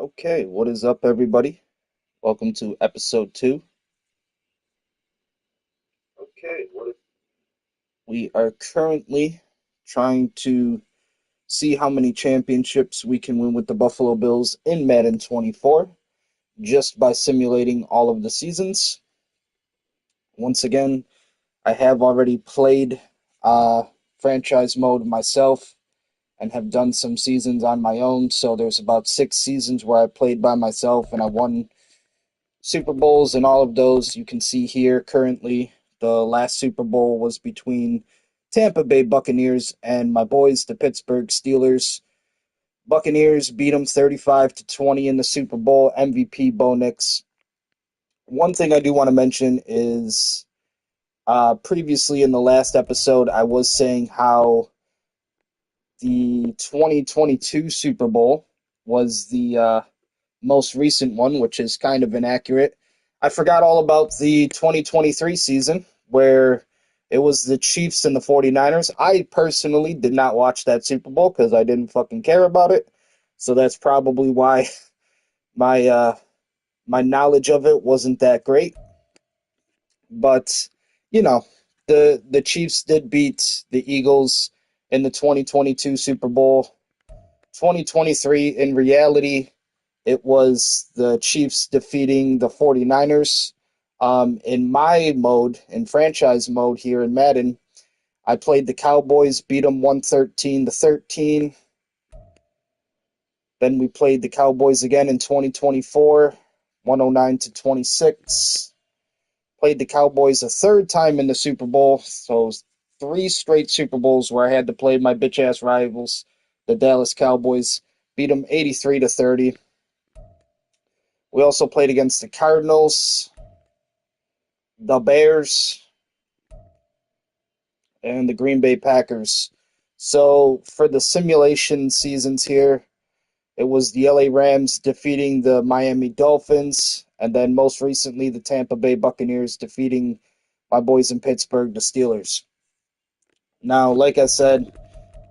Okay, what is up, everybody? Welcome to episode two. We are currently trying to see how many championships we can win with the Buffalo Bills in Madden 24 just by simulating all of the seasons. Once again, I have already played franchise mode myself and have done some seasons on my own. So there's about 6 seasons where I played by myself and I won Super Bowls, and all of those you can see here currently. The last Super Bowl was between Tampa Bay Buccaneers and my boys, the Pittsburgh Steelers. Buccaneers beat them 35-20 in the Super Bowl. MVP Bo Nix. One thing I do want to mention is previously in the last episode, I was saying how the 2022 Super Bowl was the most recent one, which is kind of inaccurate. I forgot all about the 2023 season where it was the Chiefs and the 49ers. I personally did not watch that Super Bowl because I didn't fucking care about it. So that's probably why my my knowledge of it wasn't that great. But you know, the Chiefs did beat the Eagles in the 2022 Super Bowl. 2023 in reality, it was the Chiefs defeating the 49ers. In my mode, in franchise mode here in Madden, I played the Cowboys, beat them 113-13. Then we played the Cowboys again in 2024, 109-26. Played the Cowboys a third time in the Super Bowl, so 3 straight Super Bowls where I had to play my bitch ass rivals, the Dallas Cowboys, beat them 83-30. We also played against the Cardinals, the Bears, and the Green Bay Packers. So for the simulation seasons here, it was the LA Rams defeating the Miami Dolphins, and then most recently the Tampa Bay Buccaneers defeating my boys in Pittsburgh, the Steelers. Now, like I said,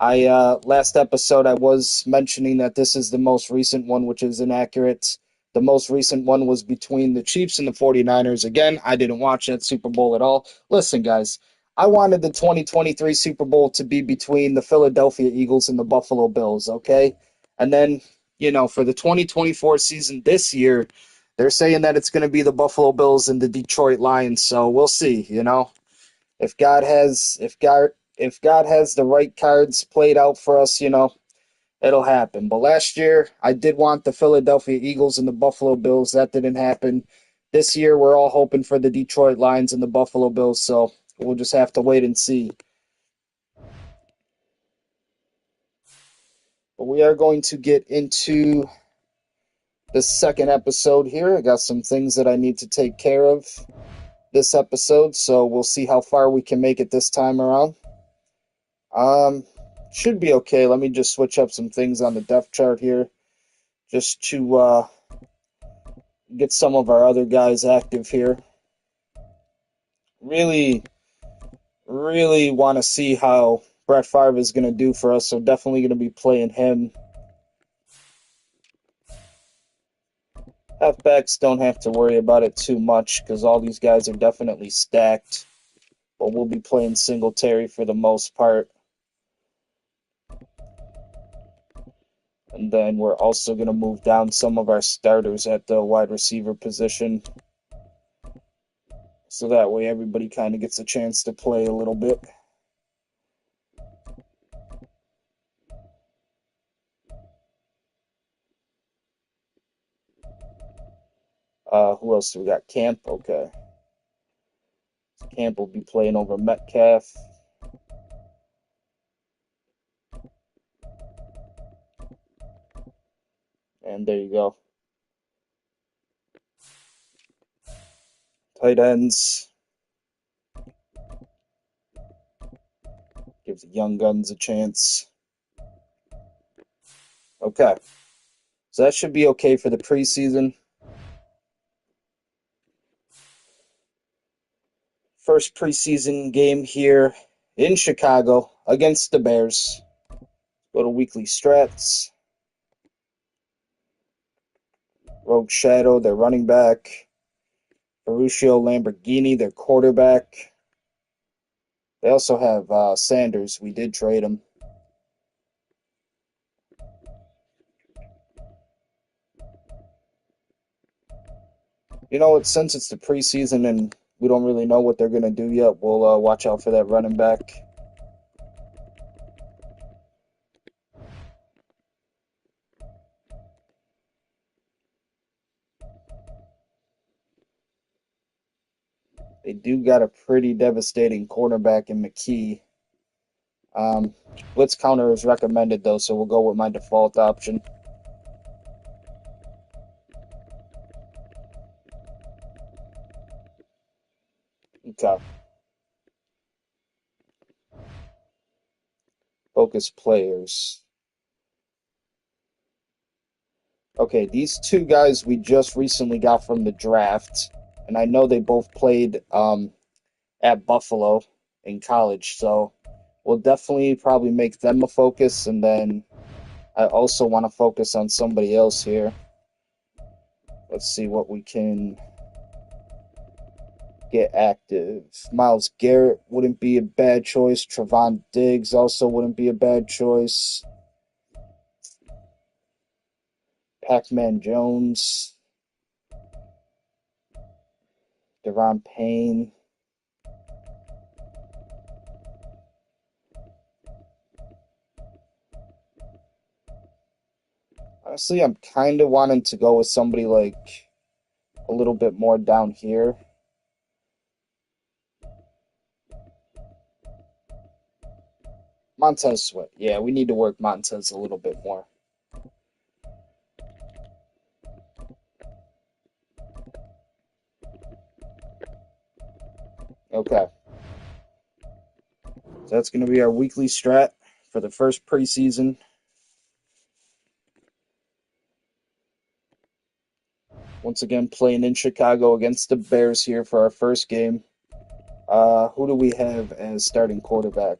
I last episode I was mentioning that this is the most recent one, which is inaccurate. The most recent one was between the Chiefs and the 49ers. Again, I didn't watch that Super Bowl at all. Listen, guys, I wanted the 2023 Super Bowl to be between the Philadelphia Eagles and the Buffalo Bills, okay? And then, for the 2024 season this year, they're saying that it's going to be the Buffalo Bills and the Detroit Lions, so we'll see. If God has the right cards played out for us, it'll happen. But last year, I did want the Philadelphia Eagles and the Buffalo Bills. That didn't happen. This year, we're all hoping for the Detroit Lions and the Buffalo Bills, so we'll just have to wait and see. But we are going to get into the second episode here. I got some things that I need to take care of this episode, so we'll see how far we can make it this time around. Should be okay. Let me just switch up some things on the depth chart here just to get some of our other guys active here. Really, really want to see how Brett Favre is going to do for us, so definitely going to be playing him. Halfbacks don't have to worry about it too much because all these guys are definitely stacked, but we'll be playing Singletary for the most part. And then we're also going to move down some of our starters at the wide receiver position. So that way everybody kind of gets a chance to play a little bit. Who else do we got? Camp? Okay. Camp will be playing over Metcalf. And there you go. Tight ends. Gives the young guns a chance. Okay. So that should be okay for the preseason. First preseason game here in Chicago against the Bears. Go to weekly strats. Rogue Shadow, their running back. Ferruccio Lamborghini, their quarterback. They also have Sanders. We did trade him. You know what? Since it's the preseason and we don't really know what they're going to do yet, we'll watch out for that running back. They do got a pretty devastating cornerback in McKee. Um, Blitz counter is recommended though, so we'll go with my default option. Okay. Focus players. Okay, these two guys we just recently got from the draft, and I know they both played at Buffalo in college, so we'll definitely probably make them a focus, and then I also want to focus on somebody else here. Let's see what we can get active. Myles Garrett wouldn't be a bad choice. Trevon Diggs also wouldn't be a bad choice. Pac-Man Jones. Deron Payne. Honestly, I'm kind of wanting to go with somebody like a little bit more down here. Montez Sweat. Yeah, we need to work Montez a little bit more. Okay. So that's going to be our weekly strat for the first preseason. Once again, playing in Chicago against the Bears here for our first game. Who do we have as starting quarterback?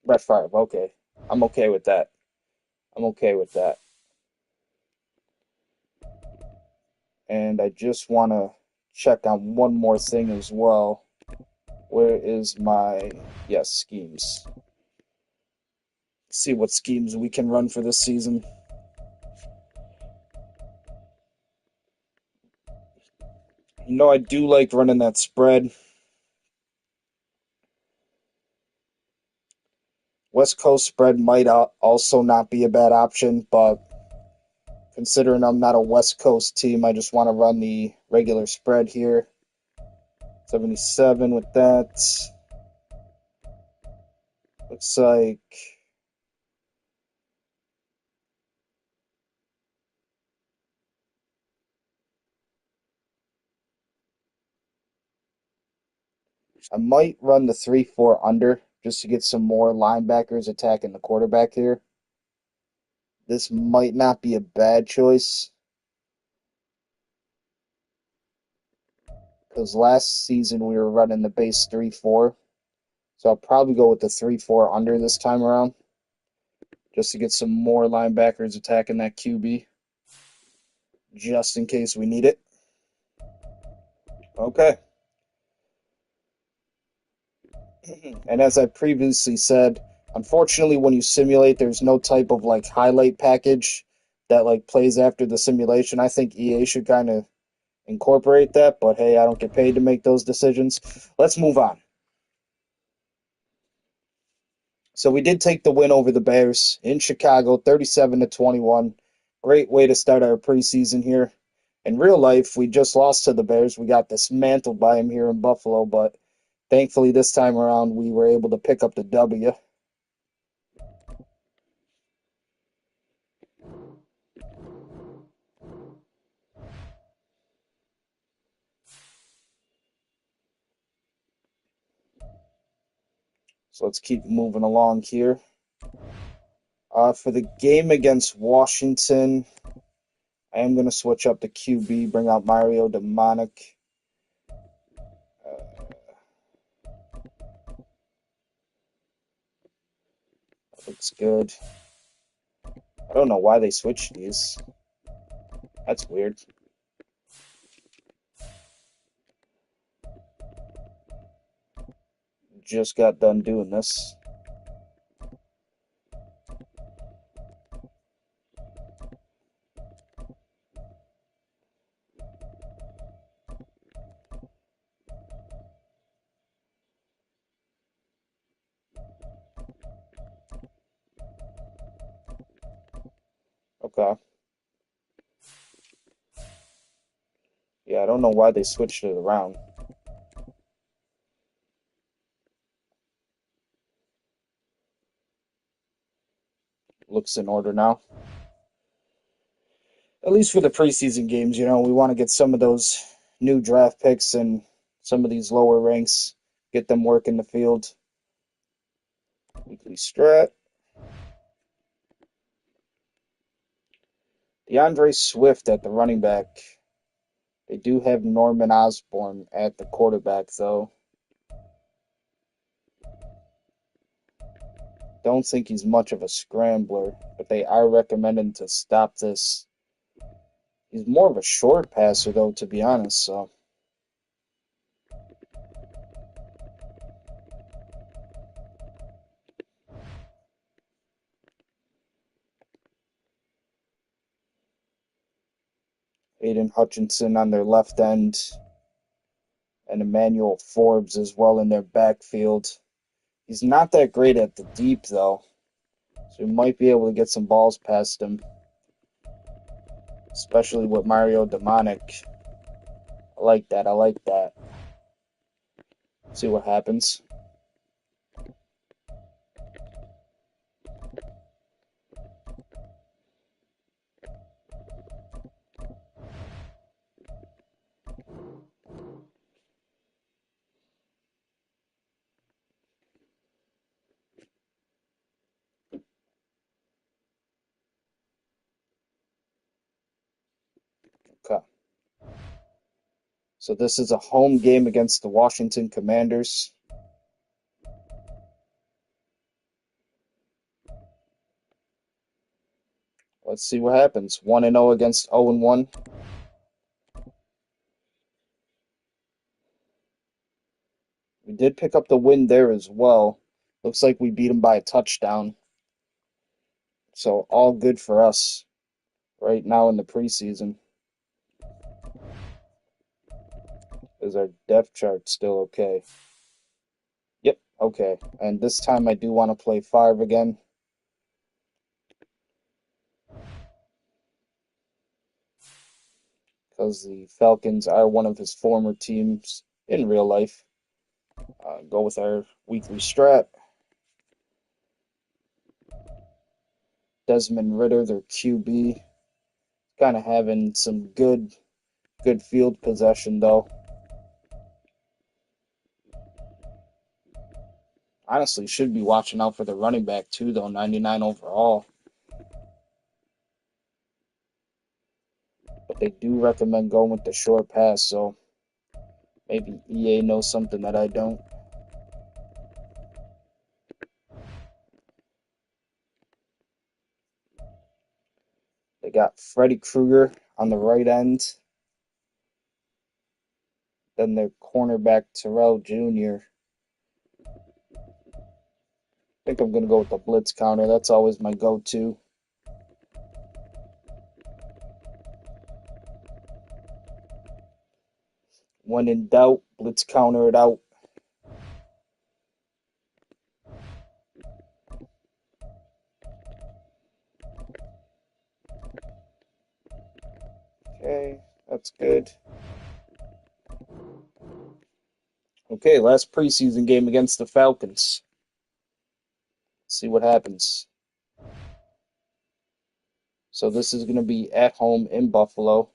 Brett Favre. Okay. I'm okay with that. I'm okay with that. And I just want to check on one more thing as well. Where is my, yes, schemes? See what schemes we can run for this season. You know, I do like running that spread. West Coast spread might also not be a bad option, but considering I'm not a West Coast team, I just want to run the regular spread here. 77 with that. Looks like I might run the 3-4 under just to get some more linebackers attacking the quarterback here. This might not be a bad choice because last season we were running the base 3-4. So I'll probably go with the 3-4 under this time around just to get some more linebackers attacking that QB just in case we need it. Okay. And as I previously said, unfortunately, when you simulate, there's no type of like highlight package that like plays after the simulation. I think EA should kind of incorporate that, but hey, I don't get paid to make those decisions. Let's move on. So we did take the win over the Bears in Chicago, 37-21. Great way to start our preseason here. In real life, we just lost to the Bears. We got dismantled by them here in Buffalo, but thankfully this time around we were able to pick up the W. So let's keep moving along here. For the game against Washington, I am going to switch up the QB, bring out Mario Demonic. Looks good. I don't know why they switched these. That's weird. Just got done doing this. Okay. Yeah, I don't know why they switched it around. Looks in order now. At least for the preseason games, we want to get some of those new draft picks and some of these lower ranks, get them work in the field. Weekly strat. DeAndre Swift at the running back. They do have Norman Osborn at the quarterback, though. Don't think he's much of a scrambler, but they are recommending to stop this. He's more of a short passer, though, to be honest, so. Aiden Hutchinson on their left end, and Emmanuel Forbes as well in their backfield. He's not that great at the deep, though, so we might be able to get some balls past him, especially with Mario Demonic. I like that. I like that. See what happens. Okay. So this is a home game against the Washington Commanders. Let's see what happens. 1-0 against 0-1. We did pick up the win there as well. Looks like we beat them by a touchdown. So all good for us right now in the preseason. Is our depth chart still okay? Yep, okay. And this time I do want to play 5 again. Because the Falcons are one of his former teams in real life. Go with our weekly strat. Desmond Ridder, their QB, kind of having some good field possession though. Honestly, should be watching out for the running back too though. 99 overall. But they do recommend going with the short pass, so maybe EA knows something that I don't. They got Freddie Krueger on the right end. Then their cornerback Terrell Jr. I think I'm going to go with the blitz counter. That's always my go-to. When in doubt, blitz counter it out. Okay, that's good. Okay, last preseason game against the Falcons. Let's see what happens. So this is going to be at home in Buffalo.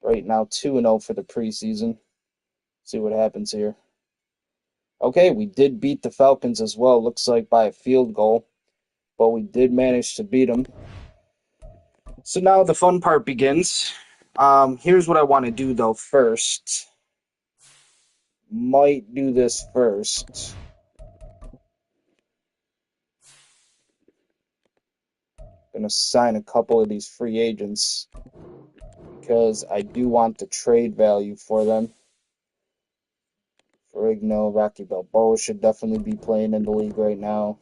Right now, 2-0 for the preseason. See what happens here. Okay, we did beat the Falcons as well. Looks like by a field goal. But we did manage to beat them. So now the fun part begins. Here's what I want to do, though, first. Might do this first. Gonna sign a couple of these free agents because I do want the trade value for them. Ferrigno, Rocky Balboa should definitely be playing in the league right now.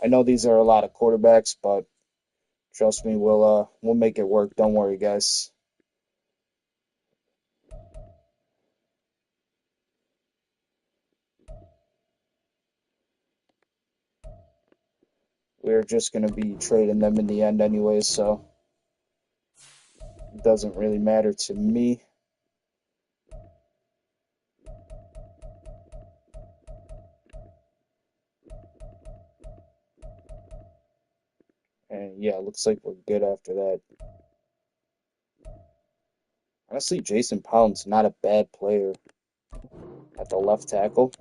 I know these are a lot of quarterbacks, but trust me, we'll make it work. Don't worry, guys. We're just gonna be trading them in the end anyway, so it doesn't really matter to me. And yeah, looks like we're good after that. Honestly, Jason Pound's not a bad player at the left tackle.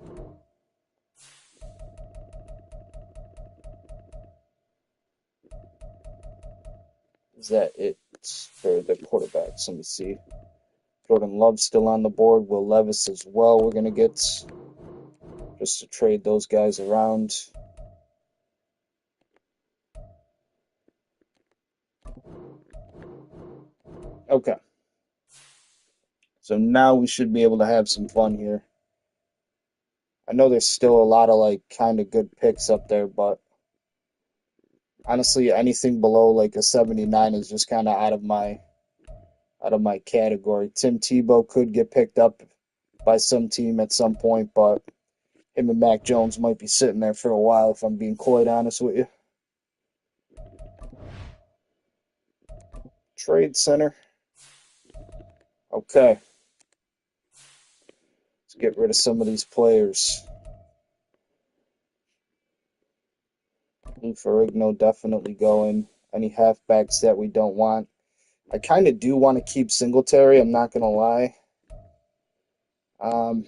Is that it for the quarterbacks? Let me see. Jordan Love's still on the board. Will Levis as well. We're gonna get just to trade those guys around. Okay. So now we should be able to have some fun here. I know there's still a lot of like kind of good picks up there, but honestly, anything below like a 79 is just kind of out of my category. Tim Tebow could get picked up by some team at some point, but him and Mac Jones might be sitting there for a while if I'm being quite honest with you. Trade center. Okay. Let's get rid of some of these players. Lou Ferrigno definitely going. Any halfbacks that we don't want. I kind of do want to keep Singletary, I'm not going to lie. Um,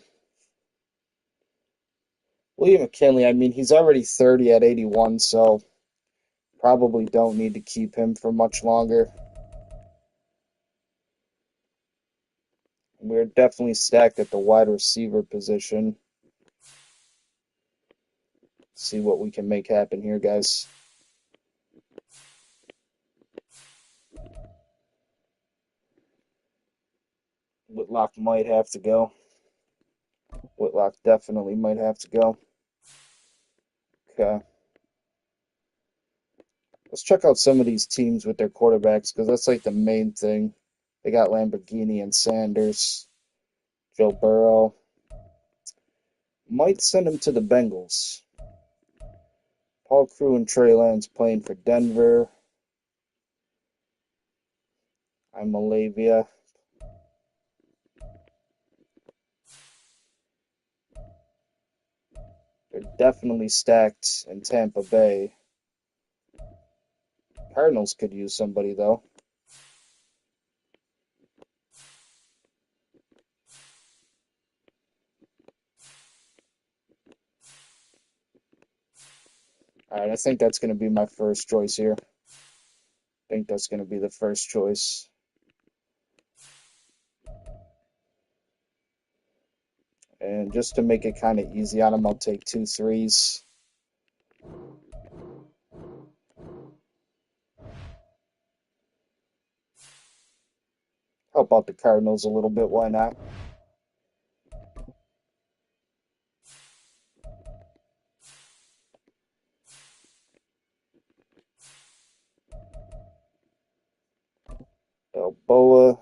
William McKinley, I mean, he's already 30 at 81, so probably don't need to keep him for much longer. We're definitely stacked at the wide receiver position. See what we can make happen here, guys. Whitlock might have to go. Whitlock definitely might have to go. Okay. Let's check out some of these teams with their quarterbacks because that's like the main thing. They got Lamborghini and Sanders, Joe Burrow. Might send him to the Bengals. Paul Crew and Trey Lance playing for Denver. I'm Malavia. They're definitely stacked in Tampa Bay. Cardinals could use somebody though. All right, I think that's going to be my first choice here. I think that's going to be the first choice. And just to make it kind of easy on him, I'll take 2 threes. Help out the Cardinals a little bit, why not? Balboa.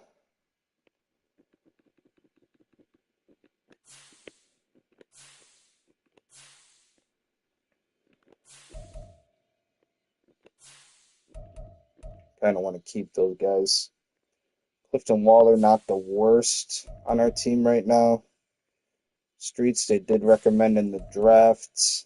Kind of want to keep those guys. Clifton Waller, not the worst on our team right now. Streets, they did recommend in the draft.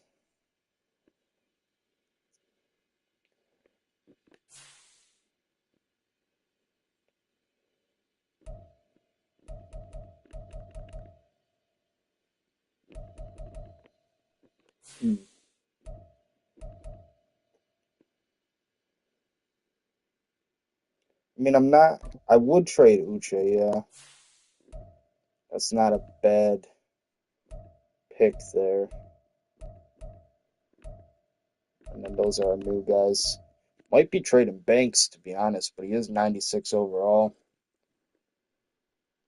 Hmm. I mean, I would trade Uche, yeah. That's not a bad pick there. And then those are our new guys. Might be trading Banks, to be honest, but he is 96 overall.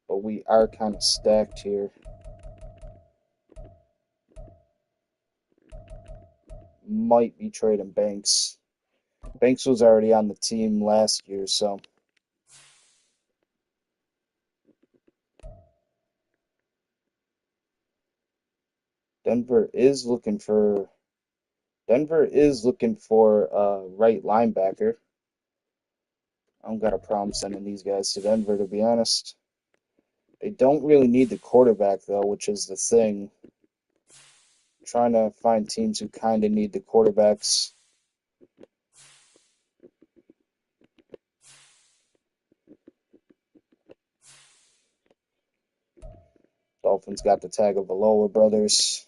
But we are kind of stacked here. Might be trading Banks. Banks was already on the team last year, so Denver is looking for right linebacker. I don't got a problem sending these guys to Denver, to be honest. They don't really need the quarterback though, which is the thing. Trying to find teams who kind of need the quarterbacks. Dolphins got the tag of the Lower brothers.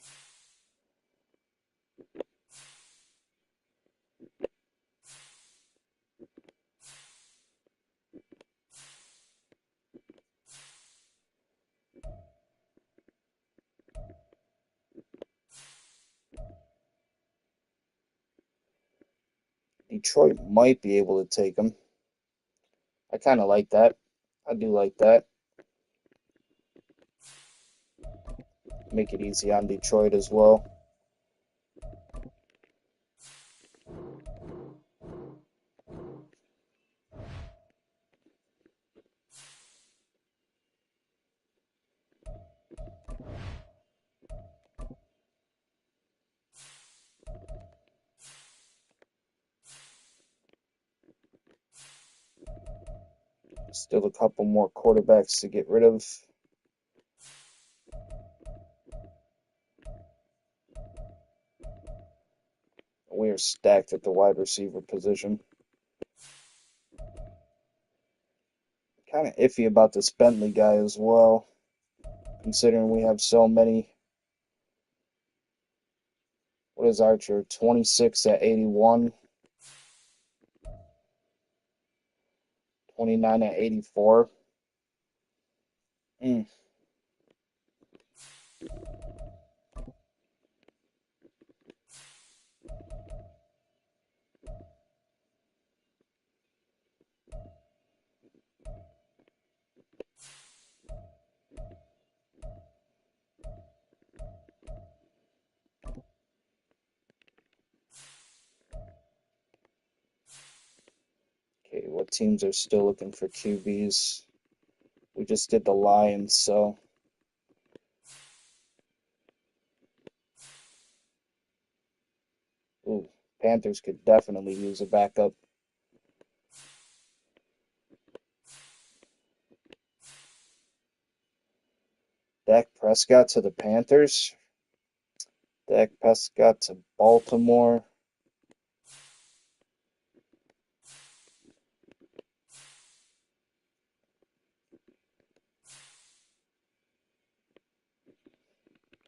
Detroit might be able to take him. I kind of like that. I do like that. Make it easy on Detroit as well. Still a couple more quarterbacks to get rid of. We are stacked at the wide receiver position. Kind of iffy about this Bentley guy as well, considering we have so many. What is Archer? 26 at 81. 29 at 84. Okay, what teams are still looking for QBs? We just did the Lions, so ooh, Panthers could definitely use a backup. Dak Prescott to the Panthers. Dak Prescott to Baltimore.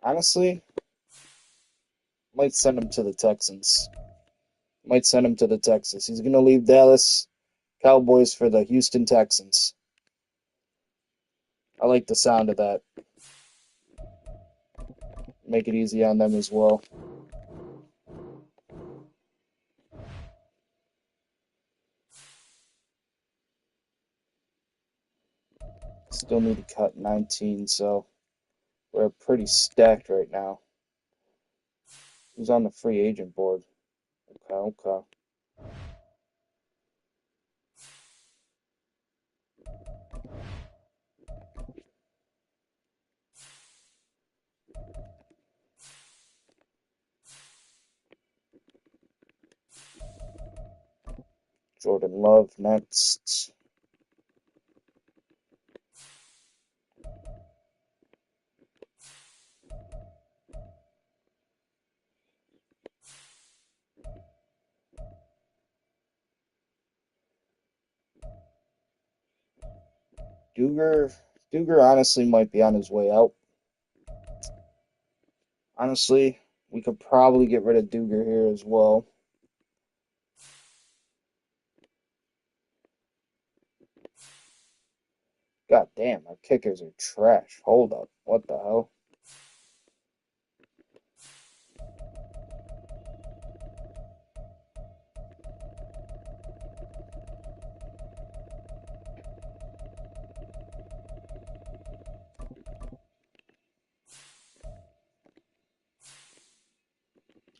Honestly, might send him to the Texans. Might send him to the Texans. He's going to leave Dallas Cowboys for the Houston Texans. I like the sound of that. Make it easy on them as well. Still need to cut 19, so we're pretty stacked right now. Who's on the free agent board? Okay. Jordan Love next. Duger honestly might be on his way out. Honestly, we could probably get rid of Duger here as well. God damn, our kickers are trash. Hold up. What the hell?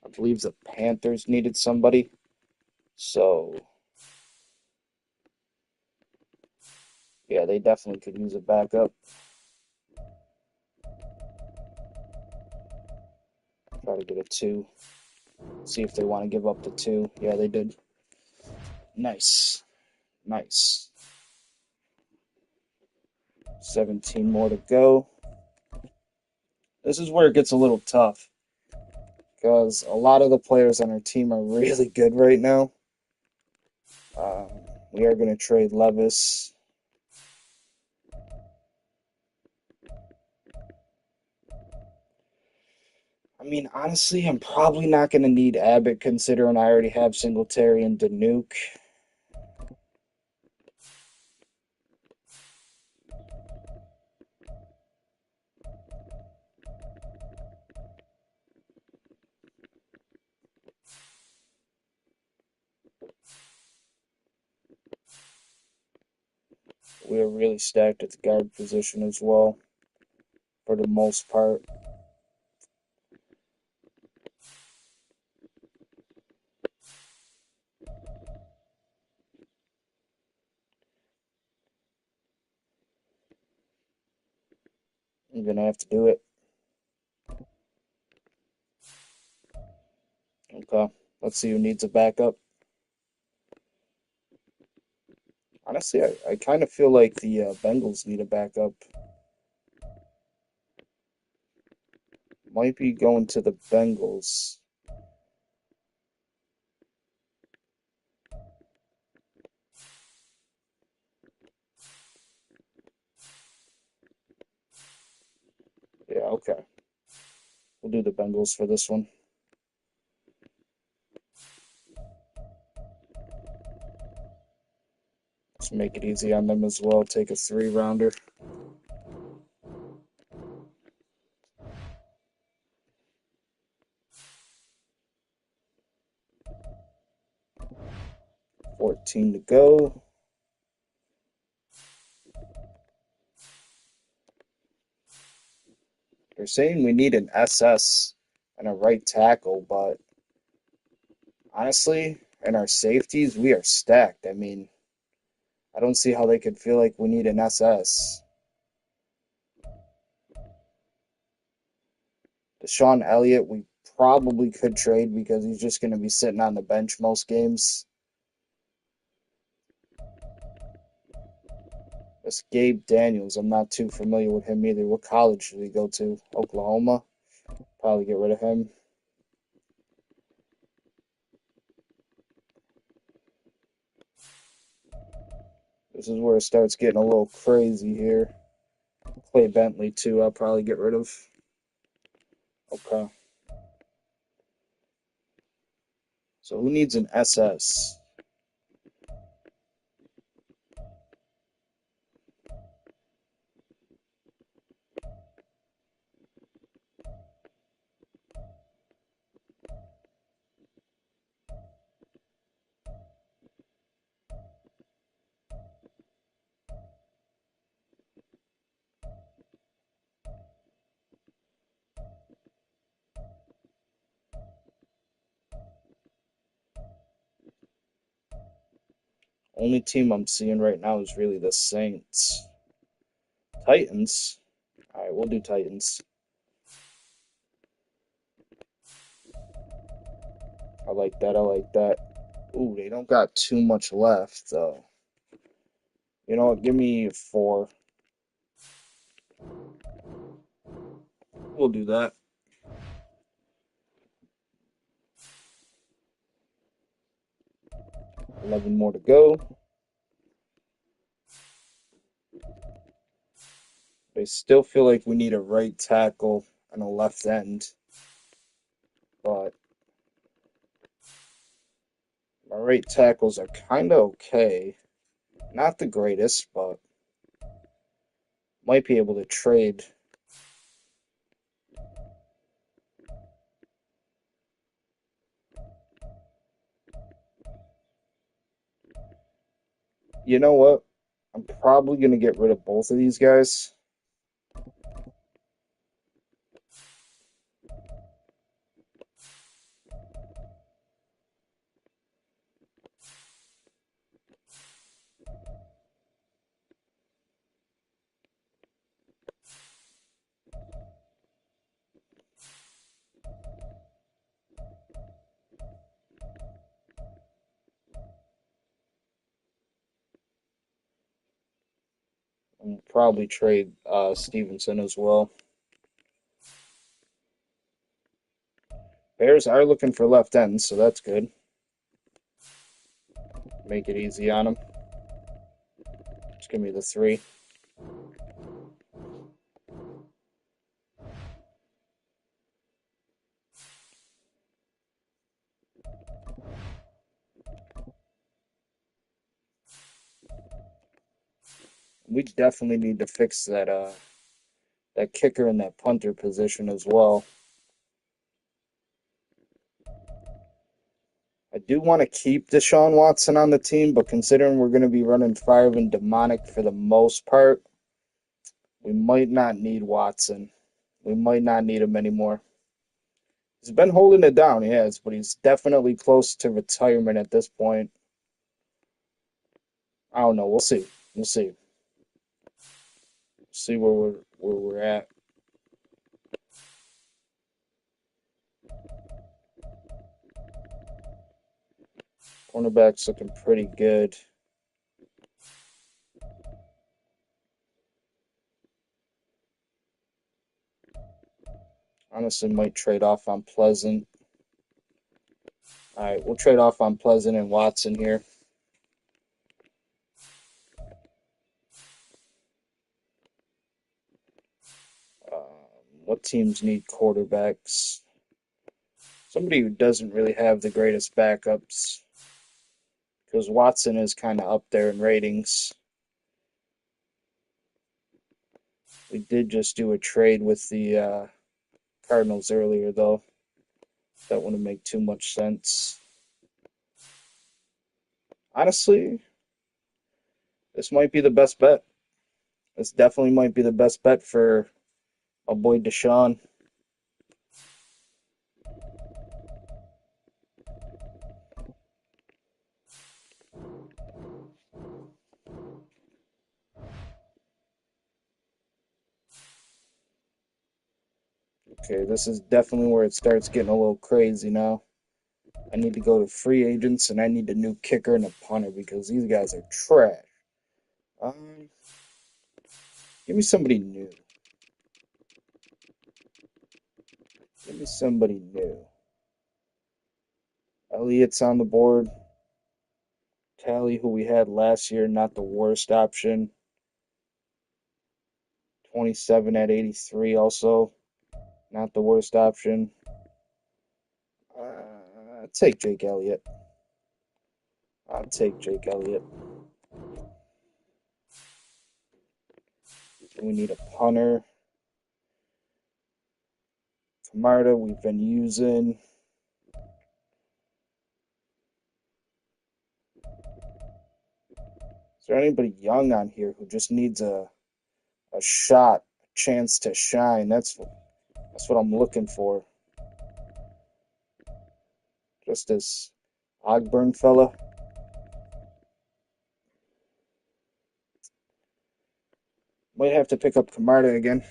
I believe the Panthers needed somebody. So, yeah, they definitely could use a backup. Try to get a 2. See if they want to give up the 2. Yeah, they did. Nice. Nice. 17 more to go. This is where it gets a little tough because a lot of the players on our team are really good right now. Um, we are going to trade Levis. I mean, honestly, I'm probably not going to need Abbott considering I already have Singletary and Danuke. We are really stacked at the guard position as well, for the most part. I'm going to have to do it. Okay, let's see who needs a backup. Honestly, I kind of feel like the Bengals need a backup. Might be going to the Bengals. Yeah, okay. We'll do the Bengals for this one. Let's make it easy on them as well. Take a 3-rounder. $14 to go. They're saying we need an SS and a right tackle, but honestly, in our safeties, we are stacked. I mean, I don't see how they could feel like we need an SS. Deshaun Elliott, we probably could trade because he's just going to be sitting on the bench most games. This Gabe Daniels, I'm not too familiar with him either. What college did he go to? Oklahoma? Probably get rid of him. This is where it starts getting a little crazy here. Clay Bentley, too, I'll probably get rid of. Okay. So who needs an SS? Only team I'm seeing right now is really the Saints. Titans? Alright, we'll do Titans. I like that, I like that. Ooh, they don't got too much left, though. You know what, give me 4. We'll do that. 11 more to go. They still feel like we need a right tackle and a left end, but my right tackles are kind of okay. Not the greatest, but might be able to trade. You know what? I'm probably going to get rid of both of these guys. We'll probably trade Stevenson as well. Bears are looking for left ends, so that's good. Make it easy on them. Just give me the 3. We definitely need to fix that kicker and that punter position as well. I do want to keep Deshaun Watson on the team, but considering we're going to be running Favre and Demonic for the most part, we might not need Watson. We might not need him anymore. He's been holding it down, he has, but he's definitely close to retirement at this point. I don't know. We'll see. We'll see. See where we're at. Cornerback's looking pretty good. Honestly, might trade off on Pleasant. All right, we'll trade off on Pleasant and Watson here. What teams need quarterbacks? Somebody who doesn't really have the greatest backups, because Watson is kind of up there in ratings. We did just do a trade with the Cardinals earlier, though. That wouldn't make too much sense. Honestly, this might be the best bet. This definitely might be the best bet for my boy Deshaun. Okay, this is definitely where it starts getting a little crazy now. I need to go to free agents and I need a new kicker and a punter because these guys are trash. Um, Give me somebody new. Give me somebody new. Elliott's on the board. Tally, who we had last year, not the worst option. 27 at 83, also not the worst option. Take Jake Elliott. I'll take Jake Elliott. We need a punter. Camarda, we've been using. Is there anybody young on here who just needs a shot, a chance to shine? That's what I'm looking for. Just this Ogburn fella. Might have to pick up Camarda again.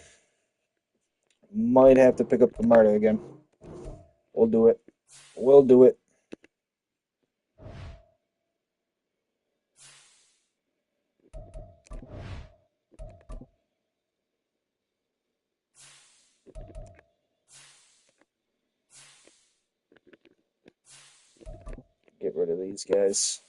Might have to pick up Camarda again. We'll do it. We'll do it. Get rid of these guys.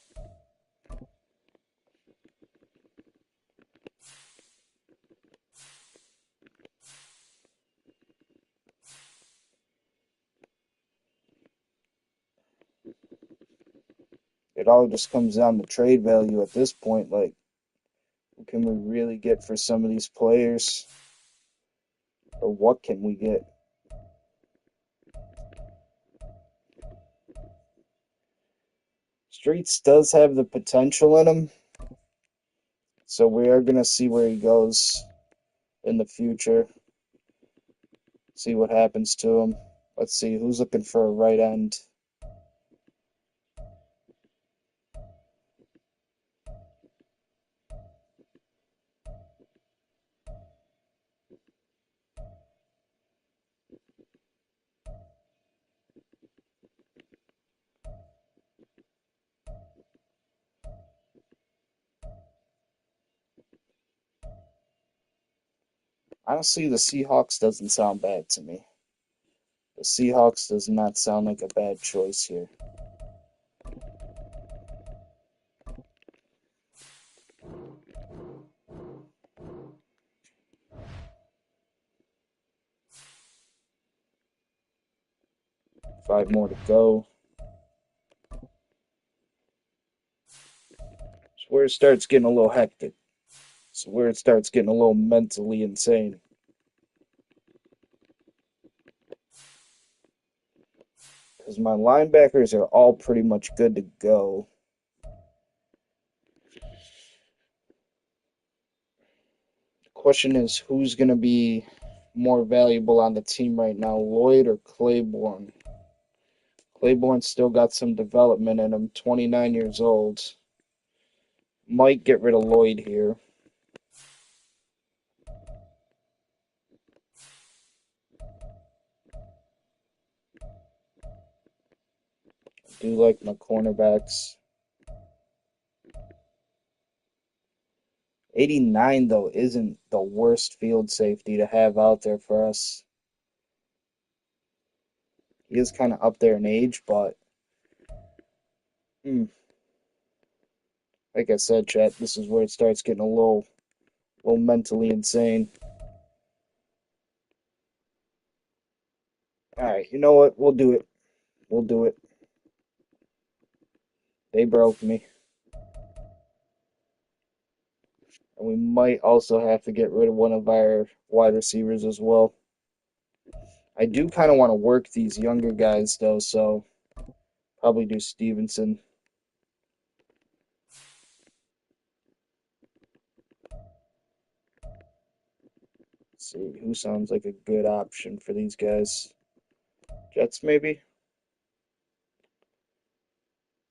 It all just comes down to trade value at this point. Like, what can we really get for some of these players? Or what can we get? Streets does have the potential in him. So we are going to see where he goes in the future. See what happens to him. Let's see who's looking for a right end. Honestly, the Seahawks doesn't sound bad to me. The Seahawks does not sound like a bad choice here. Five more to go. It's where it starts getting a little hectic. It's where it starts getting a little mentally insane. Because my linebackers are all pretty much good to go. The question is, who's going to be more valuable on the team right now, Lloyd or Claiborne? Claiborne's still got some development in him, 29 years old. Might get rid of Lloyd here. I do like my cornerbacks. 89, though, isn't the worst field safety to have out there for us. He is kind of up there in age, but like I said, chat, this is where it starts getting little mentally insane. All right, you know what? We'll do it. We'll do it. They broke me. And we might also have to get rid of one of our wide receivers as well. I do kind of want to work these younger guys, though, so probably do Stevenson. Let's see who sounds like a good option for these guys. Jets, maybe?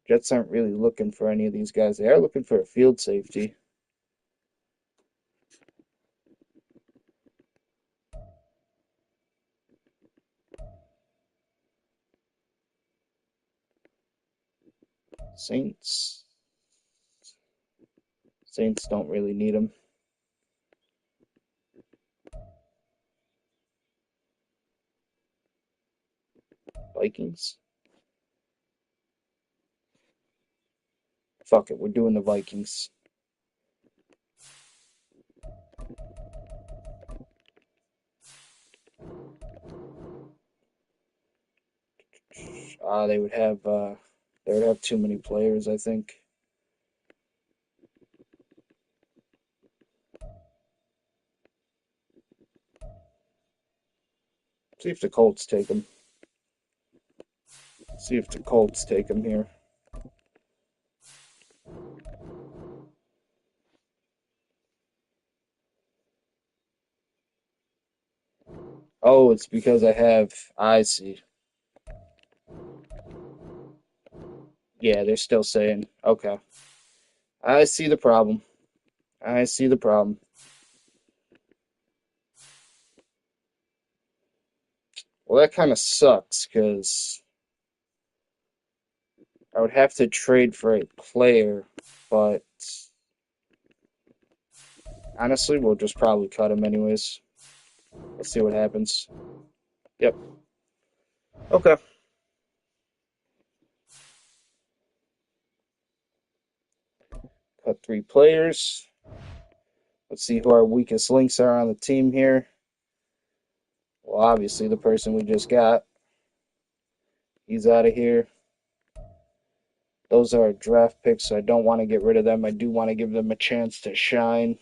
Jets aren't really looking for any of these guys. They are looking for a field safety. Saints. Saints don't really need them. Vikings. Fuck it, we're doing the Vikings. They would have too many players, I think. See if the Colts take him. See if the Colts take him here. Oh, it's because I see. Yeah, they're still saying, okay. I see the problem. I see the problem. Well, that kind of sucks because I would have to trade for a player, but honestly, we'll just probably cut him anyways. Let's see what happens. Yep. Okay. Cut three players. Let's see who our weakest links are on the team here. Well, obviously, the person we just got. He's out of here. Those are our draft picks, so I don't want to get rid of them. I do want to give them a chance to shine.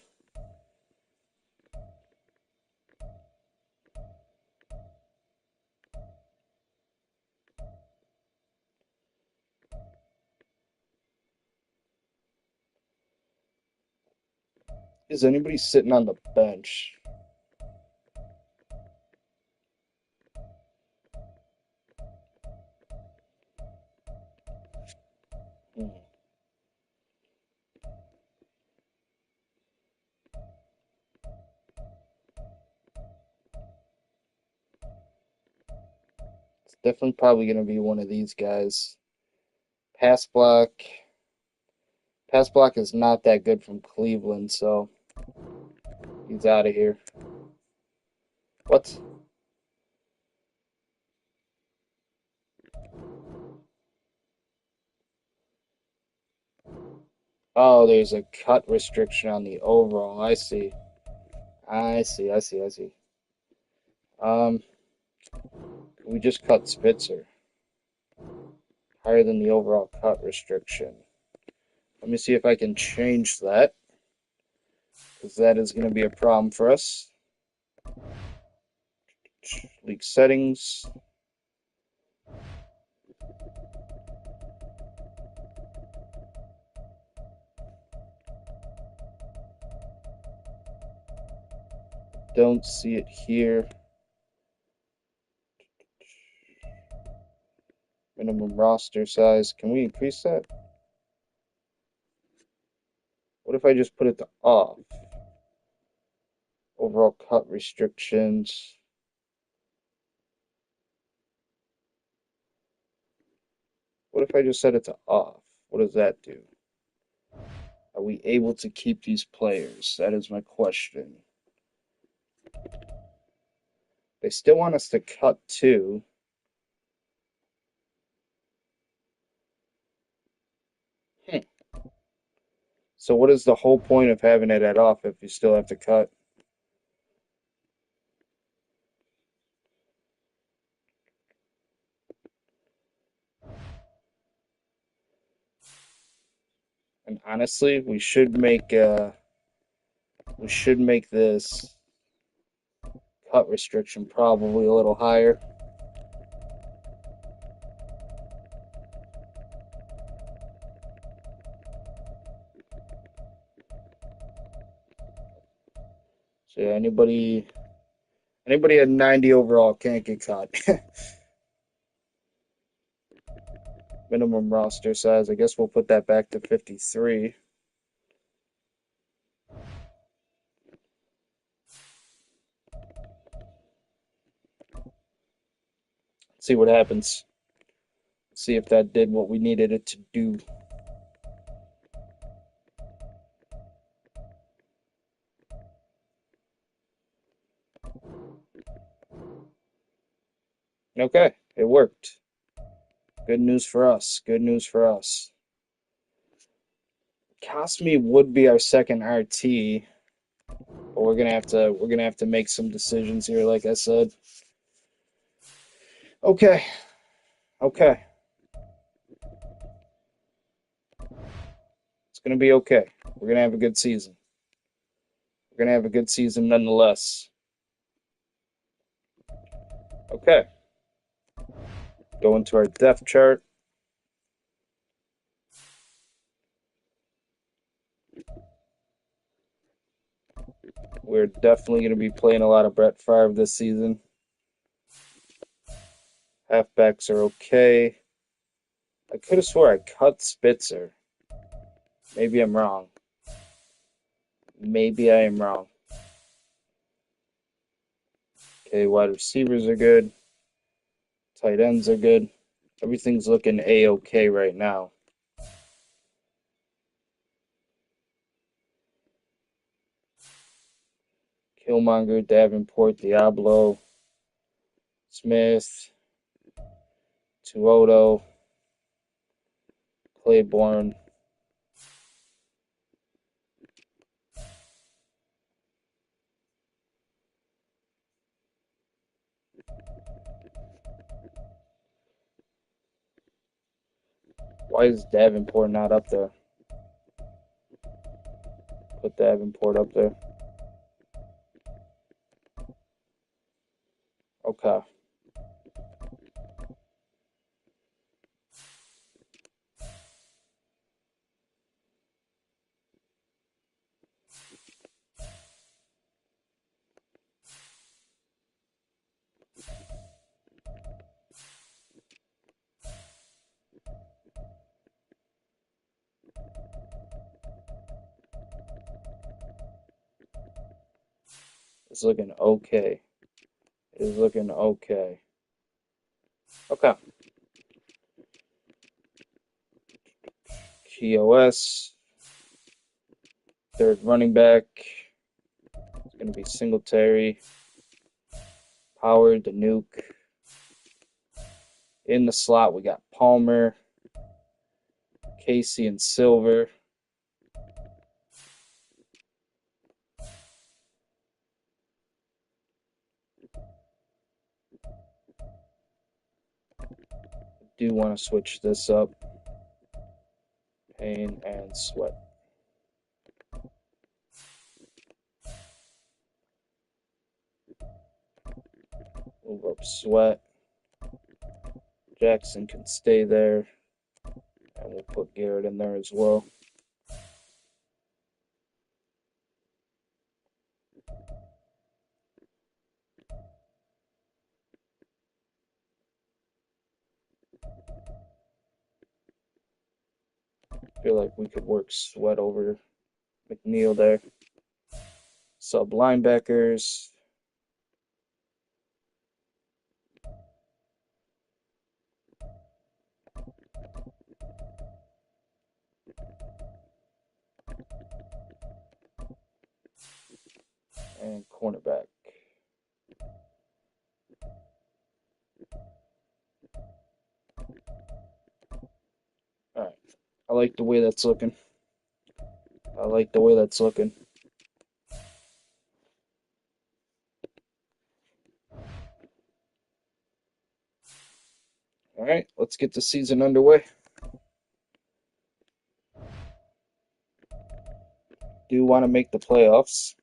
Is anybody sitting on the bench? Hmm. It's definitely probably going to be one of these guys. Pass block. Pass block is not that good from Cleveland, so he's out of here. What? Oh, there's a cut restriction on the overall. I see. I see. Um, we just cut Spitzer higher than the overall cut restriction. Let me see if I can change that, because that is going to be a problem for us. League settings. Don't see it here. Minimum roster size. Can we increase that? What if I just put it to off? Overall cut restrictions. What if I just set it to off? What does that do? Are we able to keep these players? That is my question. They still want us to cut two. Hmm. So what is the whole point of having it at off if you still have to cut? And honestly, we should make this cut restriction probably a little higher. So yeah, anybody at 90 overall can't get cut. Minimum roster size. I guess we'll put that back to 53. See what happens. See if that did what we needed it to do. Okay, it worked. Good news for us. Good news for us. Cosme would be our second RT, but we're gonna have to make some decisions here, like I said. Okay, okay. It's gonna be okay. We're gonna have a good season. We're gonna have a good season nonetheless. Okay, go into our depth chart. We're definitely gonna be playing a lot of Brett Favre this season. Halfbacks are okay. I could have swore I cut Spitzer. Maybe I'm wrong. Maybe I am wrong. Okay, wide receivers are good. Tight ends are good. Everything's looking a-okay right now. Killmonger, Davenport, Diablo, Smith, Tuoto, Claiborne. Why is Davenport not up there? Put Davenport up there. Okay. It's looking okay. It is looking okay. Okay. KOS, third running back. It's going to be Singletary. Power, the nuke. In the slot, we got Palmer, Casey, and Silver. Do want to switch this up. Payne and Sweat. Move up Sweat. Jackson can stay there. And we'll put Garrett in there as well. I feel like we could work Sweat over McNeil there. Sub linebackers. And cornerback. All right. I like the way that's looking. All right, let's get the season underway. Do want to make the playoffs.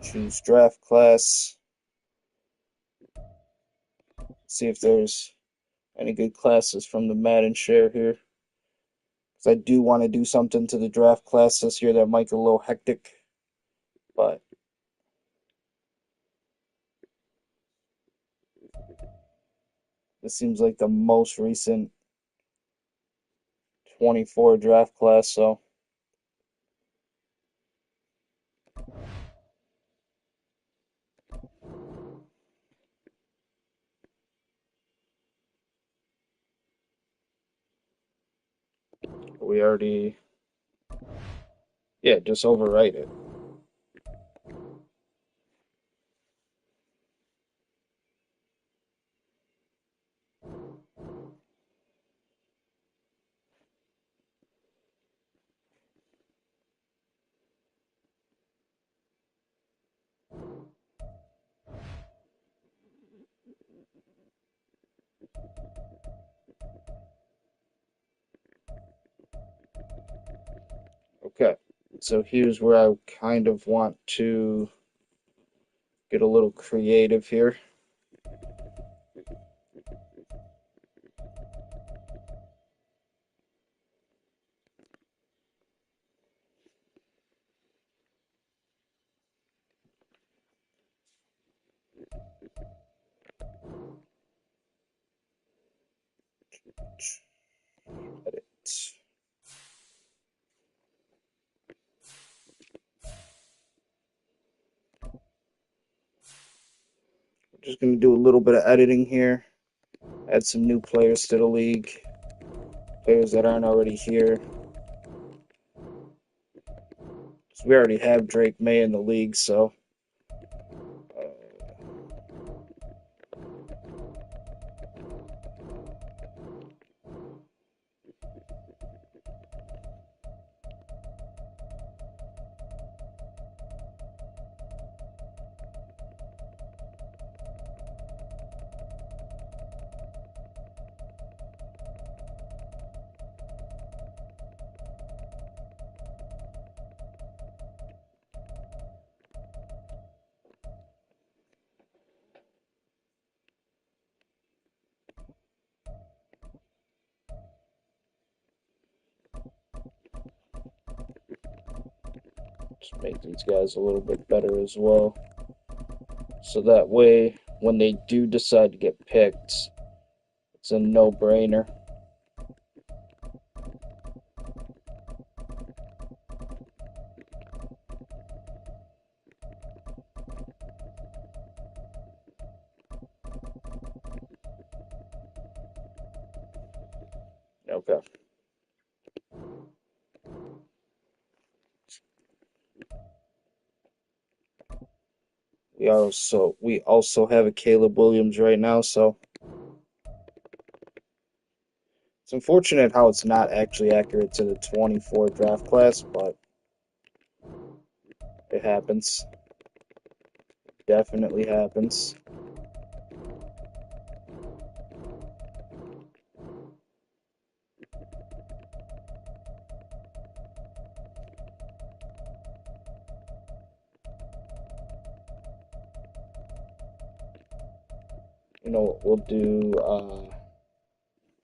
Choose draft class. See if there's any good classes from the Madden share here. Because I do want to do something to the draft class this year that might get a little hectic. But this seems like the most recent 24 draft class, so we already, yeah, just overwrite it. Okay, so here's where I kind of want to get a little creative here. Edit. We're just going to do a little bit of editing here. Add some new players to the league. Players that aren't already here. So we already have Drake May in the league, so just make these guys a little bit better as well. So that way, when they do decide to get picked, it's a no-brainer. Okay. We also have a Caleb Williams right now, so it's unfortunate how it's not actually accurate to the 24 draft class, but it happens. Definitely happens. You know what, we'll do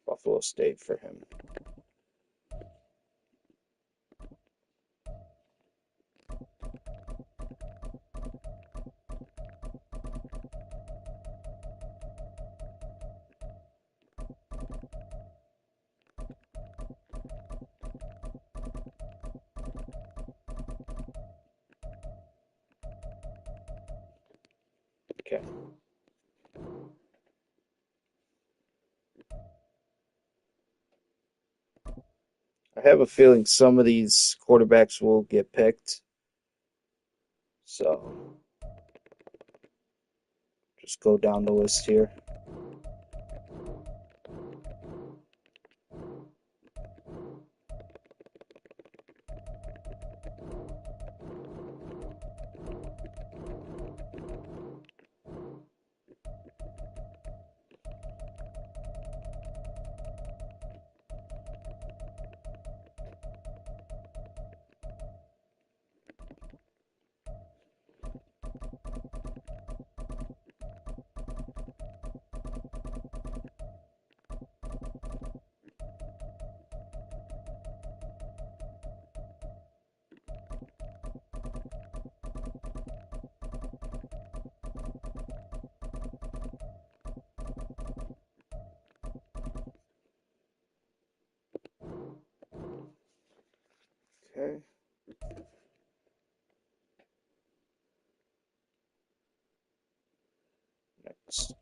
Buffalo State for him. Okay. I have a feeling some of these quarterbacks will get picked, so just go down the list here. Okay. Next.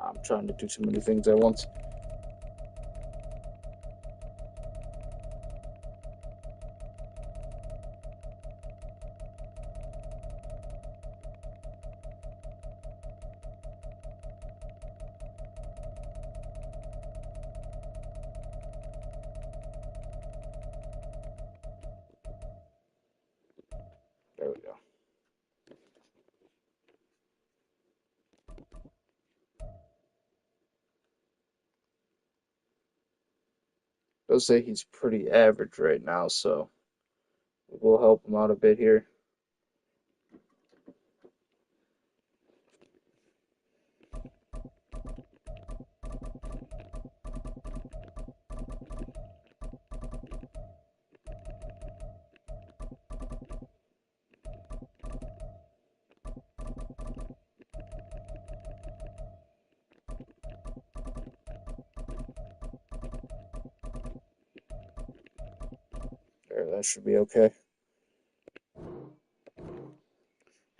I'm trying to do too many things at once. There we go. I'll say he's pretty average right now, so we'll help him out a bit here. There, that should be okay.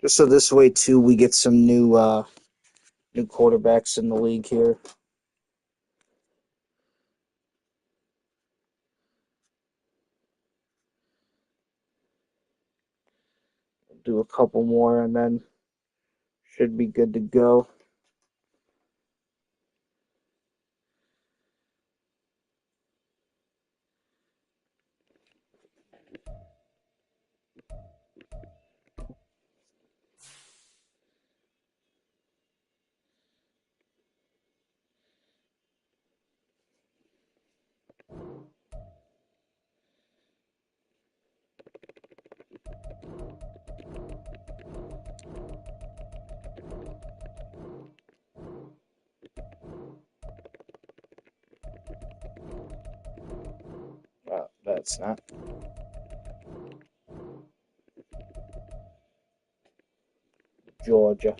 Just so this way too, we get some new quarterbacks in the league here. Do a couple more and then should be good to go. That's not. Georgia.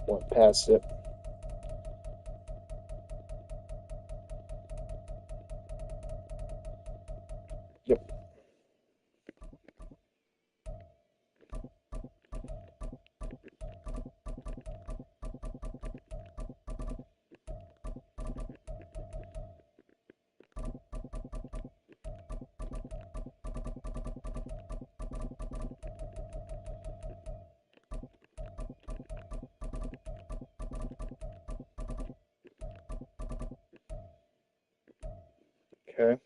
Went past it. Yep. Okay.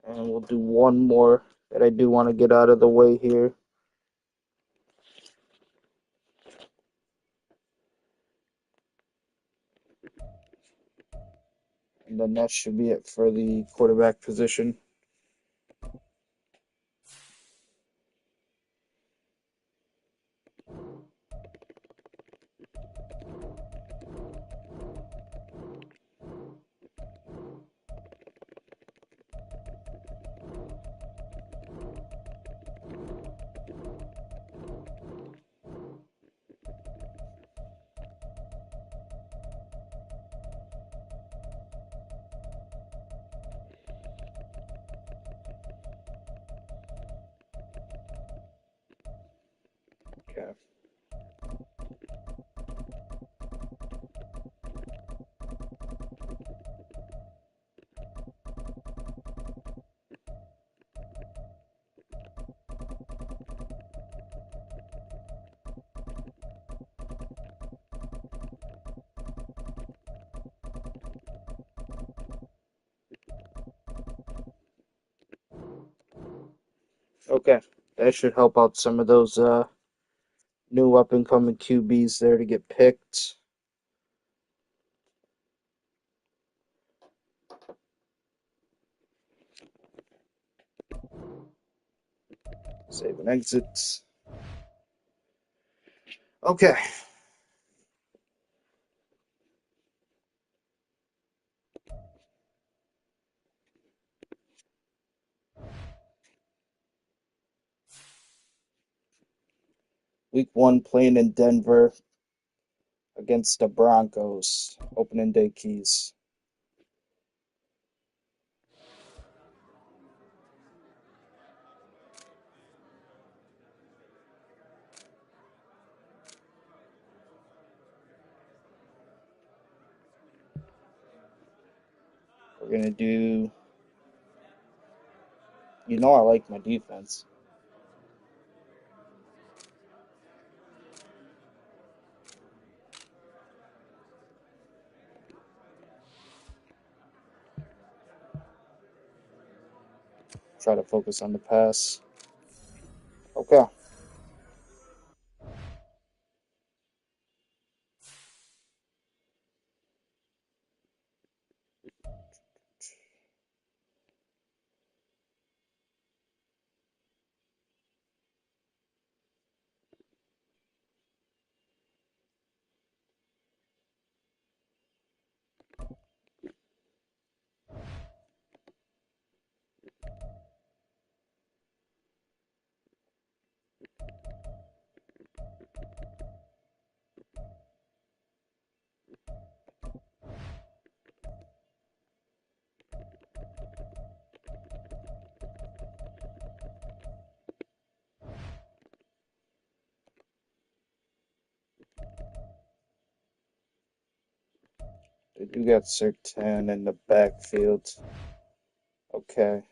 And we'll do one more that I do want to get out of the way here. And then that should be it for the quarterback position. Okay. Okay. That should help out some of those new up and coming QBs there to get picked. Save and exit. Okay. Week 1 playing in Denver against the Broncos. Opening day keys. We're going to do. You know, I like my defense. Try to focus on the pass. Okay. They do got Sertan in the backfield. Okay.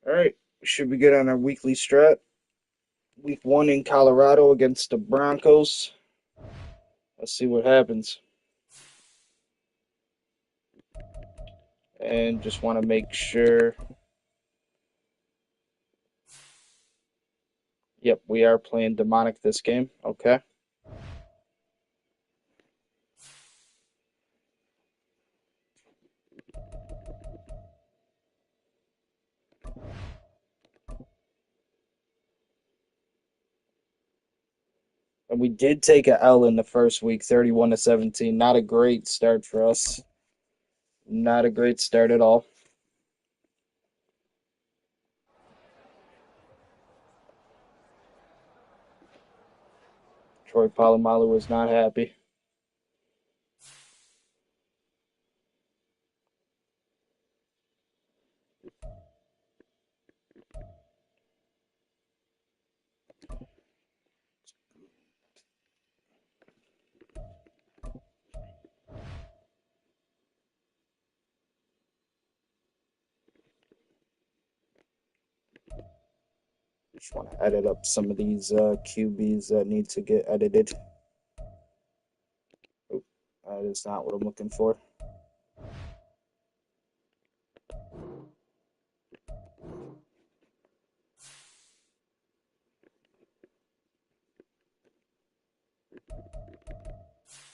All right. We should be good on our weekly strat. Week 1 in Colorado against the Broncos. Let's see what happens. And just want to make sure. Yep, we are playing demonic this game. Okay. And we did take a L in the first week, 31-17. Not a great start for us. Not a great start at all. Troy Polamalu was not happy. Just want to edit up some of these QBs that need to get edited. Oh, that is not what I'm looking for.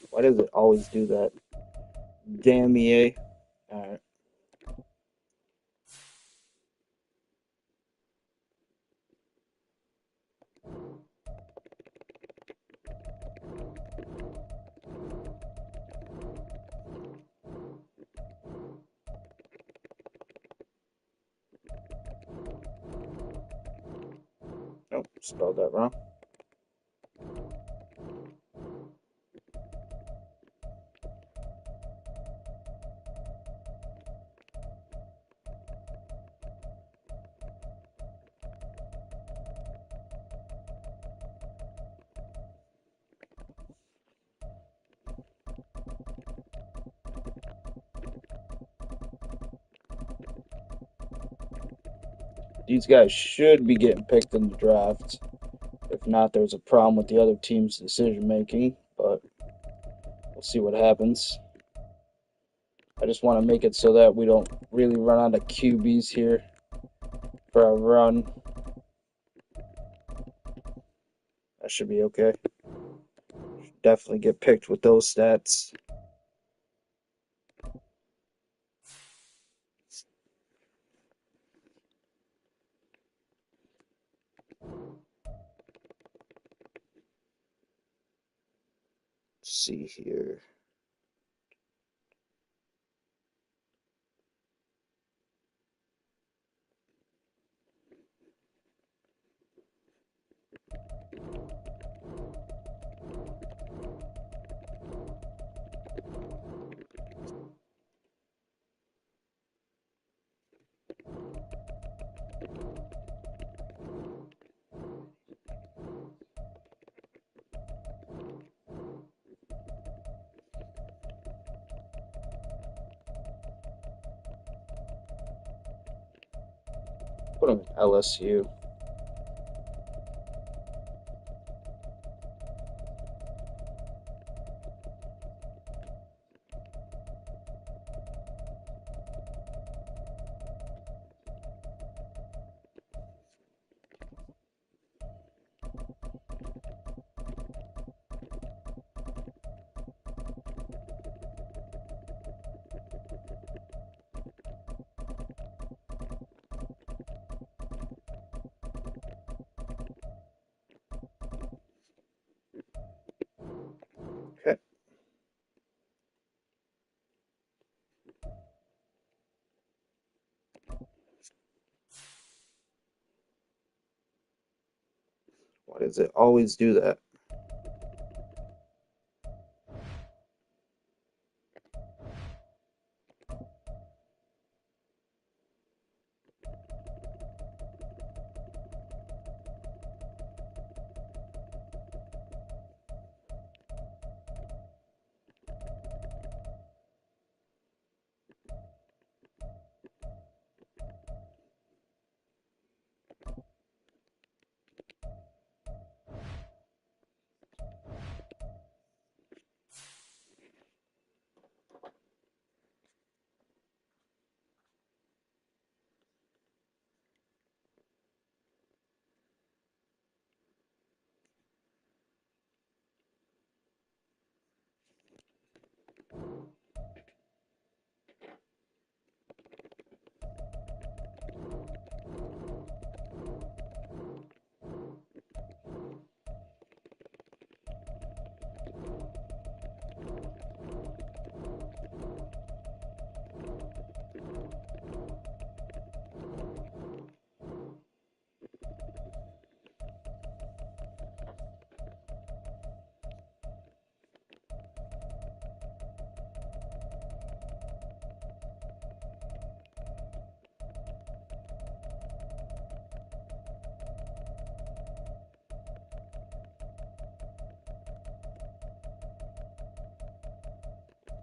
Why does it always do that? Damn EA. Alright. Nope, spelled that wrong. These guys should be getting picked in the draft. If not, there's a problem with the other team's decision making, but we'll see what happens. I just want to make it so that we don't really run out of QBs here for our run. That should be okay. Should definitely get picked with those stats. Let's see here. Put them in LSU. Okay. Why does it always do that?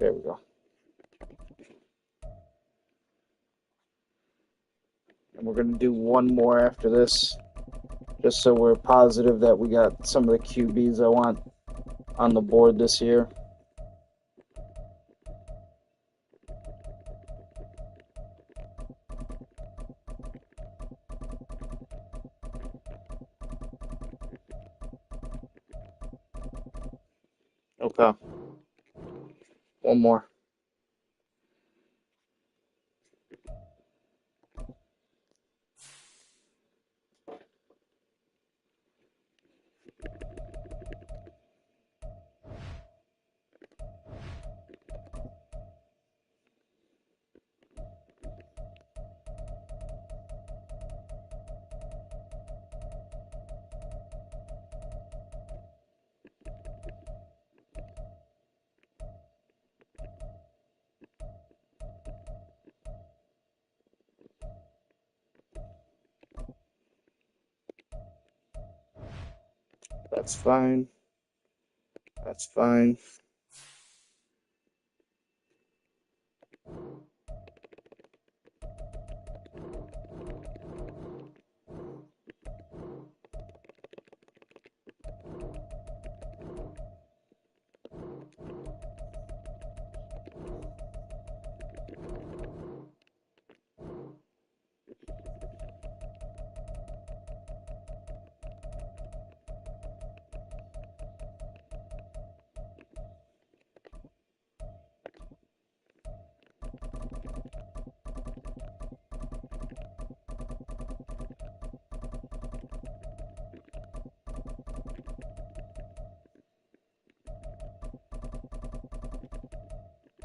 There we go. And we're going to do one more after this, just so we're positive that we got some of the QBs I want on the board this year. Okay. One more. That's fine. That's fine.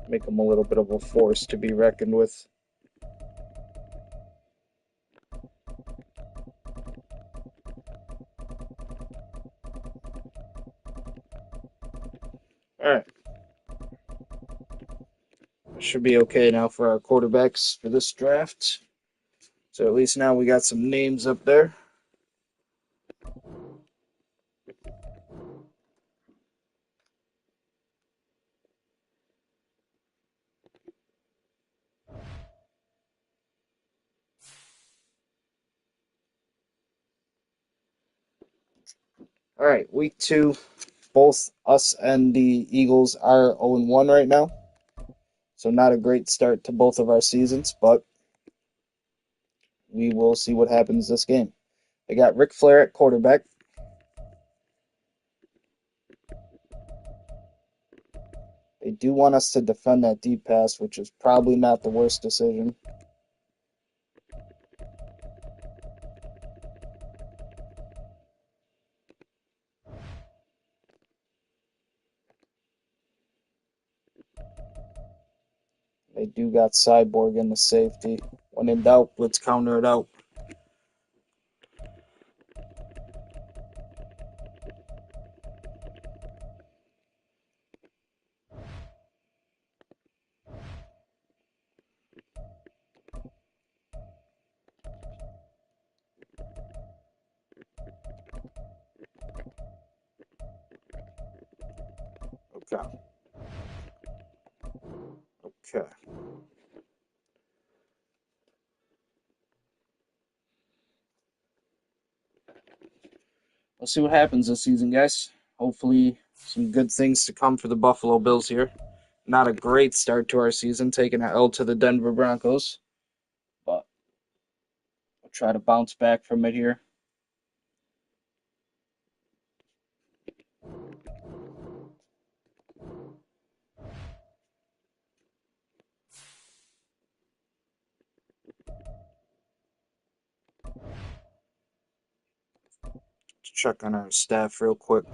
Make them a little bit of a force to be reckoned with. All right. Should be okay now for our quarterbacks for this draft. So at least now we got some names up there. All right, week 2, both us and the Eagles are 0-1 right now. So not a great start to both of our seasons, but we will see what happens this game. They got Ric Flair at quarterback. They do want us to defend that deep pass, which is probably not the worst decision. They do got Cyborg in the safety. When in doubt, let's counter it out. Okay. Okay. We'll see what happens this season, guys. Hopefully, some good things to come for the Buffalo Bills here. Not a great start to our season, taking an L to the Denver Broncos, but we'll try to bounce back from it here. Let's check on our staff real quick.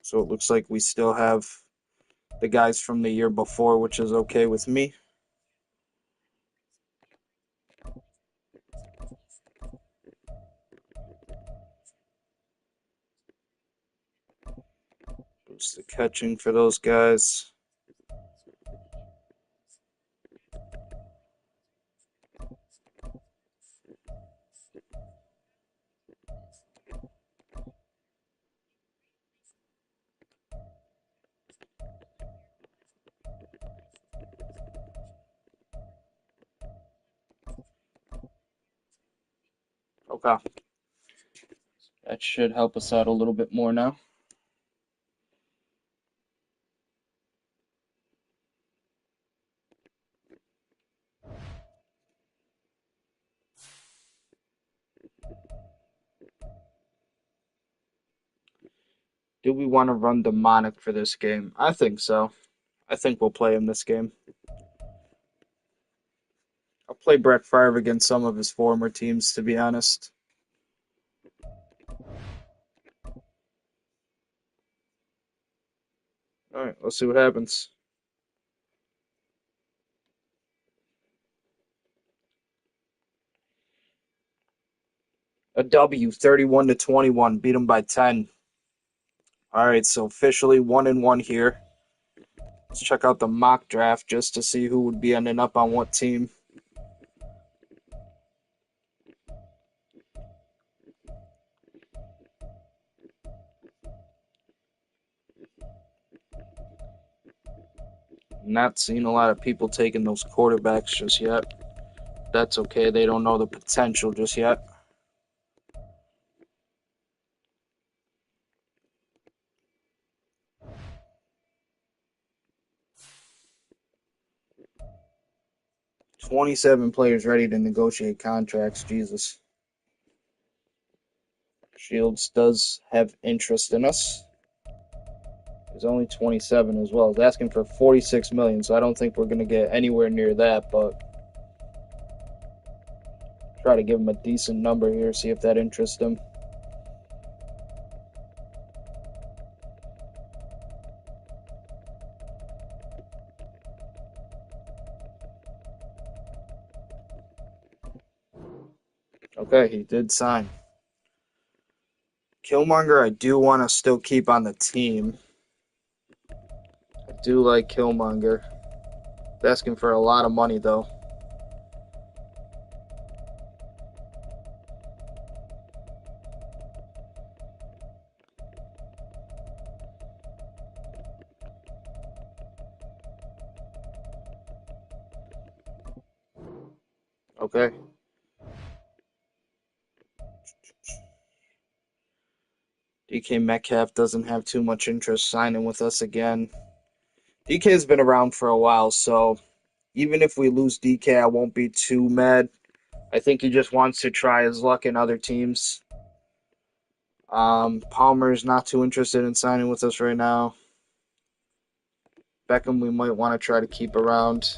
So it looks like we still have the guys from the year before, which is okay with me. Boost the catching for those guys. Okay. That should help us out a little bit more now. Do we want to run demonic for this game? I think so. I think we'll play him this game. I'll play Brett Favre against some of his former teams, to be honest. All right, let's see what happens. A W, 31-21, beat him by 10. All right, so officially 1-1 here. Let's check out the mock draft just to see who would be ending up on what team. Not seeing a lot of people taking those quarterbacks just yet. That's okay. They don't know the potential just yet. "27 players ready to negotiate contracts." Jesus. Shields does have interest in us. He's only 27 as well. He's asking for 46 million, so I don't think we're going to get anywhere near that, but try to give him a decent number here, see if that interests him. Okay, he did sign. Killmonger, I do want to still keep on the team. I do like Killmonger. He's asking for a lot of money, though. Okay. DK Metcalf doesn't have too much interest signing with us again. DK's been around for a while, so even if we lose DK, I won't be too mad. I think he just wants to try his luck in other teams. Palmer's not too interested in signing with us right now. Beckham, we might want to try to keep around.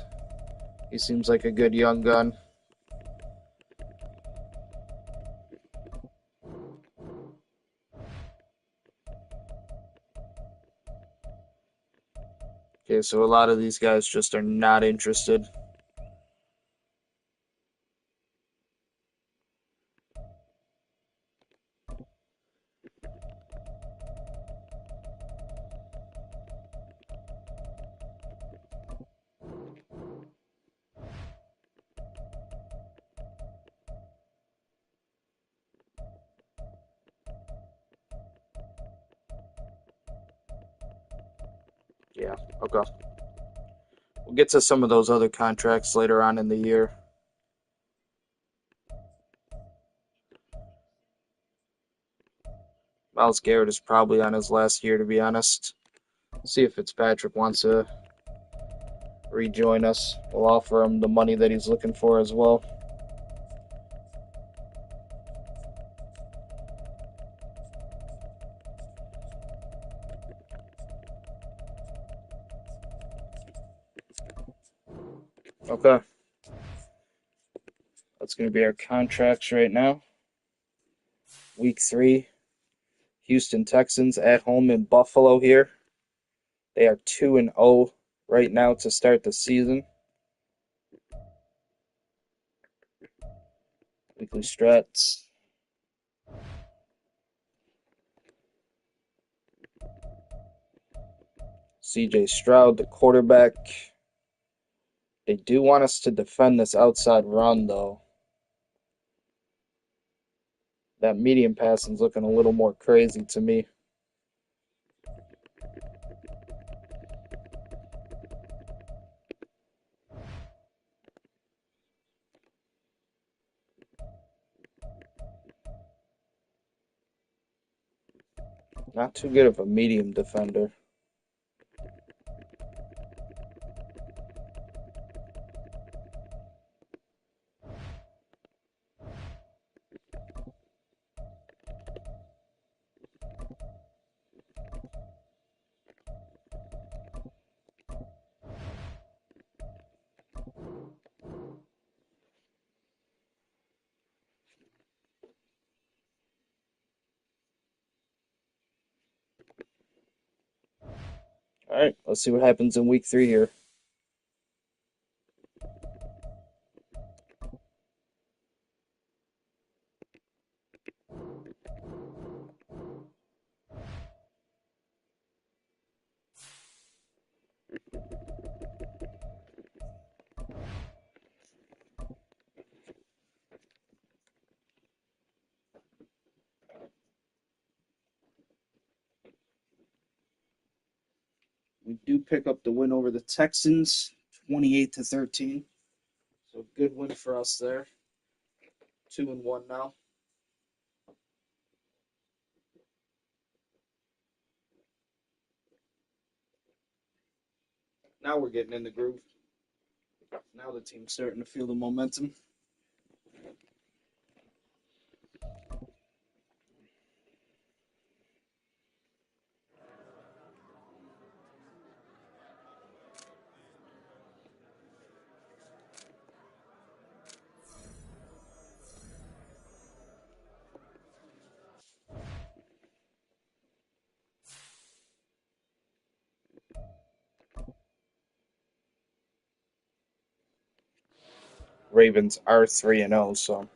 He seems like a good young gun. Okay, so a lot of these guys just are not interested. Yeah, okay. We'll get to some of those other contracts later on in the year. Myles Garrett is probably on his last year, to be honest. See if Fitzpatrick wants to rejoin us. We'll offer him the money that he's looking for as well. Okay. That's going to be our contracts right now. Week 3, Houston Texans at home in Buffalo here. They are 2-0 right now to start the season. Weekly strats. CJ Stroud, the quarterback. They do want us to defend this outside run, though. That medium passing's looking a little more crazy to me. Not too good of a medium defender. All right, let's see what happens in week 3 here. We do pick up the win over the Texans, 28-13. So good win for us there. 2-1 now. Now we're getting in the groove. Now the team's starting to feel the momentum. Ravens are 3-0, so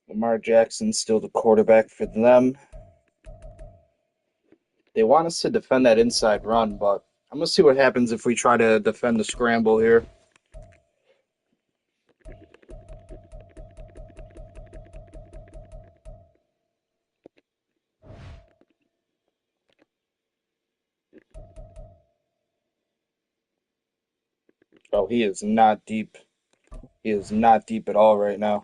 Lamar Jackson's still the quarterback for them. They want us to defend that inside run, but I'm going to see what happens if we try to defend the scramble here. Oh, he is not deep. He is not deep at all right now.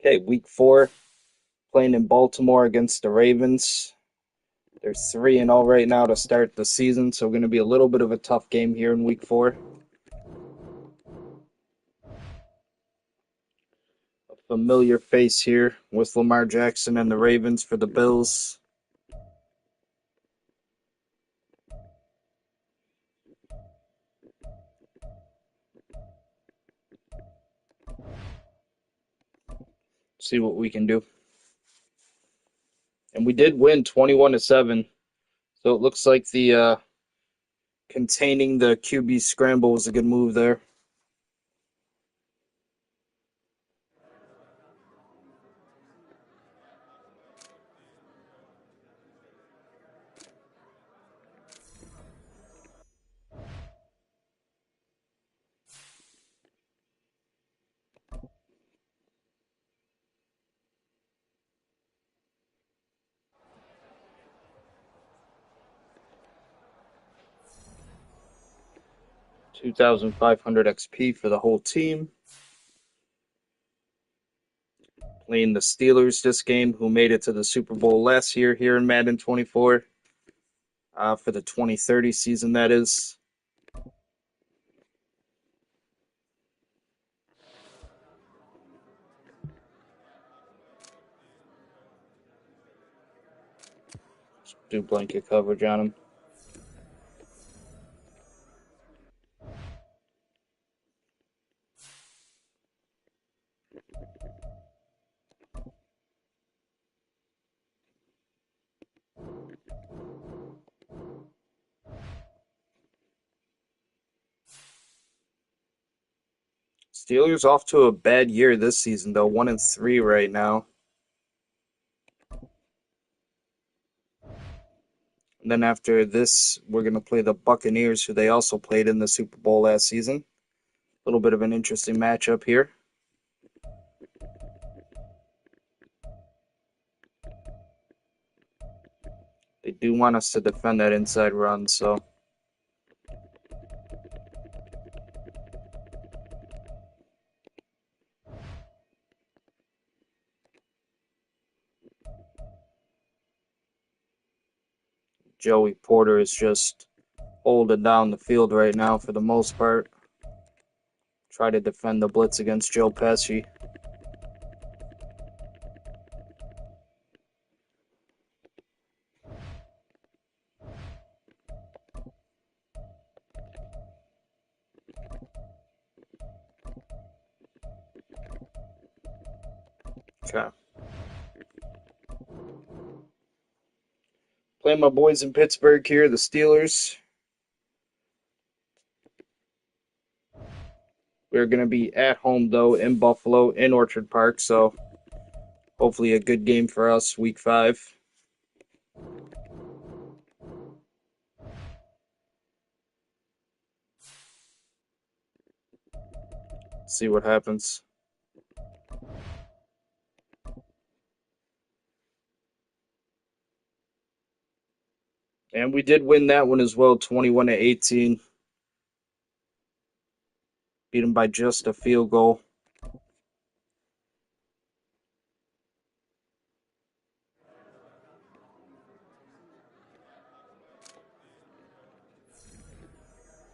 Okay, week 4, playing in Baltimore against the Ravens. They're 3-0 right now to start the season, so going to be a little bit of a tough game here in week 4. A familiar face here with Lamar Jackson and the Ravens for the Bills. See what we can do. And we did win 21-7. So it looks like the containing the QB scramble was a good move there. $2,500 XP for the whole team. Playing the Steelers this game, who made it to the Super Bowl last year here in Madden 24 for the 2030 season, that is. Do blanket coverage on him. Steelers off to a bad year this season, though. 1-3 right now. And then after this, we're going to play the Buccaneers, who they also played in the Super Bowl last season. A little bit of an interesting matchup here. They do want us to defend that inside run, so. Joey Porter is just holding down the field right now for the most part. Try to defend the blitz against Joe Pesci. Okay. Playing my boys in Pittsburgh here, the Steelers. We're going to be at home, though, in Buffalo, in Orchard Park, so hopefully a good game for us, Week 5. See what happens. And we did win that one as well, 21-18. Beat them by just a field goal.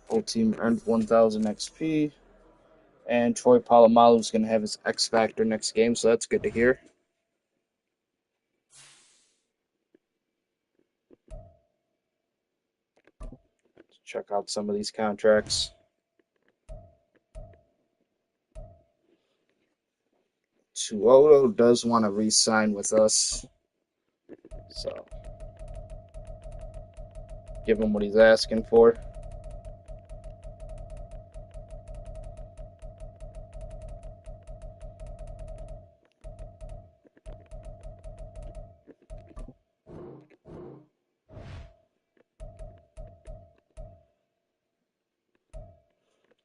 Whole team earned 1,000 XP. And Troy Polamalu is going to have his X Factor next game, so that's good to hear. Let's check out some of these contracts. Tuoto does want to re-sign with us, so give him what he's asking for.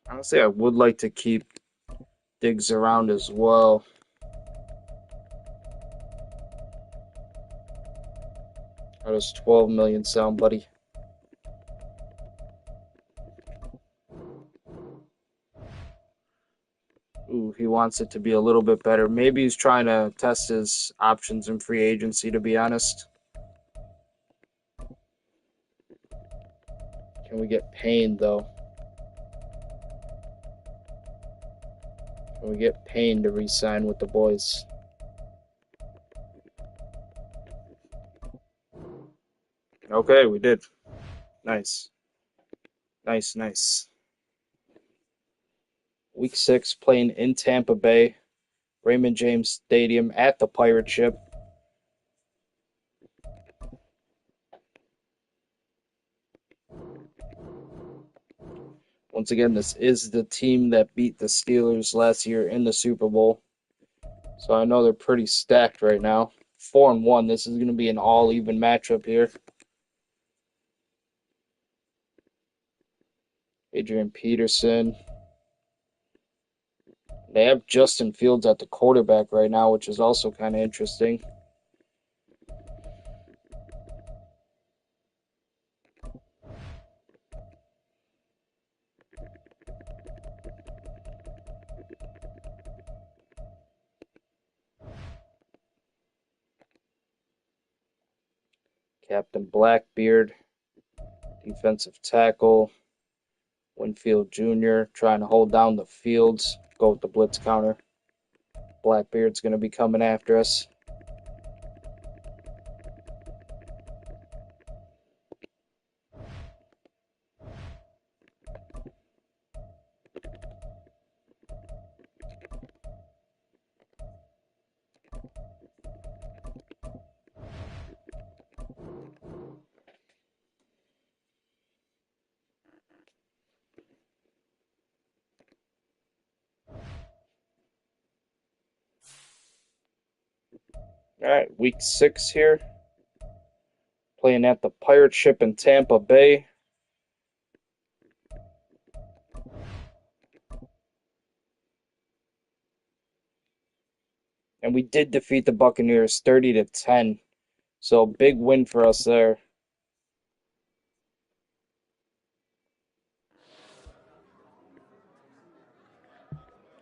Honestly, I would like to keep Diggs around as well. How does 12 million sound, buddy? Ooh, he wants it to be a little bit better. Maybe he's trying to test his options in free agency, to be honest. Can we get Payne, though? Can we get Payne to re-sign with the boys? Okay, we did. Nice. Nice, nice. Week 6, playing in Tampa Bay, Raymond James Stadium at the Pirate Ship. Once again, this is the team that beat the Steelers last year in the Super Bowl. So I know they're pretty stacked right now. 4-1. This is going to be an all-even matchup here. Adrian Peterson. They have Justin Fields at the quarterback right now, which is also kind of interesting. Captain Blackbeard, defensive tackle. Winfield Jr. trying to hold down the fields. Go with the blitz counter. Blackbeard's going to be coming after us. All right, week 6 here, playing at the Pirate Ship in Tampa Bay. And we did defeat the Buccaneers 30-10. So big win for us there.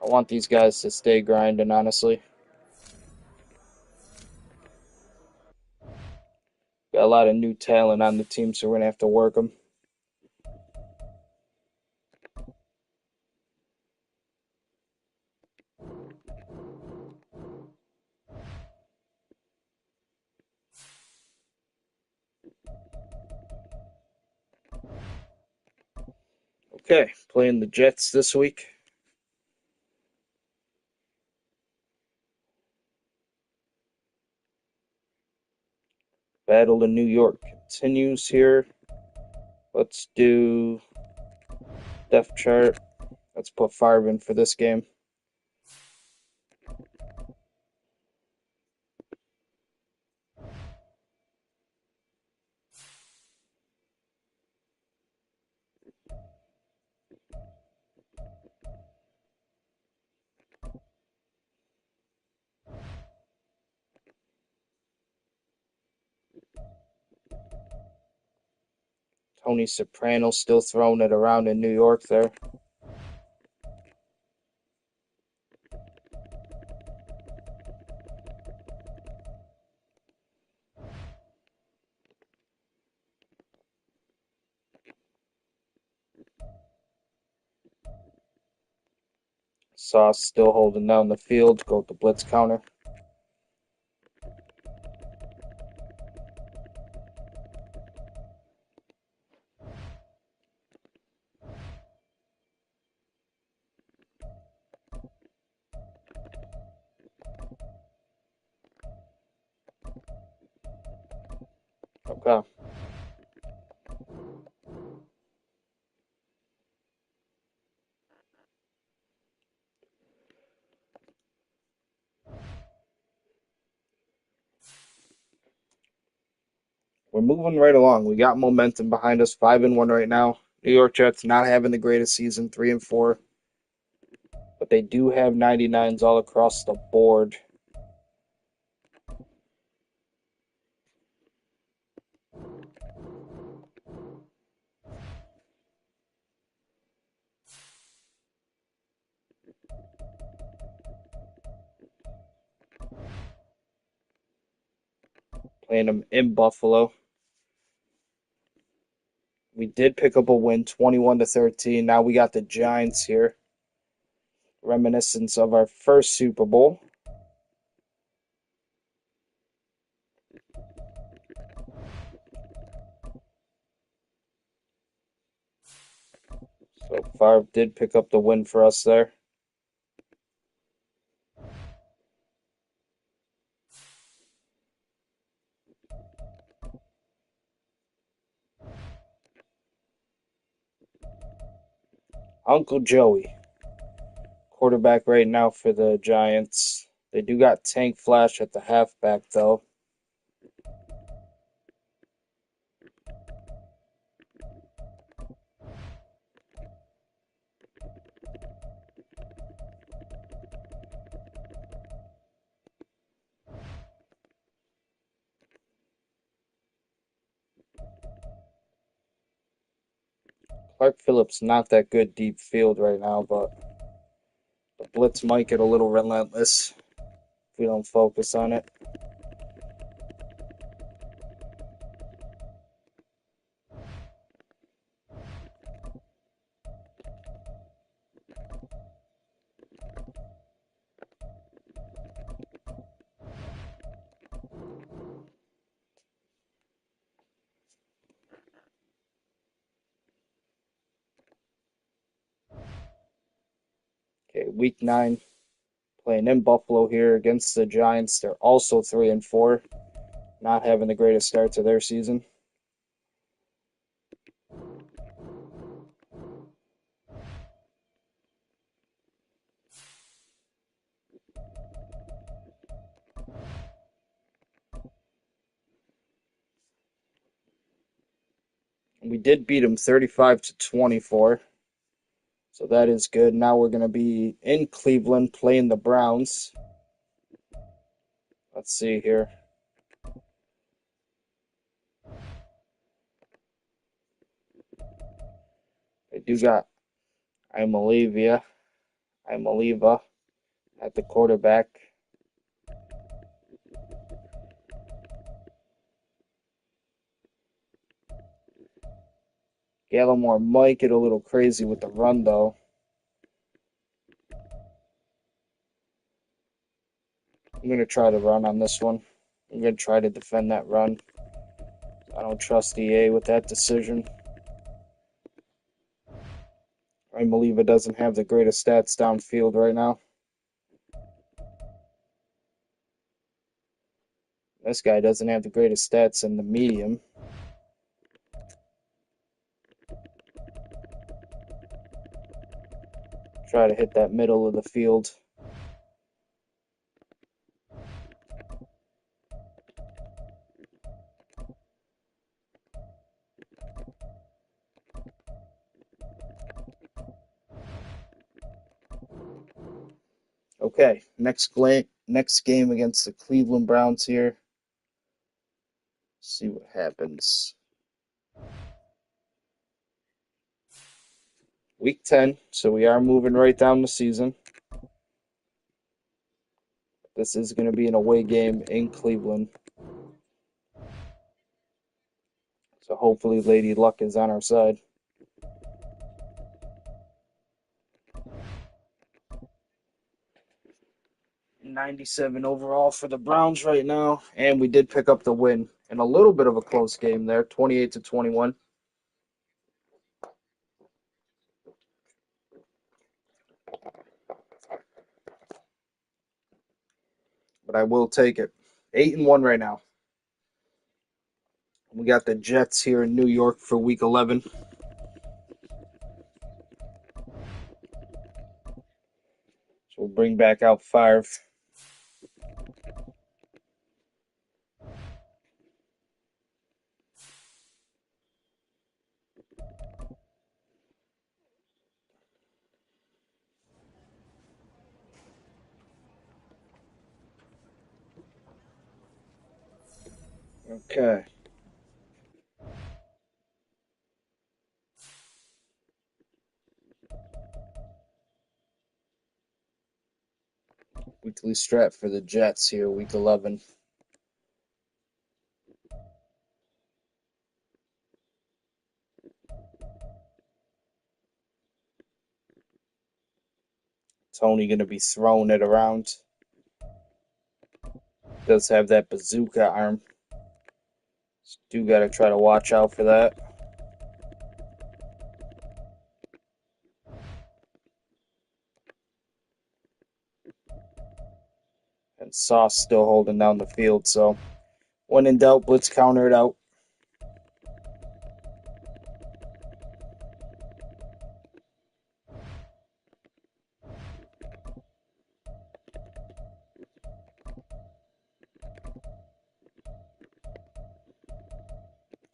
I want these guys to stay grinding, honestly. Got a lot of new talent on the team, so we're going to have to work them. Okay, playing the Jets this week. Battle in New York continues here. Let's do depth chart. Let's put Favre in for this game. Tony Soprano still throwing it around in New York there. Sauce still holding down the field. Go with the blitz counter. Okay. We're moving right along. We got momentum behind us. 5-1 right now. New York Jets not having the greatest season, 3-4, but they do have 99s all across the board. Playing them in Buffalo. We did pick up a win, 21-13. Now we got the Giants here. Reminiscence of our first Super Bowl. So Favre did pick up the win for us there. Uncle Joey, quarterback right now for the Giants. They do got Tank Flash at the halfback, though. Clark Phillips not that good deep field right now, but the blitz might get a little relentless if we don't focus on it. Okay, week 9, playing in Buffalo here against the Giants. They're also 3-4, not having the greatest start to their season. We did beat them 35-24, so that is good. Now we're going to be in Cleveland playing the Browns. Let's see here. I do got Imaliva at the quarterback. Gallimore might get a little crazy with the run, though. I'm going to try to run on this one. I'm going to try to defend that run. I don't trust EA with that decision. Imaliva doesn't have the greatest stats downfield right now. This guy doesn't have the greatest stats in the medium. Try to hit that middle of the field. Okay, next game against the Cleveland Browns here. See what happens. Week 10, so we are moving right down the season. This is going to be an away game in Cleveland. So hopefully Lady Luck is on our side. 97 overall for the Browns right now, and we did pick up the win in a little bit of a close game there, 28-21. But I will take it. 8-1 right now. We got the Jets here in New York for Week 11. So we'll bring back out Favre. Okay. Weekly strat for the Jets here, Week 11. Tony going to be throwing it around. Does have that bazooka arm. Do got to try to watch out for that. And Sauce still holding down the field, so when in doubt, blitz counter it out.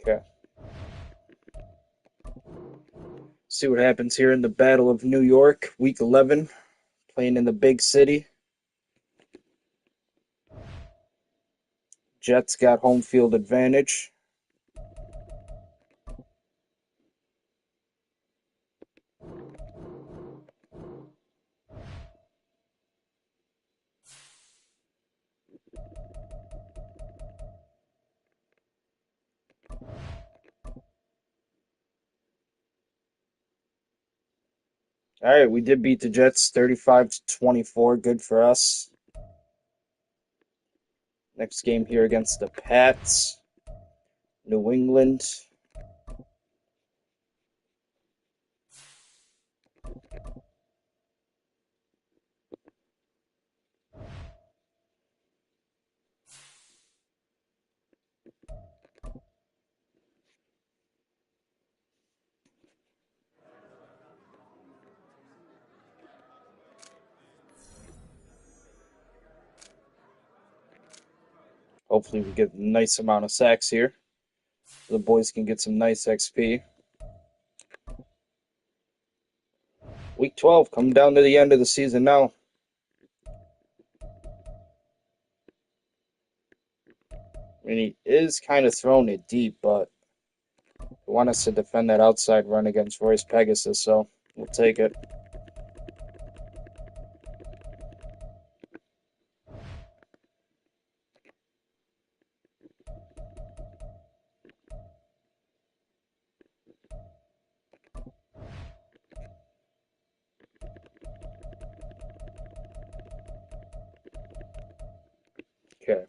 Okay. See what happens here in the Battle of New York, Week 11, playing in the big city. Jets got home field advantage. All right, we did beat the Jets 35-24. Good for us. Next game here against the Pats, New England. Hopefully we get a nice amount of sacks here. so the boys can get some nice XP. Week 12, coming down to the end of the season now. I mean, he is kind of throwing it deep, but I want us to defend that outside run against Royce Pegasus, so we'll take it. Okay.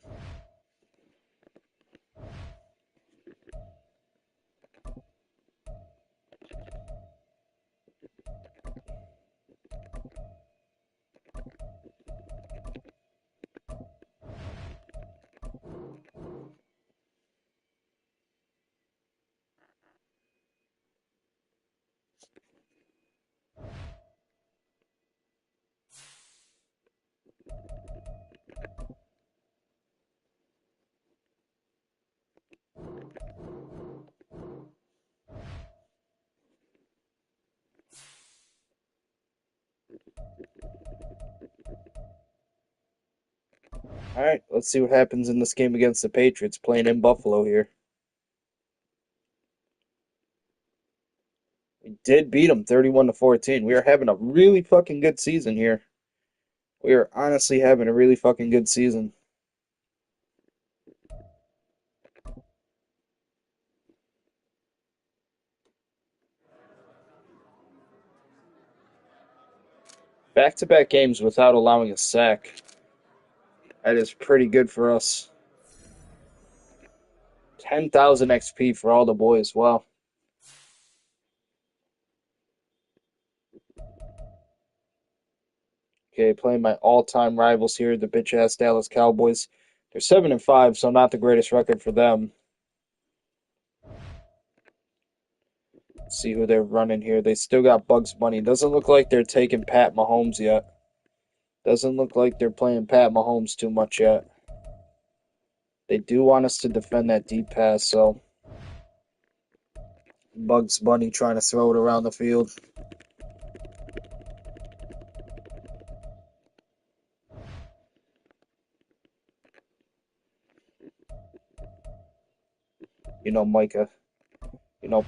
All right, let's see what happens in this game against the Patriots playing in Buffalo here. We did beat them 31-14. We are having a really fucking good season here. We are honestly having a really fucking good season. Back-to-back games without allowing a sack. That is pretty good for us. 10,000 XP for all the boys. Wow. Okay, playing my all-time rivals here, the bitch-ass Dallas Cowboys. They're 7-5, so not the greatest record for them. Let's see who they're running here. They still got Bugs Bunny. Doesn't look like they're taking Pat Mahomes yet. Doesn't look like they're playing Pat Mahomes too much yet. They do want us to defend that deep pass, so Bugs Bunny trying to throw it around the field. Micah,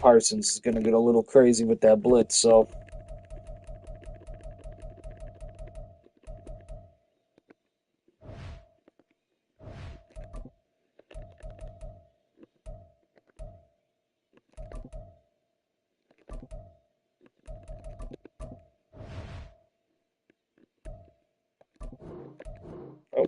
Parsons is going to get a little crazy with that blitz, so oh,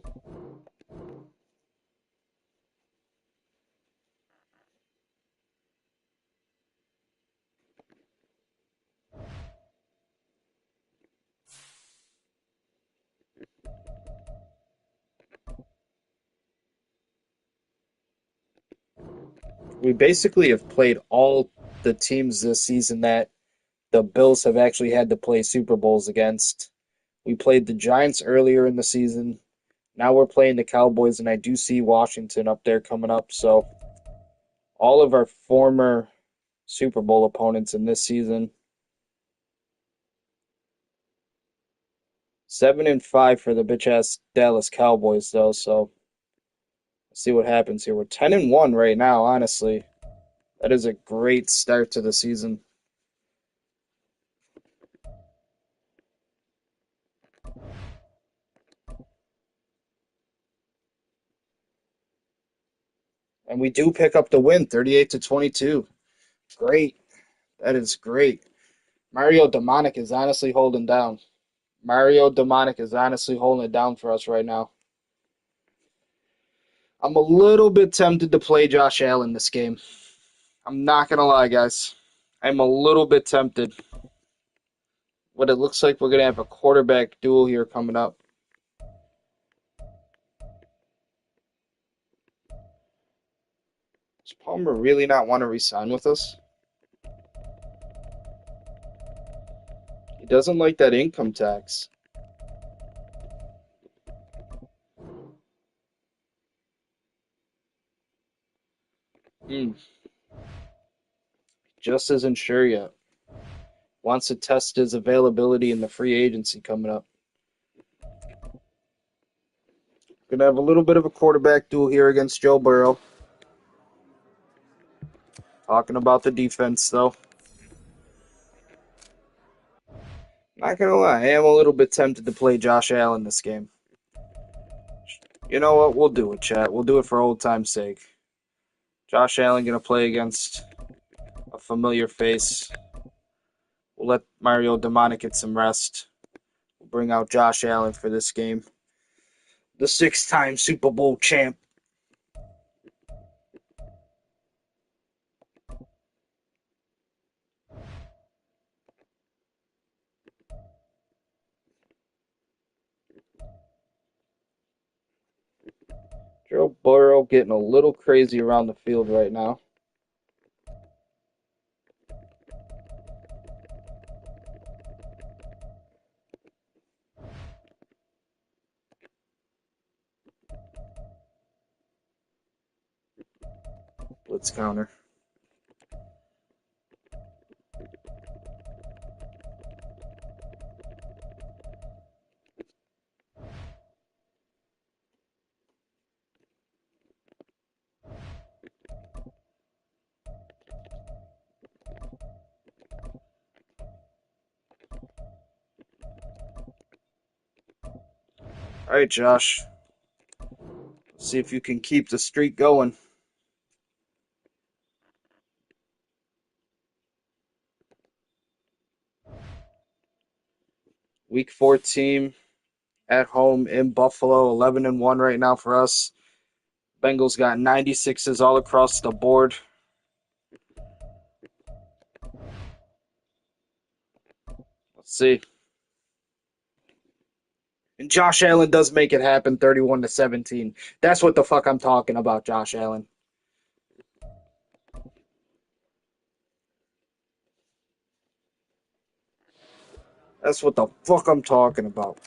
we basically have played all the teams this season that the Bills have actually had to play Super Bowls against. We played the Giants earlier in the season. Now we're playing the Cowboys, and I do see Washington up there coming up. So all of our former Super Bowl opponents in this season. 7-5 for the bitch ass Dallas Cowboys though, so let's see what happens here. We're 10-1 right now, honestly. That is a great start to the season. And we do pick up the win, 38-22. Great. That is great. Mario Demonic is honestly holding down. Mario Demonic is honestly holding it down for us right now. I'm a little bit tempted to play Josh Allen this game. I'm not going to lie, guys. I'm a little bit tempted. But it looks like we're going to have a quarterback duel here coming up. Does Palmer really not want to resign with us? He doesn't like that income tax. just isn't sure yet. Wants to test his availability in the free agency coming up. Gonna have a little bit of a quarterback duel here against Joe Burrow. Talking about the defense, though. Not gonna lie, I am a little bit tempted to play Josh Allen this game. You know what? We'll do it, chat. We'll do it for old time's sake. Josh Allen gonna play against a familiar face. We'll let Mario Demonic get some rest. We'll bring out Josh Allen for this game. The 6-time Super Bowl champ. Joe Burrow getting a little crazy around the field right now. Blitz counter. All right, Josh. Let's see if you can keep the streak going. Week 14 at home in Buffalo, 11-1 right now for us. Bengals got 96s all across the board. Let's see. And Josh Allen does make it happen, 31-17. That's what the fuck I'm talking about, Josh Allen. That's what the fuck I'm talking about.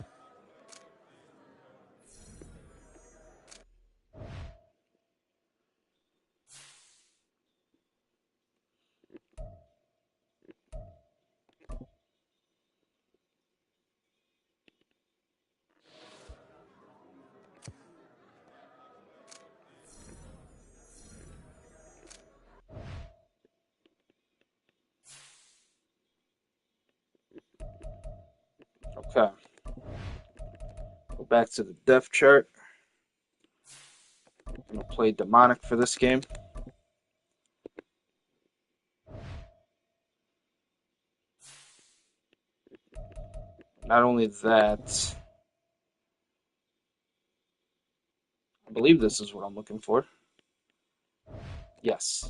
Okay. Go back to the depth chart. I'm going to play Demonic for this game. Not only that, I believe this is what I'm looking for. Yes.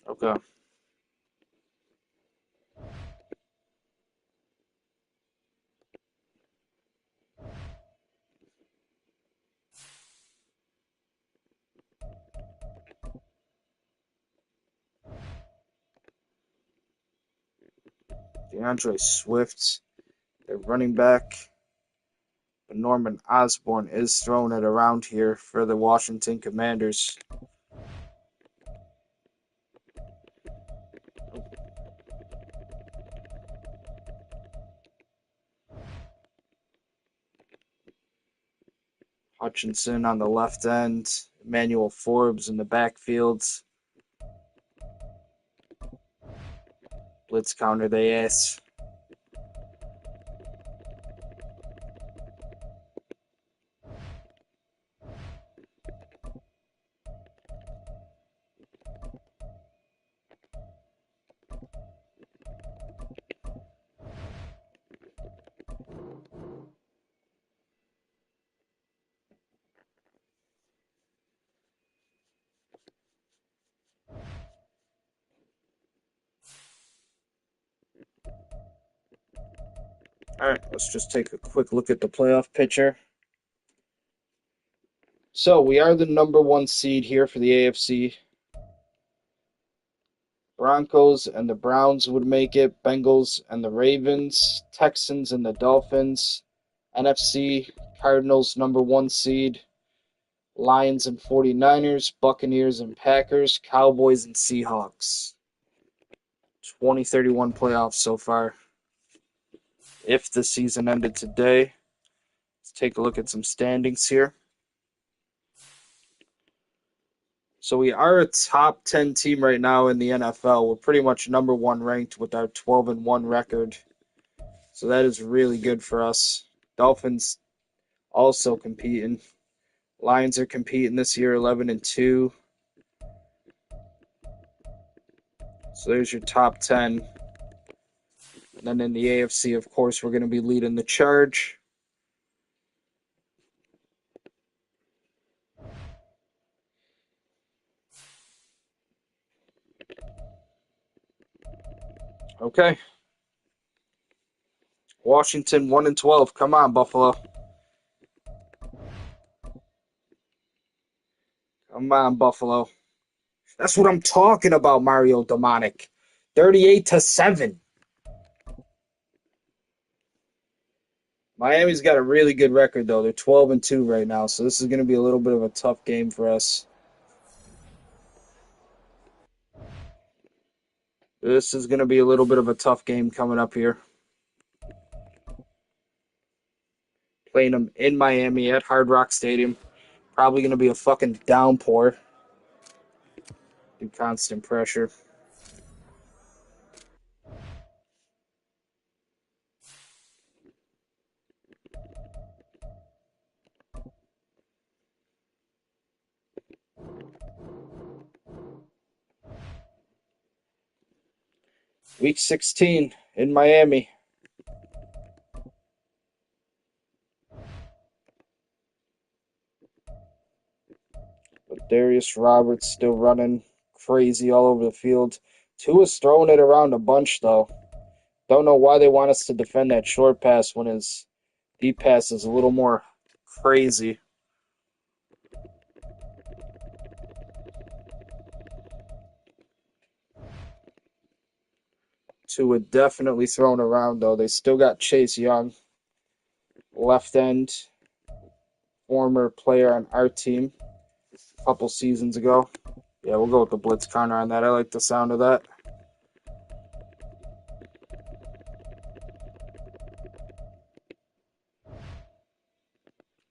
Okay. DeAndre Swift, their running back. But Norman Osborn is thrown it around here for the Washington Commanders. Hutchinson on the left end. Emmanuel Forbes in the backfields. Blitz counter they ass. All right, let's just take a quick look at the playoff picture. So we are the number one seed here for the AFC. Broncos and the Browns would make it. Bengals and the Ravens. Texans and the Dolphins. NFC, Cardinals number one seed. Lions and 49ers. Buccaneers and Packers. Cowboys and Seahawks. 2031 playoffs so far. If the season ended today, let's take a look at some standings here. So we are a top 10 team right now in the NFL. We're pretty much number one ranked with our 12-1 record. So that is really good for us. Dolphins also competing. Lions are competing this year, 11-2. So there's your top 10. And then in the AFC, of course, we're going to be leading the charge. Okay. Washington 1-12. Come on, Buffalo. Come on, Buffalo. That's what I'm talking about, Mario Demonic. 38-7. Miami's got a really good record though. They're 12-2 right now, so this is going to be a little bit of a tough game for us. This is going to be a little bit of a tough game coming up here. Playing them in Miami at Hard Rock Stadium. Probably going to be a fucking downpour. Do constant pressure. Week 16 in Miami. But Darius Roberts still running crazy all over the field. Tua's throwing it around a bunch though. Don't know why they want us to defend that short pass when his deep pass is a little more crazy. Tua definitely thrown around though. They still got Chase Young, left end, former player on our team a couple seasons ago. Yeah, we'll go with the blitz counter on that. I like the sound of that.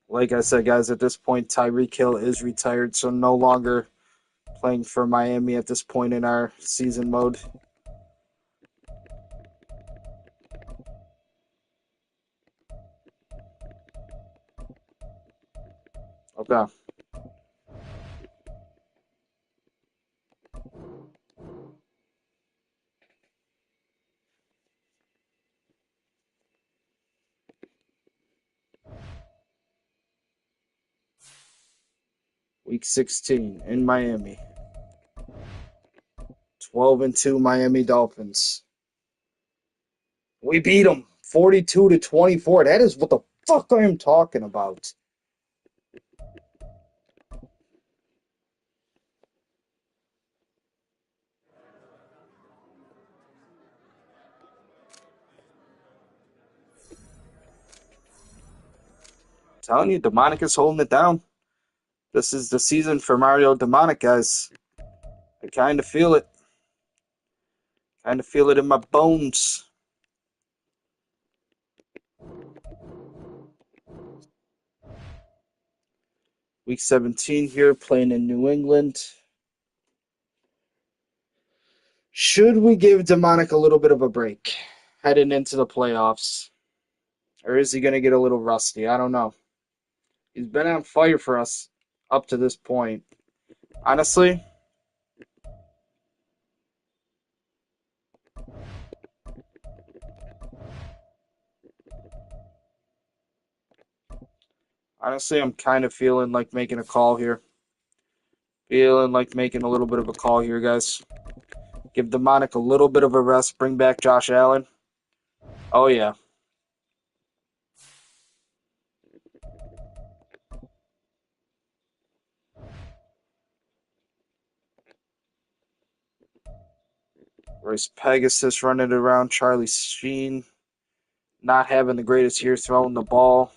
Like I said, guys, at this point, Tyreek Hill is retired, so no longer playing for Miami at this point in our season mode. Okay. Week 16 in Miami. 12-2 Miami Dolphins. We beat them 42-24. That is what the fuck I am talking about. I'm telling you, Demonic is holding it down. This is the season for Mario Demonic, guys. I kind of feel it. Kind of feel it in my bones. Week 17 here, playing in New England. Should we give Demonic a little bit of a break heading into the playoffs? Or is he going to get a little rusty? I don't know. He's been on fire for us up to this point. Honestly, I'm kind of feeling like making a call here. Feeling like making a little bit of a call here, guys. Give Demonic a little bit of a rest. Bring back Josh Allen. Oh, yeah. Royce Pegasus running it around. Charlie Sheen not having the greatest year throwing the ball.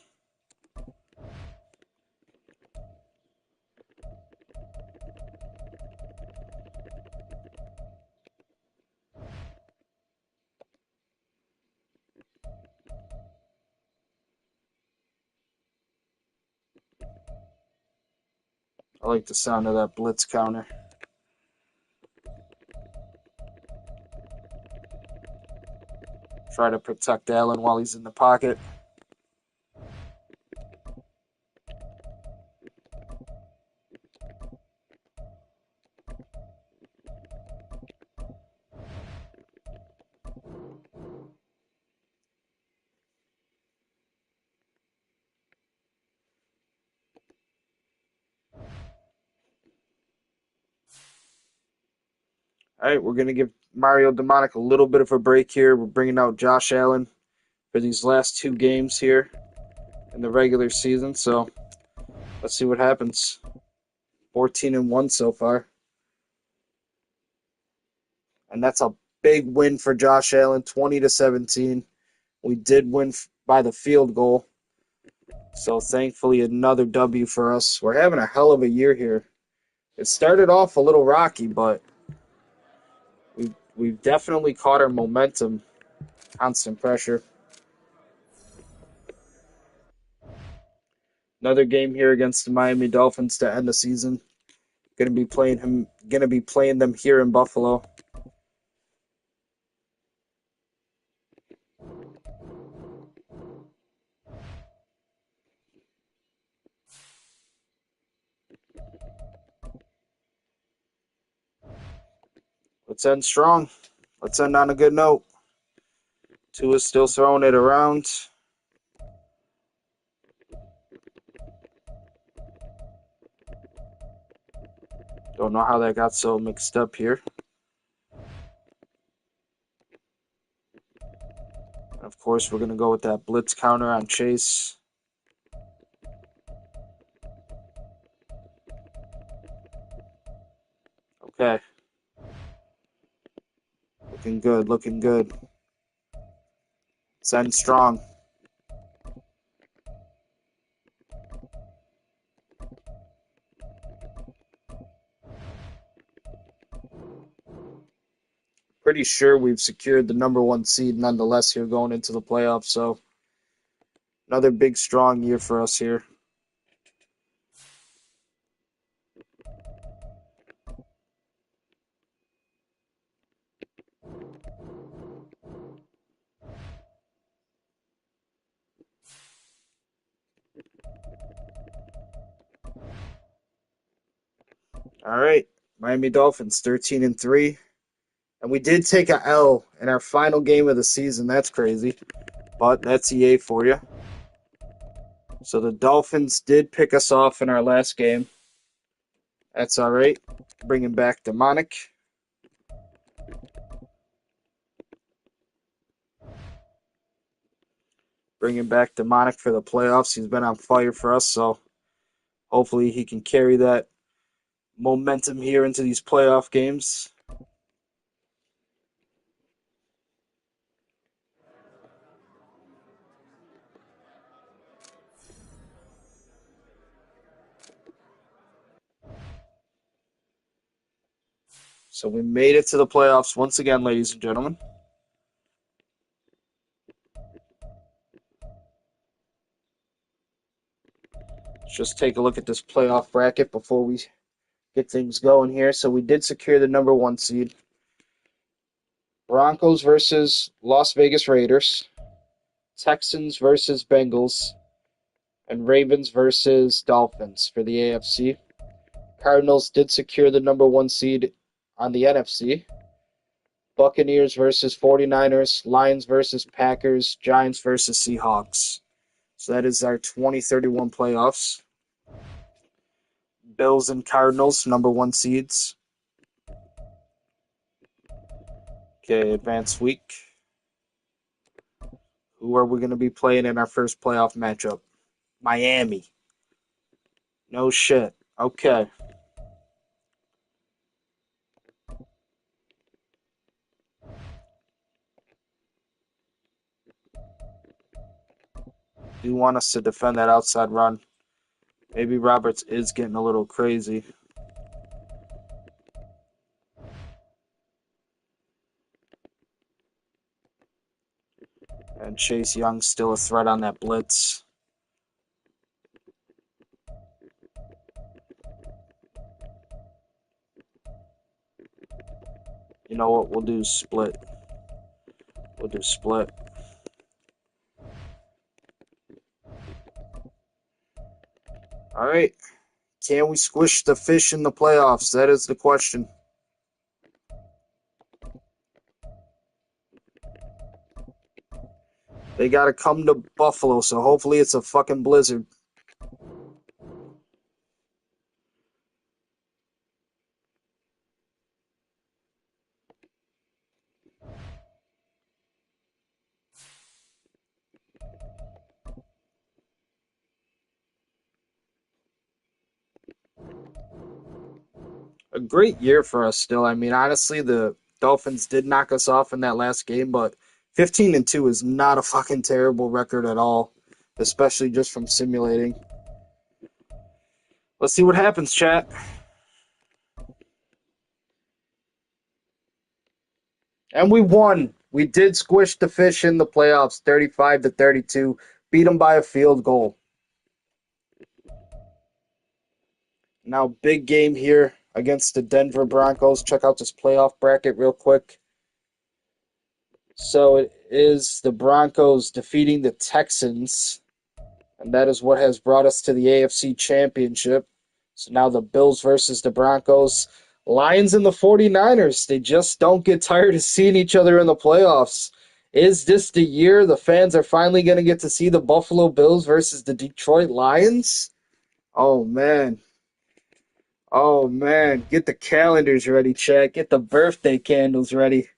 I like the sound of that blitz counter. Try to protect Allen while he's in the pocket. All right, we're going to give Mario Demonic a little bit of a break here. We're bringing out Josh Allen for these last 2 games here in the regular season. So let's see what happens. 14-1 so far. And that's a big win for Josh Allen, 20-17. We did win by the field goal. So thankfully another W for us. We're having a hell of a year here. It started off a little rocky, but we've definitely caught our momentum. Constant pressure. Another game here against the Miami Dolphins to end the season. Gonna be playing them here in Buffalo. Let's end strong. Let's end on a good note. Tua's still throwing it around. Don't know how that got so mixed up here. Of course, we're going to go with that blitz counter on Chase. Okay. Looking good, looking good. Let's end strong. Pretty sure we've secured the number 1 seed nonetheless here going into the playoffs. So another big, strong year for us here. All right. Miami Dolphins 13-3. And we did take a L in our final game of the season. That's crazy. But that's EA for you. So the Dolphins did pick us off in our last game. That's all right. Bringing back Demonic. Bringing back Demonic for the playoffs. He's been on fire for us, so hopefully he can carry that momentum here into these playoff games. So we made it to the playoffs once again, ladies and gentlemen. Let's just take a look at this playoff bracket before we get things going here. So we did secure the number 1 seed. Broncos versus Las Vegas Raiders. Texans versus Bengals. And Ravens versus Dolphins for the AFC. Cardinals did secure the number 1 seed on the NFC. Buccaneers versus 49ers, Lions versus Packers, Giants versus Seahawks. So that is our 2031 playoffs. Bills and Cardinals, number 1 seeds. Okay, advanced week. Who are we going to be playing in our first playoff matchup? Miami. No shit. Okay. Do want us to defend that outside run. Maybe Roberts is getting a little crazy. And Chase Young's still a threat on that blitz. You know what? We'll do split. We'll do split. All right. Can we squish the fish in the playoffs? That is the question. They got to come to Buffalo, so hopefully it's a fucking blizzard. A great year for us still. I mean, honestly, the Dolphins did knock us off in that last game, but 15-2 is not a fucking terrible record at all, especially just from simulating. Let's see what happens, chat. And we won. We did squish the fish in the playoffs, 35-32. Beat them by a field goal. Now, big game here against the Denver Broncos. Check out this playoff bracket real quick. So it is the Broncos defeating the Texans, and that is what has brought us to the AFC Championship. So now the Bills versus the Broncos. Lions and the 49ers, they just don't get tired of seeing each other in the playoffs. Is this the year the fans are finally going to get to see the Buffalo Bills versus the Detroit Lions? Oh, man. Oh, man. Get the calendars ready, Chad. Get the birthday candles ready.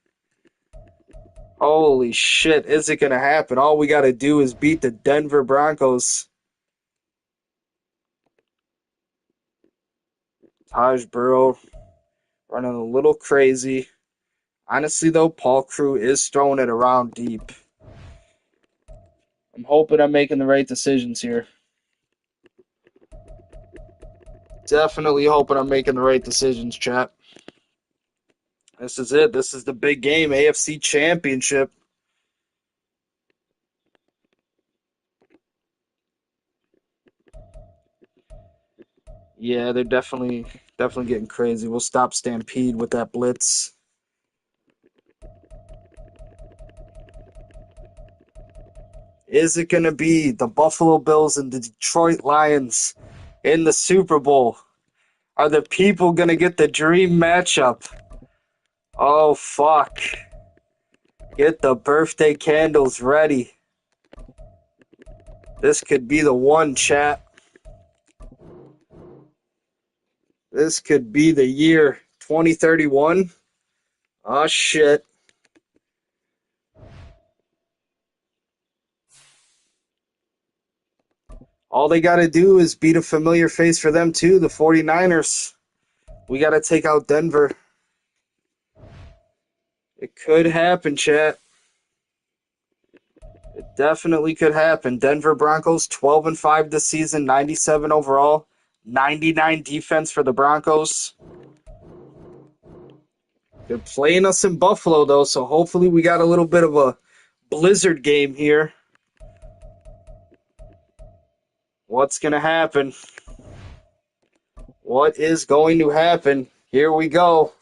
Holy shit, is it going to happen? All we got to do is beat the Denver Broncos. Taj Burrow running a little crazy. Honestly, though, Paul Crew is throwing it around deep. I'm hoping I'm making the right decisions here. Definitely hoping I'm making the right decisions, chat. This is it. This is the big game, AFC Championship. Yeah, they're definitely getting crazy. We'll stop Stampede with that blitz. Is it going to be the Buffalo Bills and the Detroit Lions in the Super Bowl? Are the people going to get the dream matchup? Oh, fuck. Get the birthday candles ready. This could be the one, chat. This could be the year 2031. Oh, shit. All they got to do is beat a familiar face for them, too, the 49ers. We got to take out Denver. It could happen, chat. It definitely could happen. Denver Broncos 12-5 this season, 97 overall, 99 defense for the Broncos. They're playing us in Buffalo though, so hopefully we got a little bit of a blizzard game here. What's going to happen? What is going to happen? Here we go.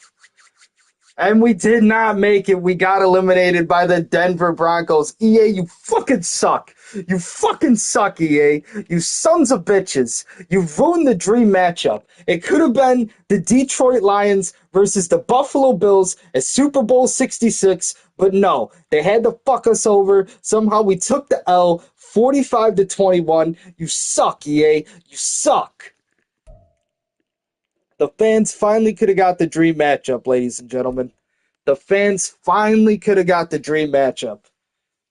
And we did not make it. We got eliminated by the Denver Broncos. EA, you fucking suck. You fucking suck, EA. You sons of bitches. You ruined the dream matchup. It could have been the Detroit Lions versus the Buffalo Bills at Super Bowl 66, but no. They had to fuck us over. Somehow we took the L 45-21. You suck, EA. You suck. The fans finally could have got the dream matchup, ladies and gentlemen. The fans finally could have got the dream matchup.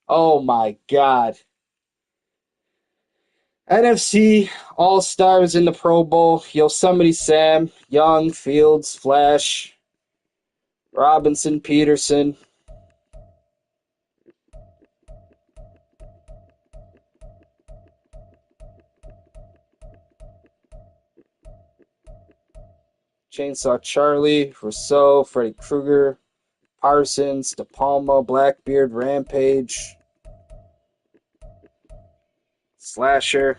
Oh my God. NFC All-Stars in the Pro Bowl. Yosemite Sam, Young, Fields, Flash, Robinson, Peterson. Chainsaw Charlie, Rousseau, Freddy Krueger, Parsons, De Palma, Blackbeard, Rampage, Slasher.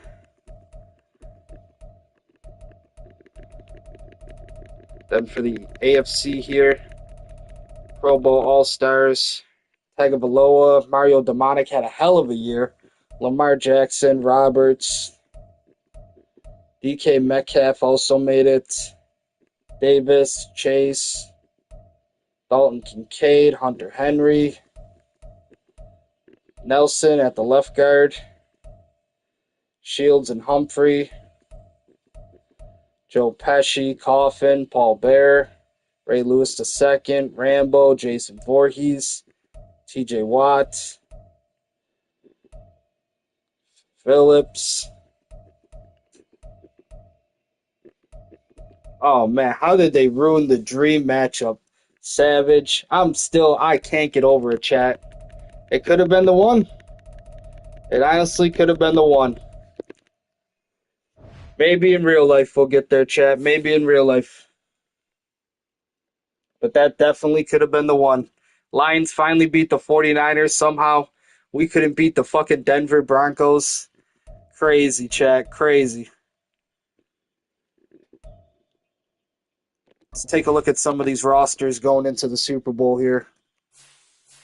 Then for the AFC here, Pro Bowl All-Stars, Tagovailoa, Mario Demonic had a hell of a year. Lamar Jackson, Roberts, DK Metcalf also made it. Davis, Chase, Dalton Kincaid, Hunter Henry, Nelson at the left guard, Shields and Humphrey, Joe Pesci, Coffin, Paul Bear, Ray Lewis II, Rambo, Jason Voorhees, TJ Watt, Phillips. Oh man, how did they ruin the dream matchup? Savage. I can't get over it, chat. It could have been the one. It honestly could have been the one. Maybe in real life we'll get there, chat. Maybe in real life. But that definitely could have been the one. Lions finally beat the 49ers somehow. We couldn't beat the fucking Denver Broncos. Crazy, chat. Crazy. Let's take a look at some of these rosters going into the Super Bowl here.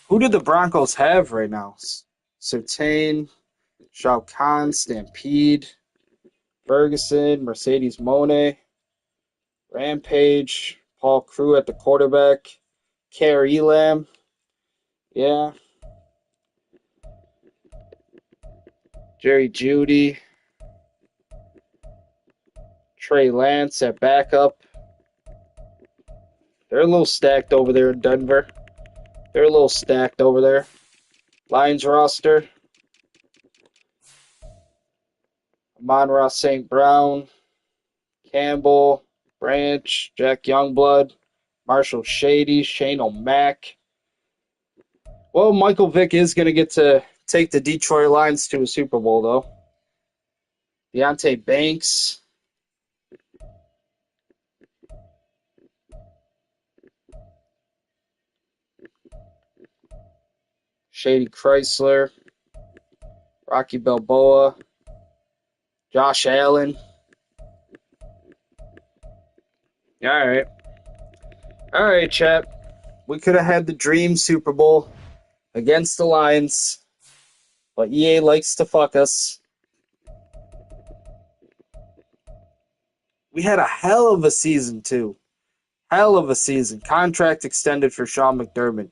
Who do the Broncos have right now? Surtain, Shao Kahn, Stampede, Ferguson, Mercedes Monet, Rampage, Paul Crew at the quarterback, Care Elam. Yeah. Jerry Jeudy, Trey Lance at backup. They're a little stacked over there in Denver. They're a little stacked over there. Lions roster. Amon-Ra St. Brown, Campbell, Branch, Jack Youngblood, Marshall Shady, Shane O'Mac. Well, Michael Vick is going to get to take the Detroit Lions to a Super Bowl, though. Deontay Banks. Shady Chrysler. Rocky Balboa. Josh Allen. All right. All right, chat. We could have had the dream Super Bowl against the Lions, but EA likes to fuck us. We had a hell of a season, too. Hell of a season. Contract extended for Sean McDermott.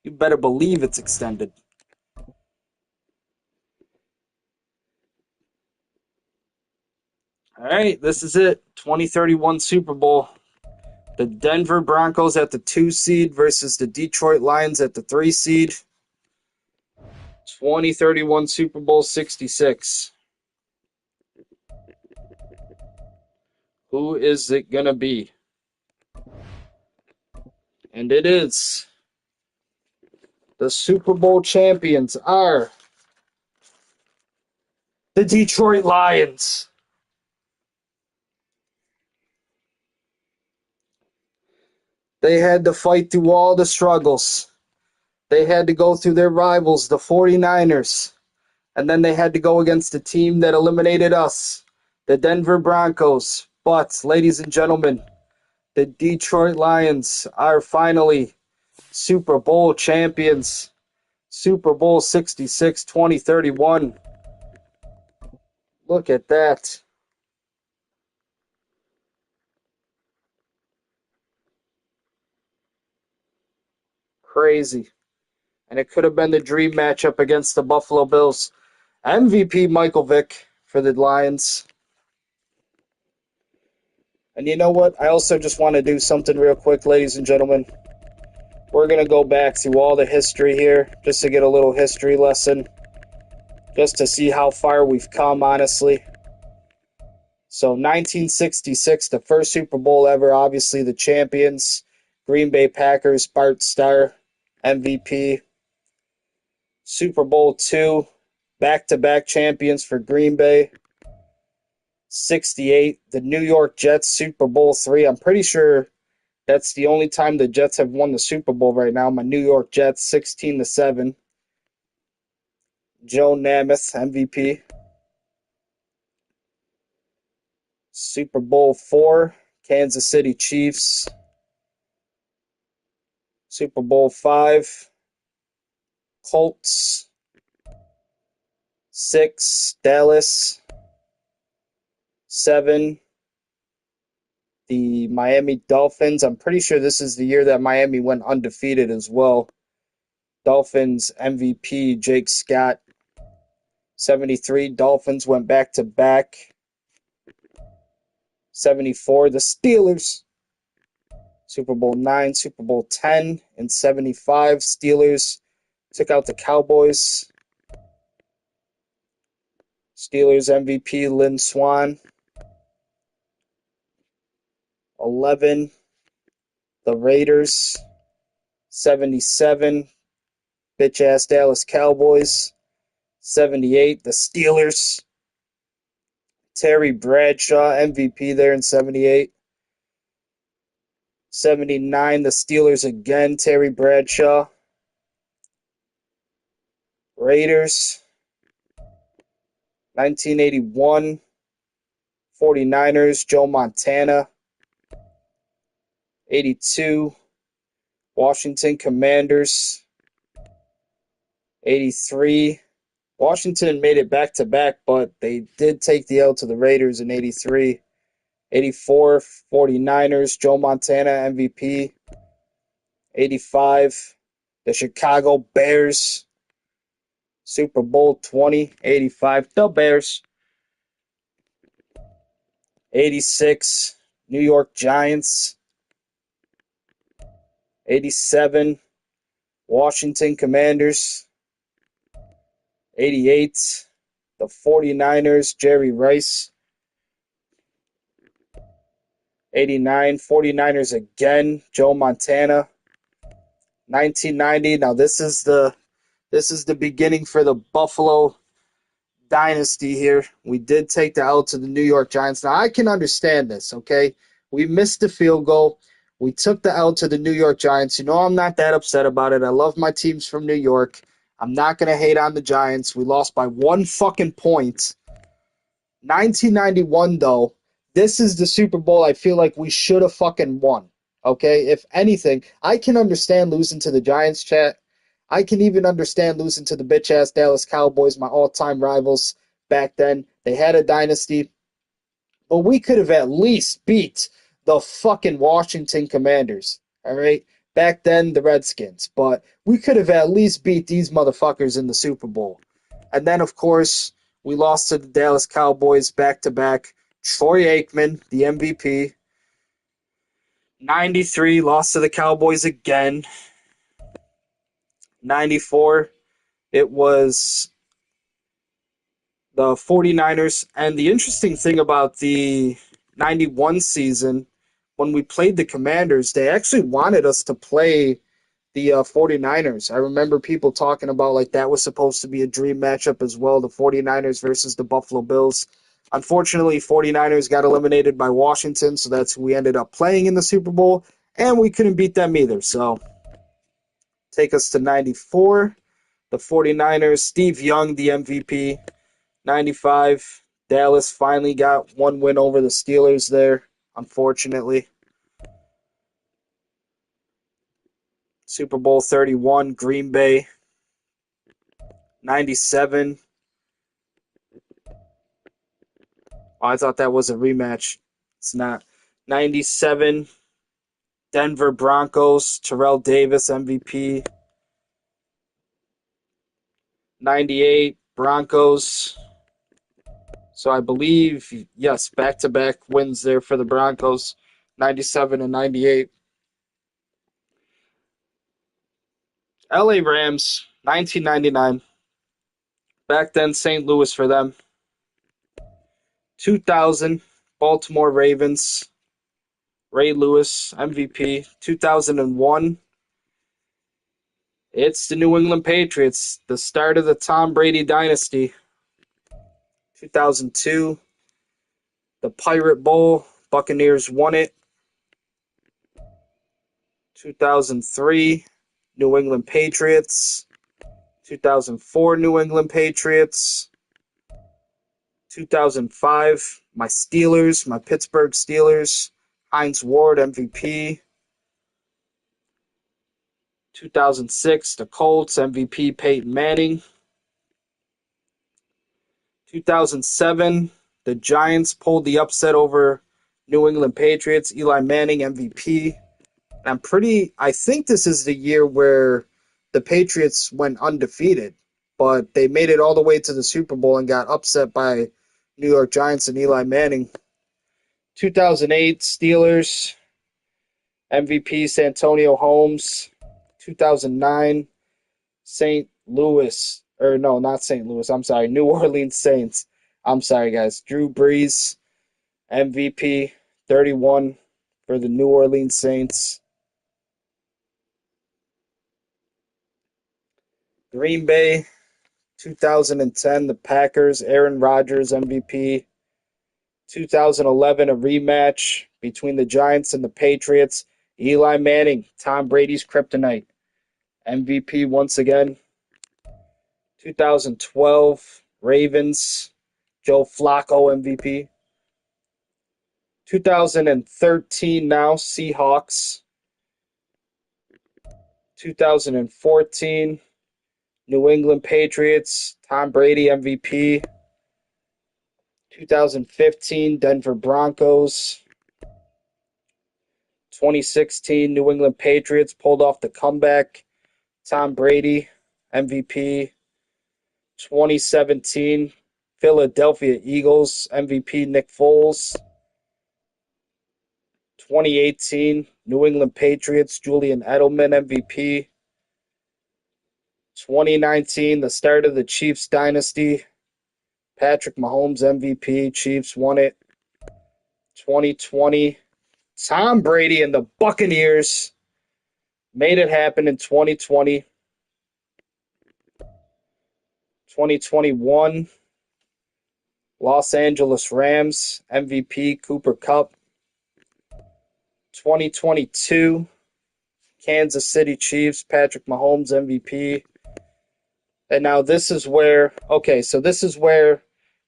You better believe it's extended. All right, this is it. 2031 Super Bowl. The Denver Broncos at the 2 seed versus the Detroit Lions at the 3 seed. 2031 Super Bowl 66. Who is it going to be? And it is. The Super Bowl champions are the Detroit Lions. They had to fight through all the struggles. They had to go through their rivals, the 49ers. And then they had to go against the team that eliminated us, the Denver Broncos. But, ladies and gentlemen, the Detroit Lions are finally Super Bowl champions. Super Bowl 66, 2031. Look at that. Crazy. And it could have been the dream matchup against the Buffalo Bills. MVP Michael Vick for the Lions. And you know what? I also just want to do something real quick, ladies and gentlemen. We're going to go back through all the history here just to get a little history lesson. Just to see how far we've come, honestly. So 1966, the first Super Bowl ever, obviously the champions. Green Bay Packers, Bart Starr, MVP. Super Bowl II, back-to-back champions for Green Bay. '68, the New York Jets Super Bowl III. I'm pretty sure that's the only time the Jets have won the Super Bowl right now. My New York Jets, 16-7. Joe Namath, MVP. Super Bowl IV, Kansas City Chiefs. Super Bowl V, Colts. 6, Dallas. 7, the Miami Dolphins. I'm pretty sure this is the year that Miami went undefeated as well. Dolphins MVP Jake Scott. 73, Dolphins went back to back. 74, the Steelers. Super Bowl IX, Super Bowl X, and 75, Steelers took out the Cowboys. Steelers MVP Lynn Swann. 11, the Raiders. 77, bitch ass Dallas Cowboys. 78, the Steelers. Terry Bradshaw, MVP there in 78. 79, the Steelers again, Terry Bradshaw. Raiders. 1981, 49ers, Joe Montana. 82, Washington Commanders. 83, Washington made it back to back, but they did take the L to the Raiders in 83. 84, 49ers, Joe Montana, MVP. 85, the Chicago Bears, Super Bowl 20, 85, the Bears. 86, New York Giants. 87, Washington Commanders. 88, the 49ers, Jerry Rice. 89, 49ers again, Joe Montana. 1990, now this is the beginning for the Buffalo dynasty here. We did take the L to the New York Giants. Now I can understand this, okay? We missed the field goal. We took the L to the New York Giants. You know I'm not that upset about it. I love my teams from New York. I'm not going to hate on the Giants. We lost by 1 fucking point. 1991 though, this is the Super Bowl I feel like we should have fucking won. Okay? If anything, I can understand losing to the Giants, chat. I can even understand losing to the bitch ass Dallas Cowboys, my all time rivals back then. They had a dynasty. But we could have at least beat the fucking Washington Commanders. All right? Back then, the Redskins. But we could have at least beat these motherfuckers in the Super Bowl. And then, of course, we lost to the Dallas Cowboys back to back. Troy Aikman, the MVP. 93, lost to the Cowboys again. 94, it was the 49ers. And the interesting thing about the 91 season, when we played the Commanders, they actually wanted us to play the 49ers. I remember people talking about like that was supposed to be a dream matchup as well, the 49ers versus the Buffalo Bills. Unfortunately, 49ers got eliminated by Washington, so that's who we ended up playing in the Super Bowl, and we couldn't beat them either. So take us to 94, the 49ers, Steve Young, the MVP. 95, Dallas finally got one win over the Steelers there, unfortunately. Super Bowl 31, Green Bay. 97. Oh, I thought that was a rematch. It's not. 97, Denver Broncos, Terrell Davis, MVP. 98, Broncos. So I believe, yes, back-to-back wins there for the Broncos. 97 and 98. LA Rams, 1999. Back then, St. Louis for them. 2000, Baltimore Ravens. Ray Lewis, MVP. 2001, it's the New England Patriots, the start of the Tom Brady dynasty. 2002, The Pirate Bowl, Buccaneers won it. 2003, New England Patriots. 2004, New England Patriots. 2005, my Steelers, my Pittsburgh Steelers. Hines Ward, MVP. 2006, the Colts, MVP Peyton Manning. 2007, the Giants pulled the upset over New England Patriots. Eli Manning, MVP. I think this is the year where the Patriots went undefeated, but they made it all the way to the Super Bowl and got upset by New York Giants and Eli Manning. 2008, Steelers, MVP Santonio Holmes. 2009, St. Louis, or no, not St. Louis, I'm sorry, New Orleans Saints. I'm sorry, guys. Drew Brees, MVP, 31 for the New Orleans Saints. Green Bay, 2010, the Packers, Aaron Rodgers, MVP. 2011, a rematch between the Giants and the Patriots. Eli Manning, Tom Brady's kryptonite, MVP once again. 2012, Ravens, Joe Flacco, MVP. 2013 now, Seahawks. 2014, New England Patriots, Tom Brady, MVP. 2015, Denver Broncos. 2016, New England Patriots pulled off the comeback. Tom Brady, MVP. 2017, Philadelphia Eagles, MVP Nick Foles. 2018, New England Patriots, Julian Edelman, MVP. 2019, the start of the Chiefs dynasty. Patrick Mahomes, MVP. Chiefs won it. 2020, Tom Brady and the Buccaneers made it happen in 2020. 2021, Los Angeles Rams, MVP Cooper Kupp. 2022, Kansas City Chiefs, Patrick Mahomes, MVP. And now this is where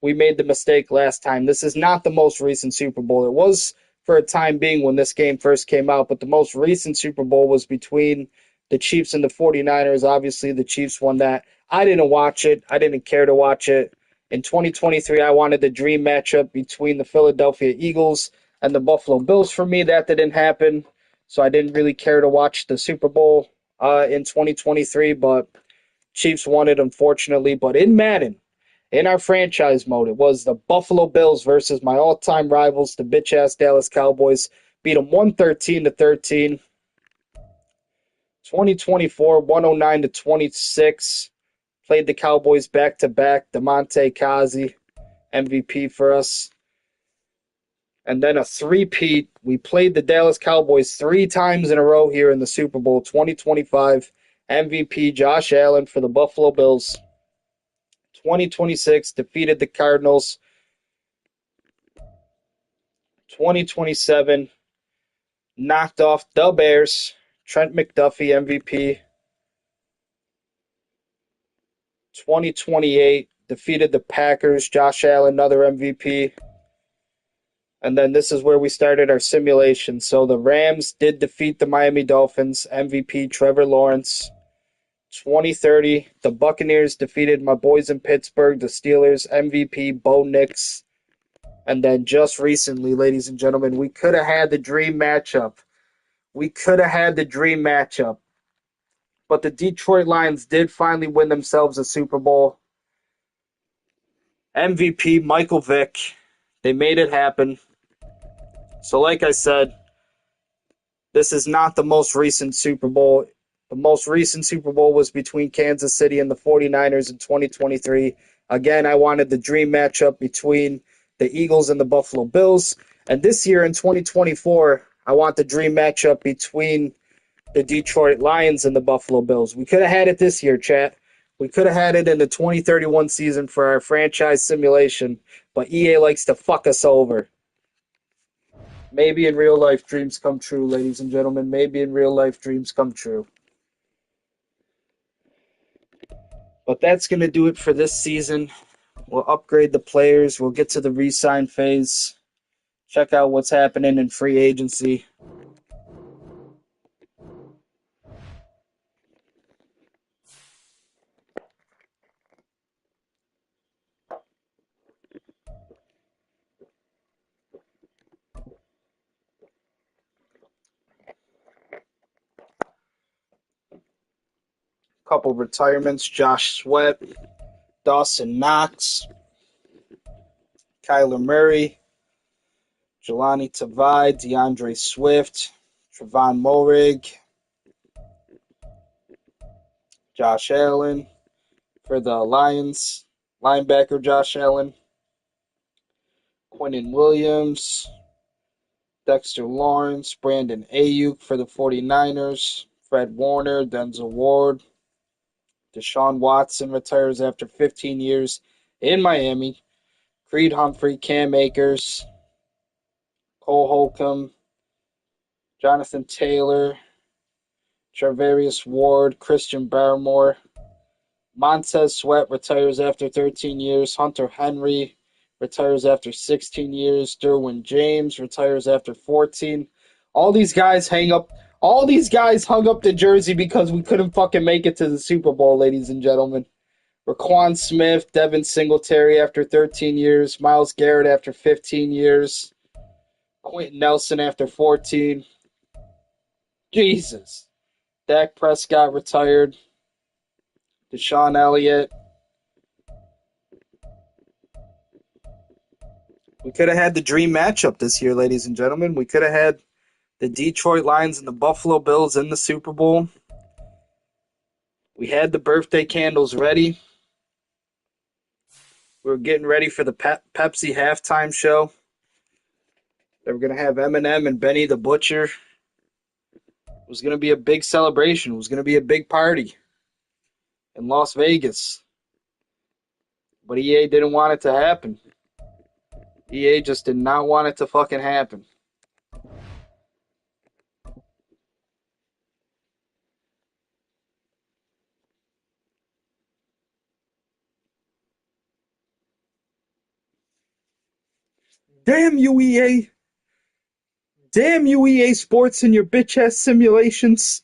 we made the mistake last time. This is not the most recent Super Bowl. It was for a time being when this game first came out, but the most recent Super Bowl was between the Chiefs and the 49ers. Obviously, the Chiefs won that. I didn't watch it. I didn't care to watch it. In 2023, I wanted the dream matchup between the Philadelphia Eagles and the Buffalo Bills. For me, that didn't happen, so I didn't really care to watch the Super Bowl in 2023, but Chiefs won it, unfortunately. But in Madden, in our franchise mode, it was the Buffalo Bills versus my all-time rivals, the bitch-ass Dallas Cowboys. Beat them 113-13. 2024, 109-26. Played the Cowboys back-to-back. DeMonte Kazi, MVP for us. And then a three-peat. We played the Dallas Cowboys 3 times in a row here in the Super Bowl 2025. MVP Josh Allen for the Buffalo Bills. 2026, defeated the Cardinals. 2027, knocked off the Bears. Trent McDuffie, MVP. 2028, defeated the Packers. Josh Allen, another MVP. And then this is where we started our simulation. So the Rams did defeat the Miami Dolphins. MVP Trevor Lawrence. 2030, the Buccaneers defeated my boys in Pittsburgh, the Steelers. MVP Bo Nix. And then just recently, ladies and gentlemen, we could have had the dream matchup. But the Detroit Lions did finally win themselves a Super Bowl. MVP Michael Vick. They made it happen. So like I said, this is not the most recent Super Bowl. The most recent Super Bowl was between Kansas City and the 49ers in 2023. Again, I wanted the dream matchup between the Eagles and the Buffalo Bills. And this year in 2024, I want the dream matchup between the Detroit Lions and the Buffalo Bills. We could have had it this year, chat. We could have had it in the 2031 season for our franchise simulation, but EA likes to fuck us over. Maybe in real life dreams come true, ladies and gentlemen. Maybe in real life dreams come true. But that's going to do it for this season. We'll upgrade the players. We'll get to the re-sign phase. Check out what's happening in free agency. Couple retirements: Josh Sweat, Dawson Knox, Kyler Murray, Jelani Tavai, DeAndre Swift, Trevon Moehrig, Josh Allen for the Lions, linebacker Josh Allen, Quinnen Williams, Dexter Lawrence, Brandon Ayuk for the 49ers, Fred Warner, Denzel Ward, Deshaun Watson retires after 15 years in Miami, Creed Humphrey, Cam Akers, Cole Holcomb, Jonathan Taylor, Charvarius Ward, Christian Barmore, Montez Sweat retires after 13 years, Hunter Henry retires after 16 years, Derwin James retires after 14. All these guys hung up the jersey because we couldn't fucking make it to the Super Bowl, ladies and gentlemen. Raquan Smith, Devin Singletary after 13 years, Myles Garrett after 15 years, Quentin Nelson after 14. Jesus. Dak Prescott retired. Deshaun Elliott. We could have had the dream matchup this year, ladies and gentlemen. We could have had the Detroit Lions and the Buffalo Bills in the Super Bowl. We had the birthday candles ready. We were getting ready for the Pepsi halftime show. They were going to have Eminem and Benny the Butcher. It was going to be a big celebration. It was going to be a big party in Las Vegas. But EA didn't want it to happen. EA just did not want it to fucking happen. Damn you, EA. Damn you, EA Sports, and your bitch ass simulations.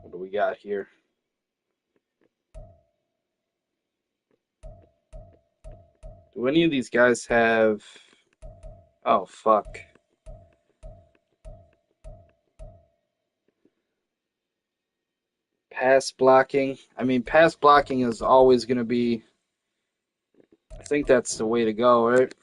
What do we got here? Do any of these guys have... Oh, fuck. Pass blocking. I mean, pass blocking is always going to be... I think that's the way to go, right?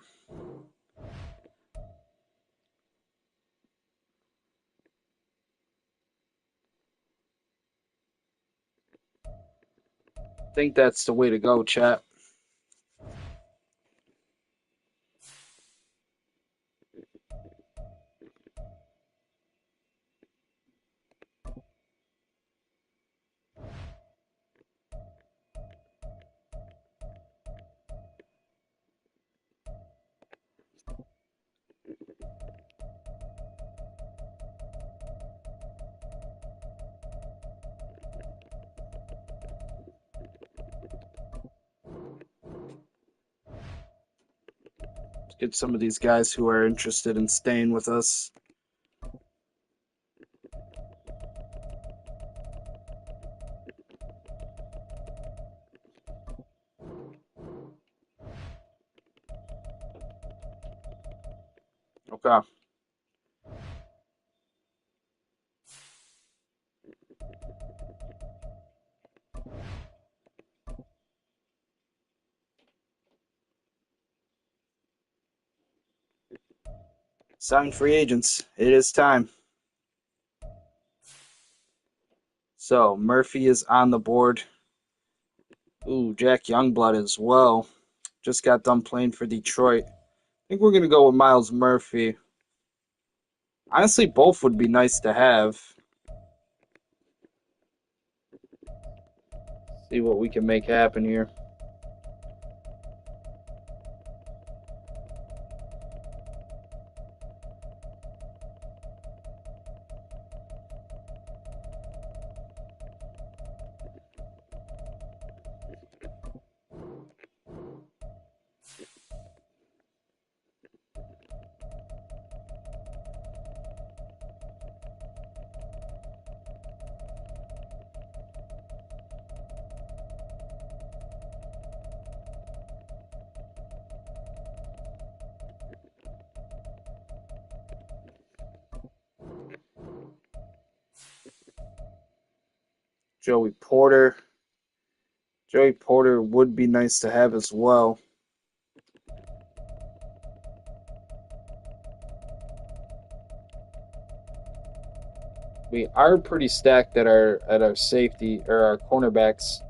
I think that's the way to go, chat. Let's get some of these guys who are interested in staying with us. Okay. Sign free agents. It is time. So, Murphy is on the board. Ooh, Jack Youngblood as well. Just got done playing for Detroit. I think we're going to go with Miles Murphy. Honestly, both would be nice to have. See what we can make happen here. Joey Porter. Joey Porter would be nice to have as well. We are pretty stacked at our safety or our cornerbacks,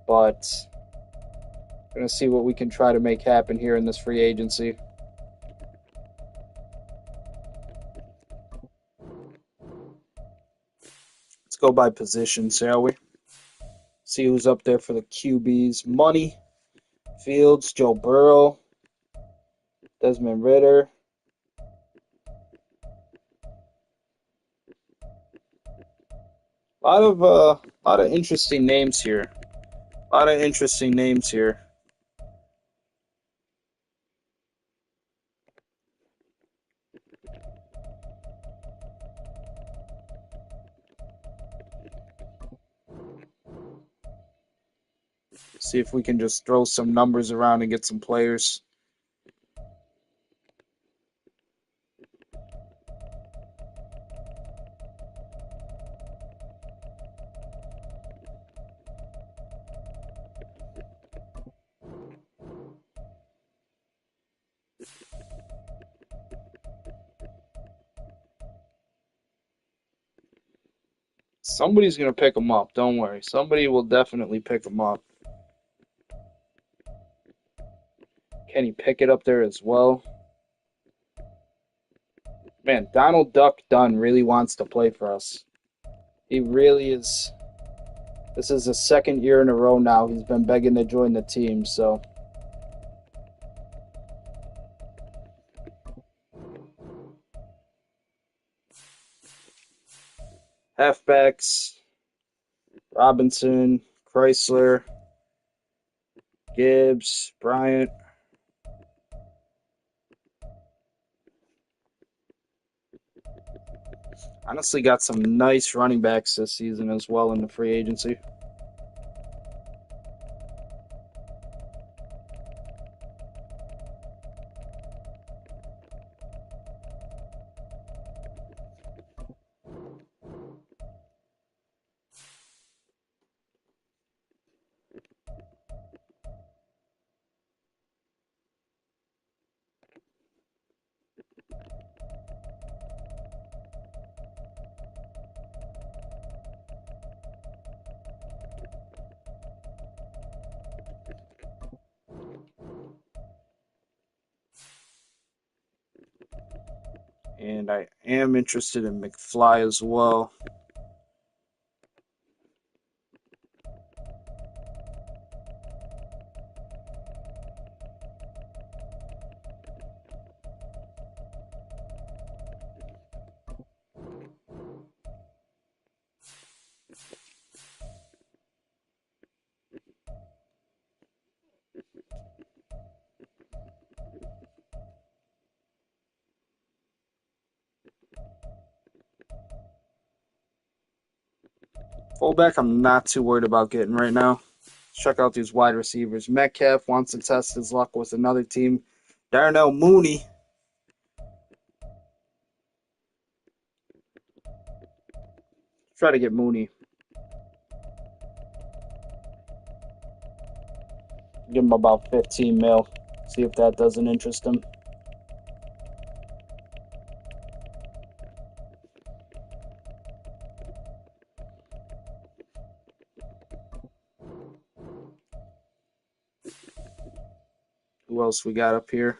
but gonna see what we can try to make happen here in this free agency. Let's go by position, shall we? See who's up there for the QBs. Money, Fields, Joe Burrow, Desmond Ritter. Lot of interesting names here. A lot of interesting names here. See if we can just throw some numbers around and get some players. Somebody's gonna pick them up. Don't worry. Somebody will definitely pick them up. Kenny Pickett up there as well. Man, Donald Duck Dunn really wants to play for us. He really is. This is the second year in a row now he's been begging to join the team, so halfbacks, Robinson, Chrysler, Gibbs, Bryant. Honestly got some nice running backs this season as well in the free agency. And I am interested in McFly as well. Fullback, I'm not too worried about getting right now. Check out these wide receivers. Metcalf wants to test his luck with another team. Darnell Mooney. Try to get Mooney. Give him about 15 mil. See if that doesn't interest him. Who else we got up here?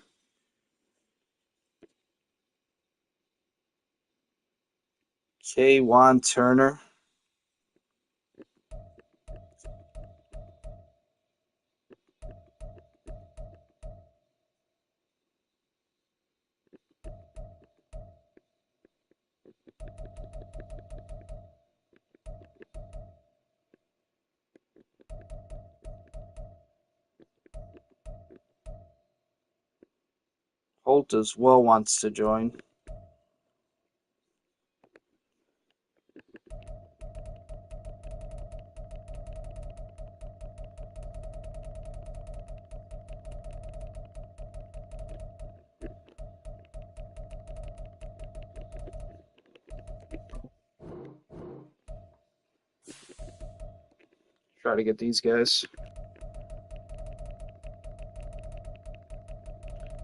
K. Turner. Holt as well wants to join. Try to get these guys.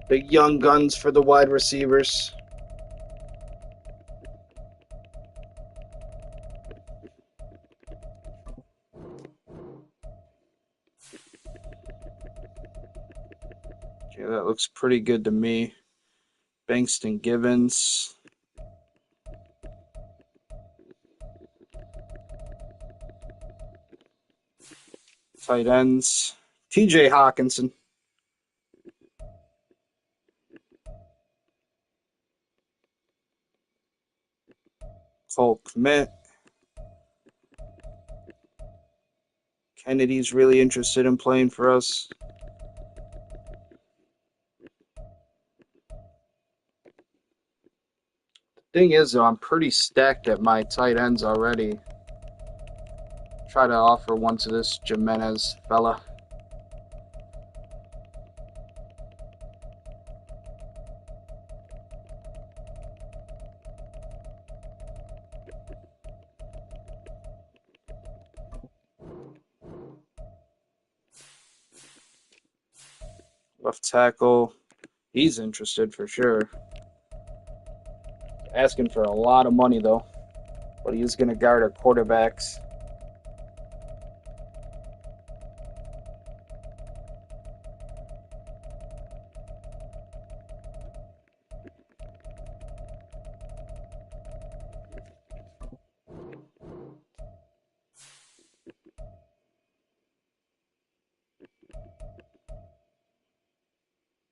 Big young guns for the wide receivers. Okay, that looks pretty good to me. Bankston Givens. Tight ends. TJ Hawkinson. Cole Kmet. Kennedy's really interested in playing for us. Thing is, though, I'm pretty stacked at my tight ends already. Try to offer one to this Jimenez fella. Left tackle. He's interested for sure. Asking for a lot of money, though. But he is going to guard our quarterbacks.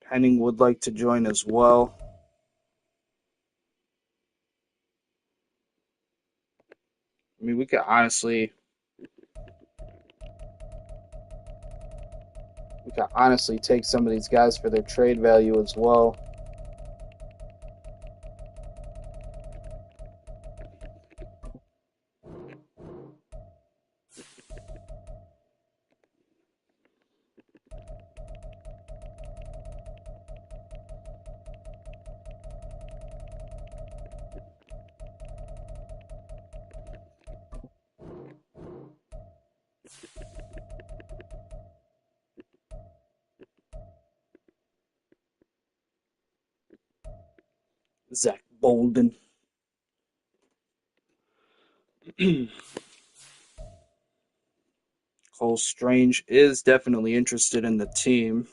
Penning would like to join as well. I mean, we could honestly take some of these guys for their trade value as well. Zach Bolden. Cole Strange is definitely interested in the team.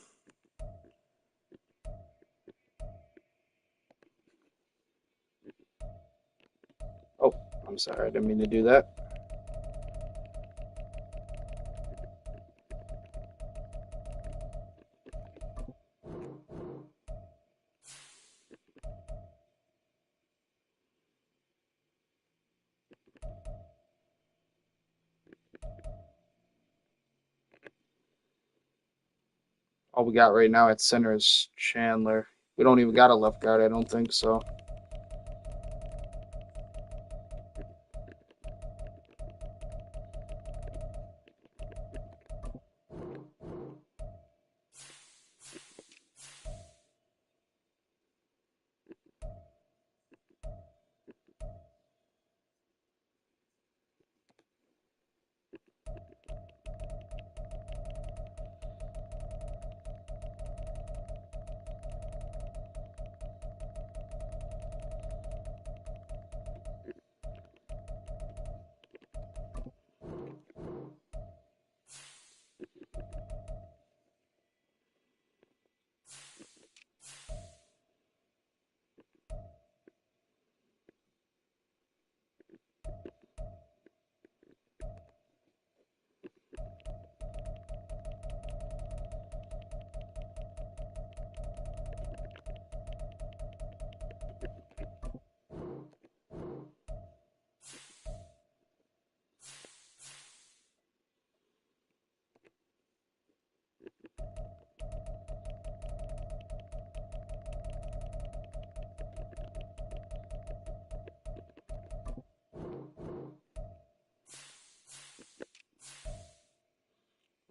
Oh, I'm sorry, I didn't mean to do that. All we got right now at center is Chandler. We don't even got a left guard, I don't think so.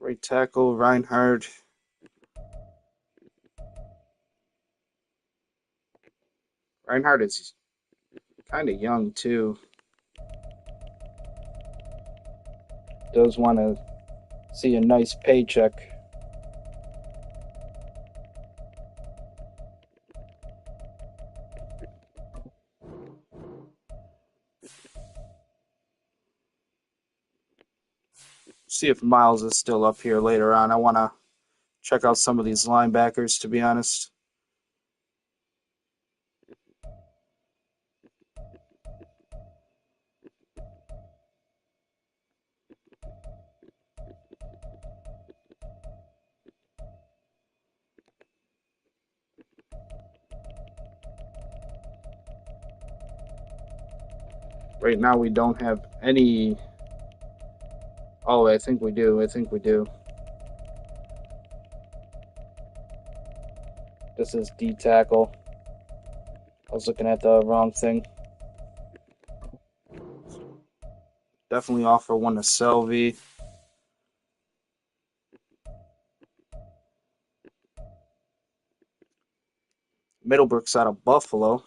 Right tackle, Reinhardt. Reinhardt is kind of young, too. Does want to see a nice paycheck. See if Miles is still up here later on. I want to check out some of these linebackers, to be honest. Right now, we don't have any. Oh, I think we do. I think we do. This is D tackle. I was looking at the wrong thing. Definitely offer one to Selvey. Middlebrook's out of Buffalo.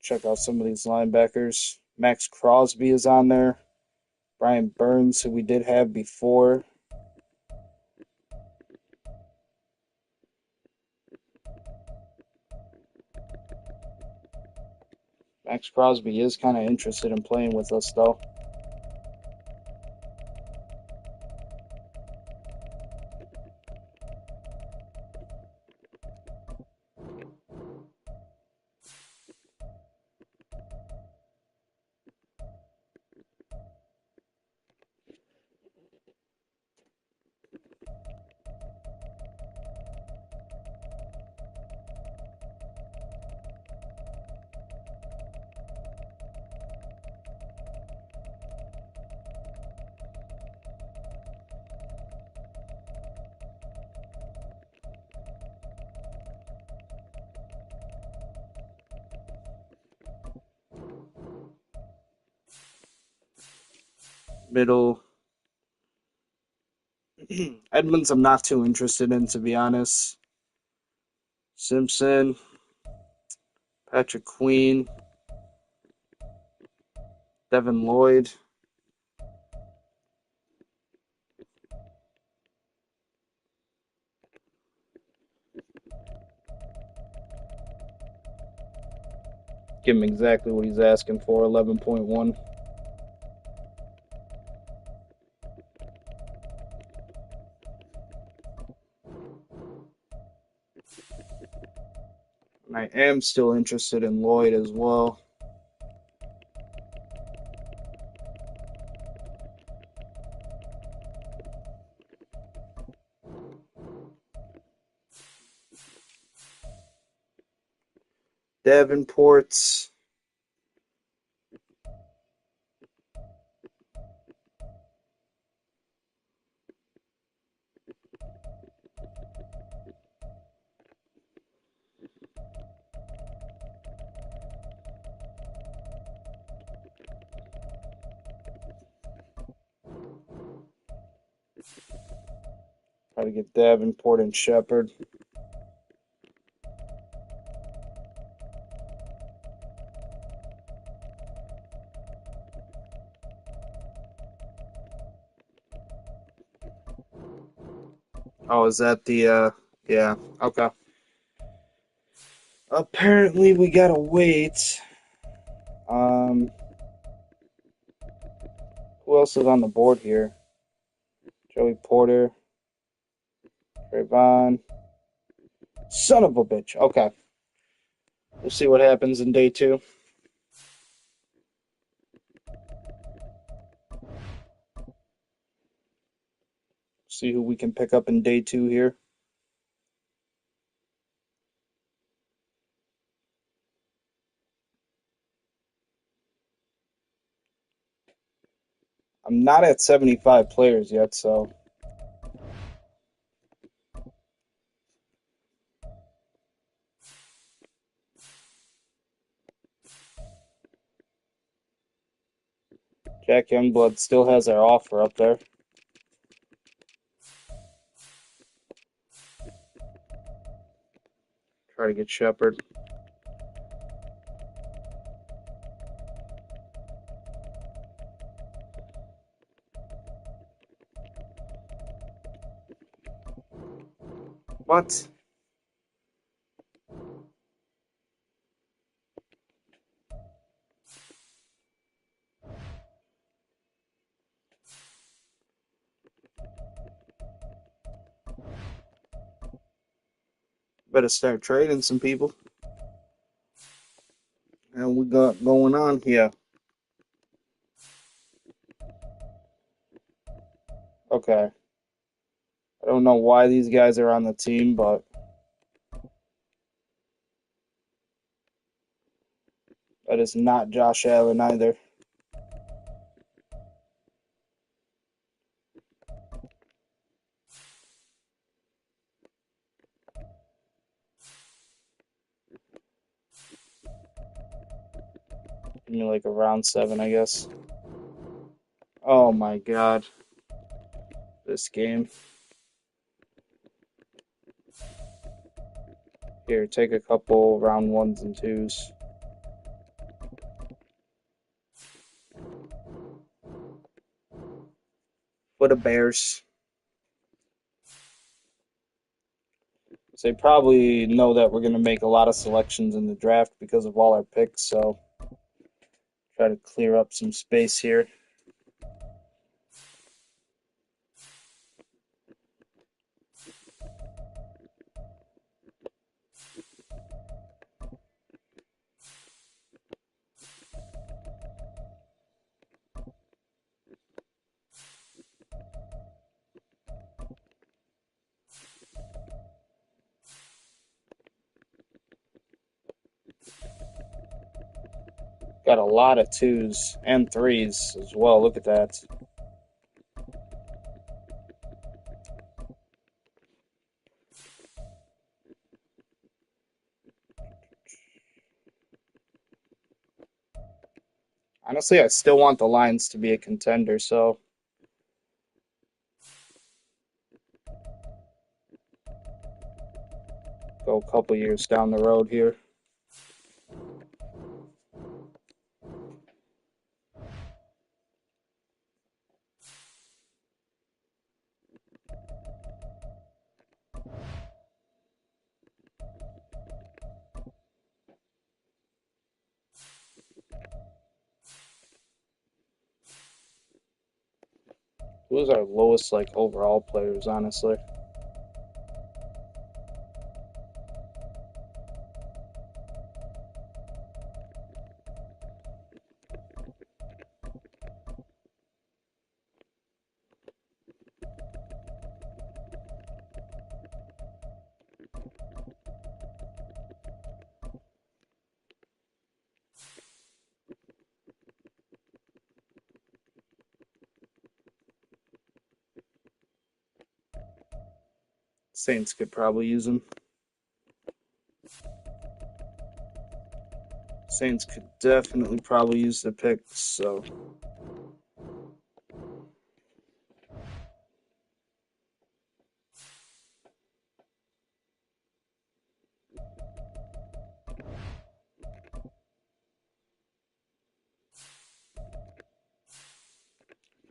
Check out some of these linebackers. Max Crosby is on there. Brian Burns, who we did have before. Max Crosby is kind of interested in playing with us, though. Middle. Edmonds, I'm not too interested in, to be honest. Simpson. Patrick Queen. Devin Lloyd. Give him exactly what he's asking for, 11.1. And I am still interested in Lloyd as well. Davenport's. Try to get Davenport and Shepard. Oh, is that the yeah, okay. Apparently we gotta wait. Um who else is on the board here? Joey Porter, Trayvon. Son of a bitch. Okay. We'll see what happens in day 2. See who we can pick up in day 2 here. I'm not at 75 players yet, so Jack Youngblood still has our offer up there. Try to get Shepard. What? Better start trading some people. And we got going on here. Okay. I don't know why these guys are on the team, but that is not Josh Allen either. Give me like a round 7, I guess. Oh my god. This game. Here, take a couple round 1s and 2s. For the Bears. So they probably know that we're going to make a lot of selections in the draft because of all our picks, so try to clear up some space here. Got a lot of 2s and 3s as well. Look at that. Honestly, I still want the Lions to be a contender, so go a couple years down the road here. Who's our lowest like overall players, honestly? Saints could probably use him. Saints could definitely probably use the picks, so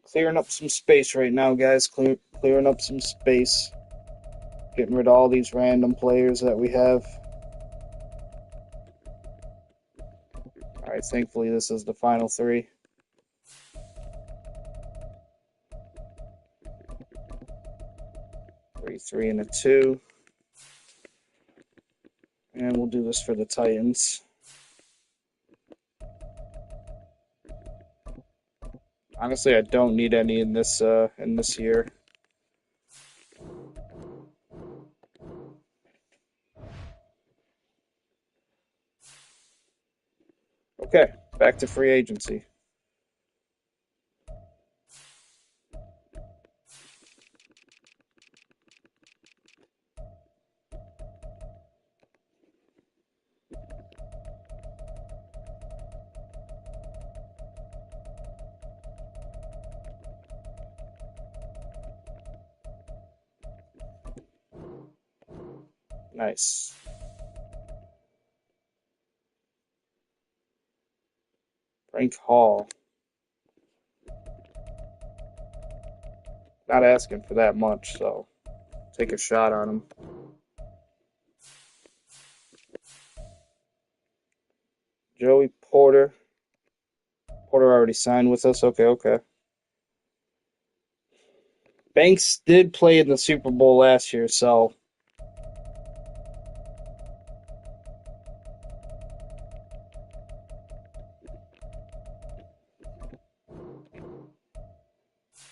clearing up some space right now, guys. Clearing up some space. Getting rid of all these random players that we have. All right, thankfully this is the final 3. 3, 3, and a 2. And we'll do this for the Titans. Honestly, I don't need any in this year. Okay, back to free agency. Nice. Frank Hall. Not asking for that much, so take a shot on him. Joey Porter. Porter already signed with us. Okay, okay. Banks did play in the Super Bowl last year, so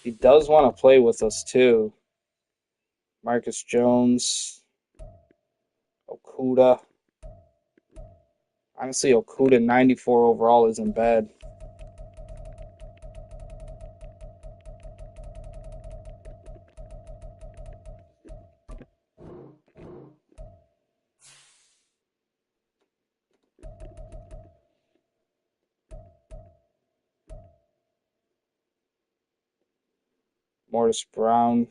he does want to play with us too. Marcus Jones, Okuda. Honestly, Okuda 94 overall isn't bad. Mortis Brown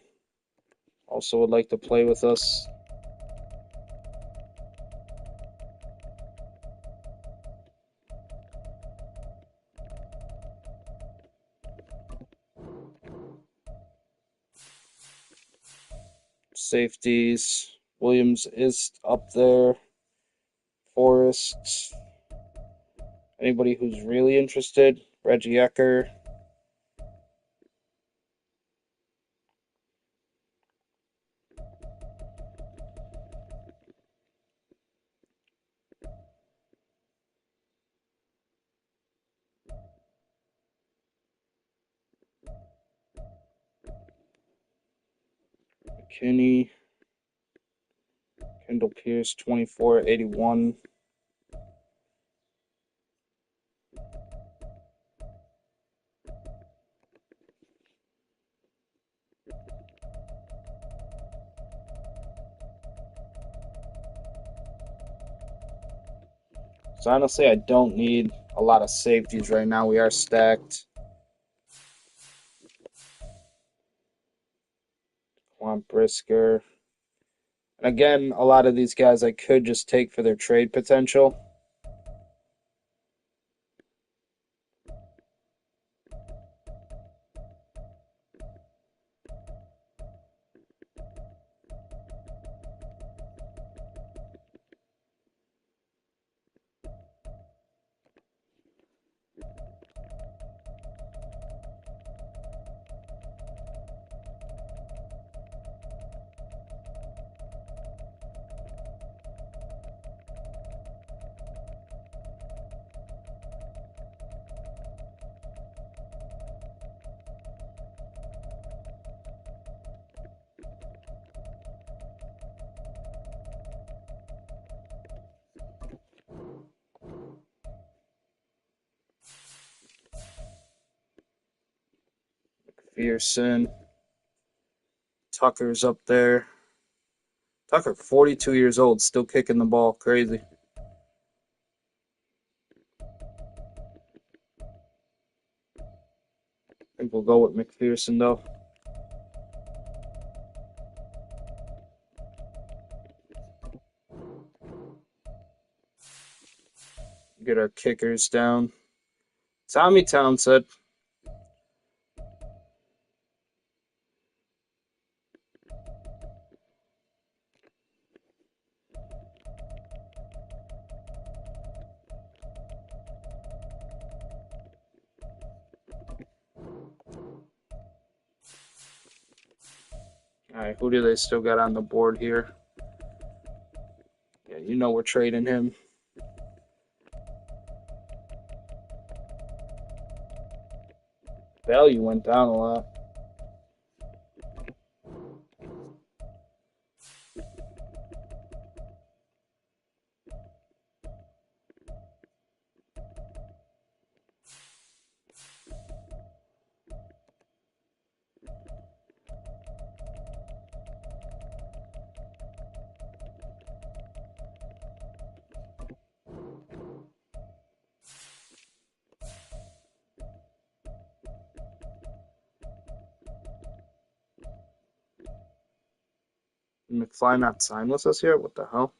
also would like to play with us. Safeties. Williams is up there. Forrest. Anybody who's really interested? Reggie Ecker. McKinney. Kendall Pierce, 2481. So honestly, I don't need a lot of safeties right now. We are stacked. Quan Brisker. And again, a lot of these guys I could just take for their trade potential. McPherson. Tucker's up there. Tucker, 42 years old, still kicking the ball. Crazy. I think we'll go with McPherson, though. Get our kickers down. Tommy Townsend. All right, who do they still got on the board here? Yeah, you know we're trading him. Value went down a lot. McFly not signed with us yet? What the hell?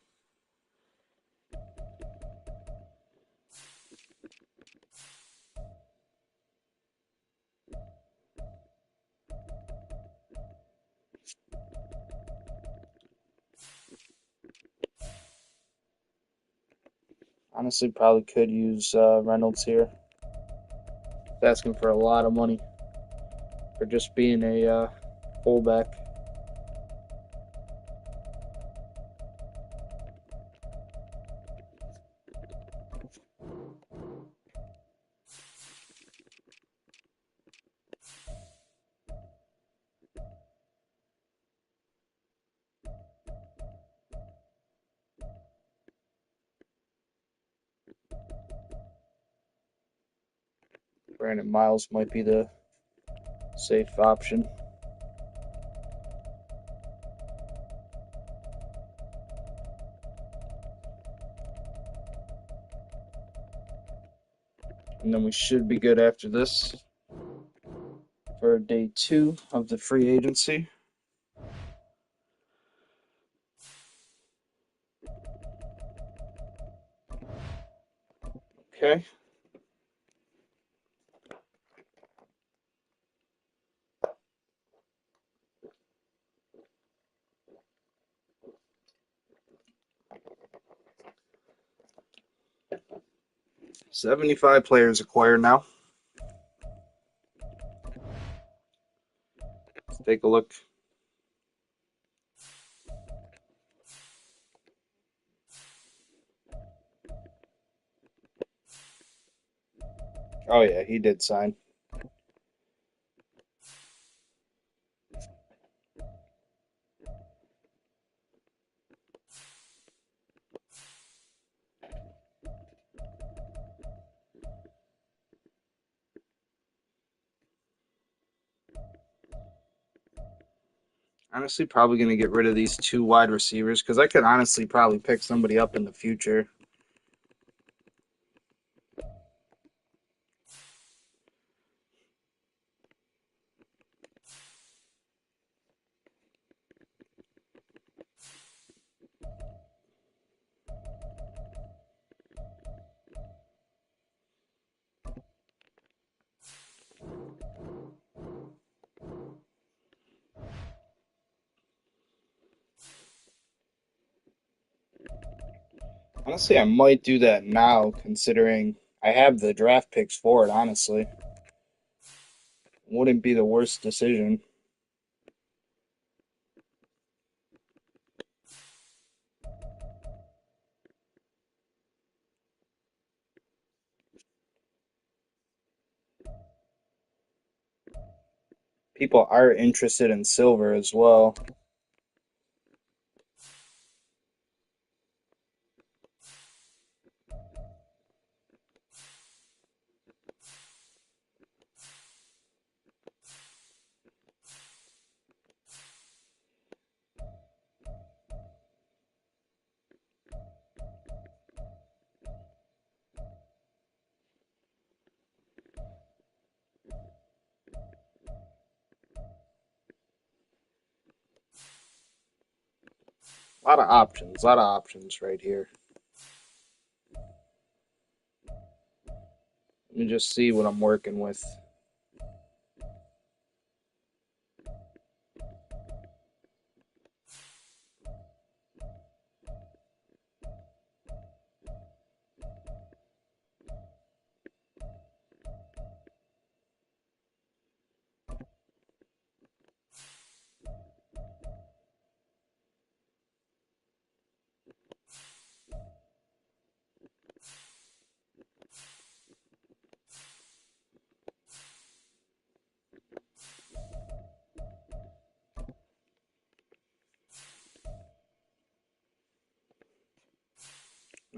Honestly, probably could use Reynolds here. He's asking for a lot of money for just being a fullback. Brandon Miles might be the safe option. And then we should be good after this for day 2 of the free agency. Okay. $75 players acquired now. Let's take a look. Oh yeah, he did sign. Honestly, probably going to get rid of these 2 wide receivers because I could honestly probably pick somebody up in the future. Honestly, I might do that now considering I have the draft picks for it, honestly. Wouldn't be the worst decision. People are interested in silver as well. A lot of options right here. Let me just see what I'm working with.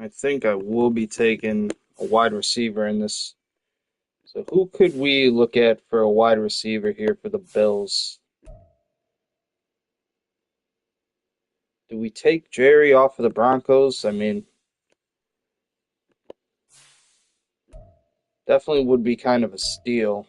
I think I will be taking a wide receiver in this. So who could we look at for a wide receiver here for the Bills? Do we take Jerry off of the Broncos? I mean, definitely would be kind of a steal.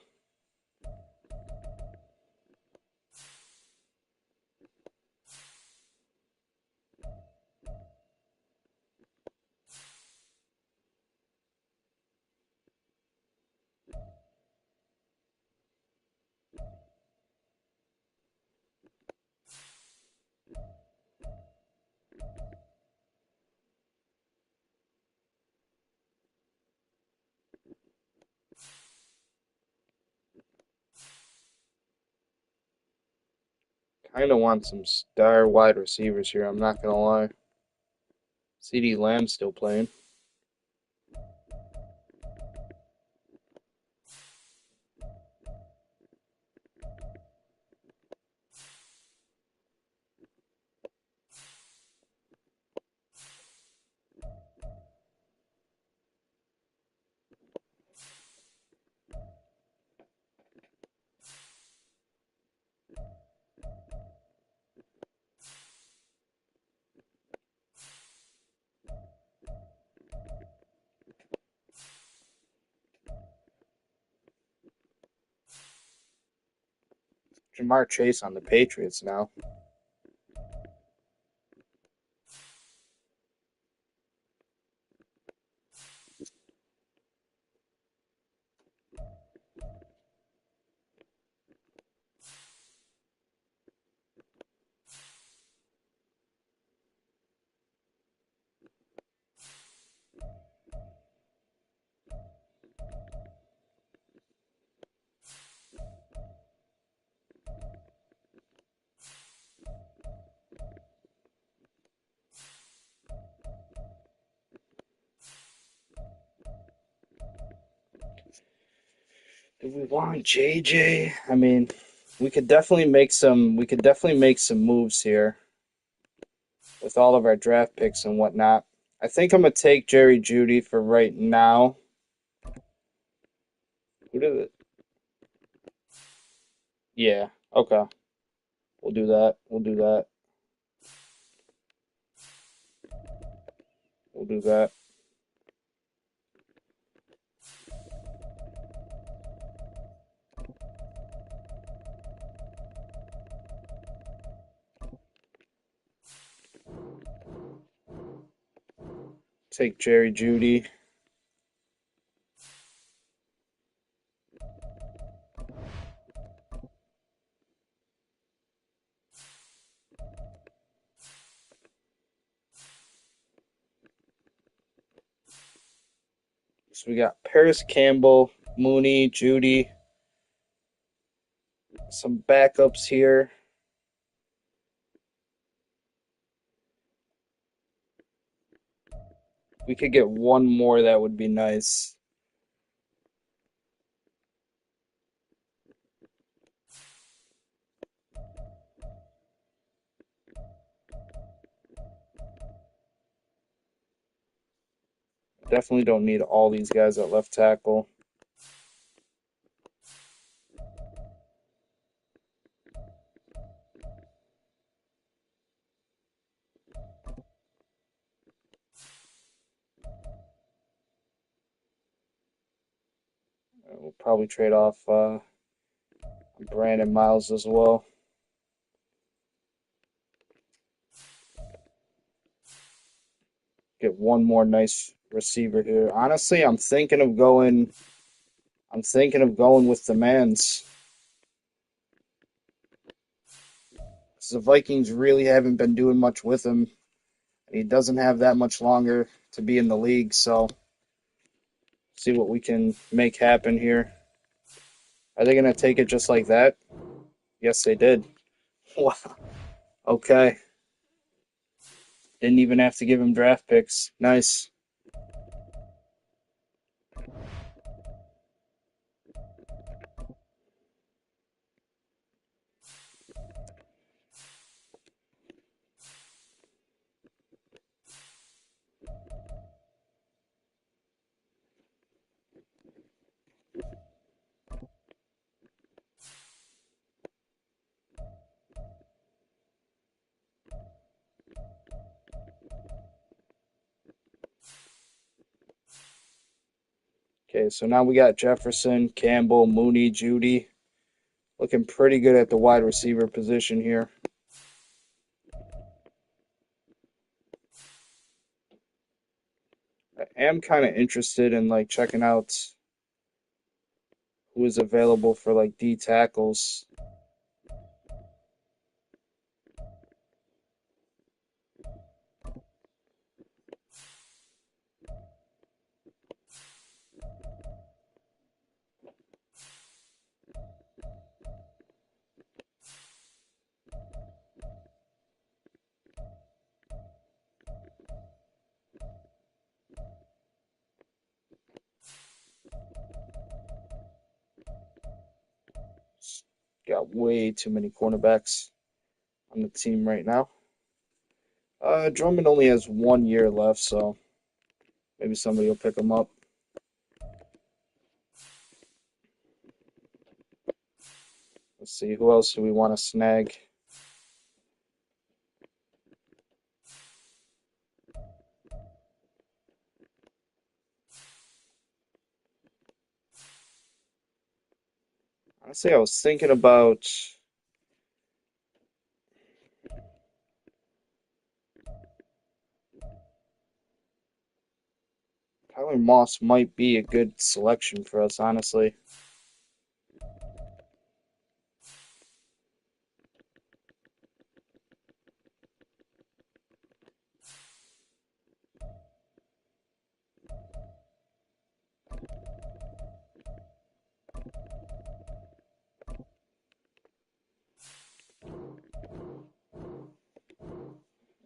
Kind of want some star wide receivers here, I'm not going to lie. CD Lamb's still playing. Jamar Chase on the Patriots now. Do we want JJ? I mean, we could definitely make some moves here with all of our draft picks and whatnot. I think I'm gonna take Jerry Jeudy for right now. Who did it? Yeah, okay. We'll do that. We'll do that. We'll do that. Take Jerry Jeudy. So we got Paris Campbell, Mooney, Jeudy, some backups here. We could get one more, that would be nice. Definitely don't need all these guys at left tackle. We'll probably trade off Brandon Miles as well. Get one more nice receiver here. Honestly, I'm thinking of going. I'm thinking of going with the Mans. The Vikings really haven't been doing much with him. He doesn't have that much longer to be in the league, so see what we can make happen here. Are they gonna take it just like that? Yes, they did. Wow. Okay. Didn't even have to give him draft picks. Nice. Okay, so now we got Jefferson, Campbell, Mooney, Jeudy. Looking pretty good at the wide receiver position here. I am kind of interested in like checking out who is available for like D tackles. Got way too many cornerbacks on the team right now. Drummond only has 1 year left, so maybe somebody will pick him up. Let's see, who else do we want to snag? Honestly, I was thinking about Tyler Moss might be a good selection for us, honestly.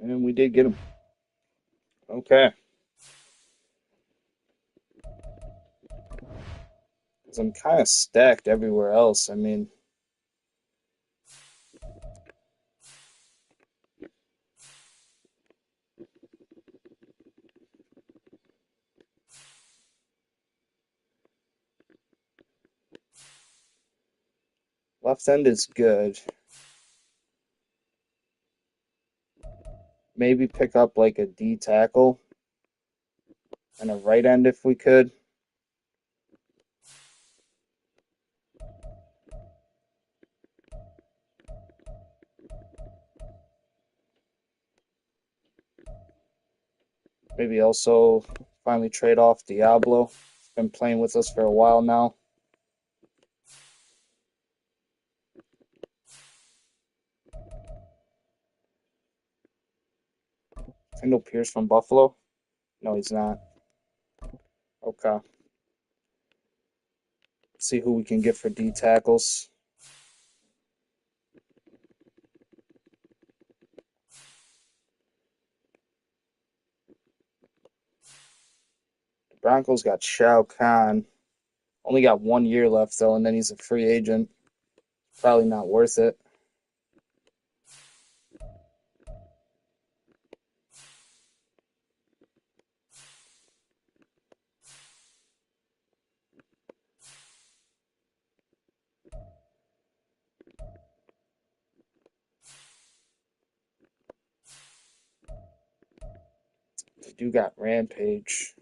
And we did get him. Okay. 'Cause I'm kind of stacked everywhere else. I mean, left end is good. Maybe pick up like a D tackle and a right end if we could. Maybe also finally trade off Diablo. He's been playing with us for a while now. Kendall Pierce from Buffalo? No, he's not. Okay. See who we can get for D tackles. The Broncos got Shao Kahn. Only got 1 year left though, and then he's a free agent. Probably not worth it. They do got Rampage.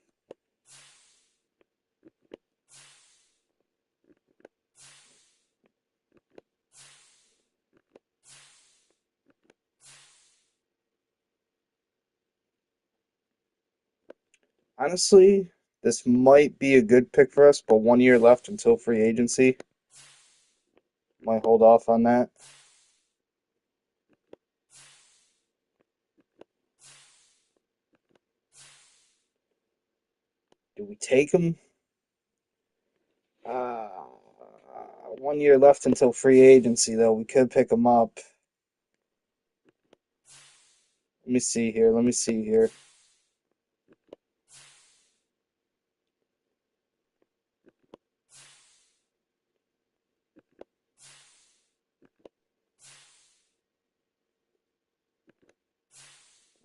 Honestly, this might be a good pick for us, but 1 year left until free agency. Might hold off on that. Do we take him? 1 year left until free agency, though. We could pick him up. Let me see here. Let me see here.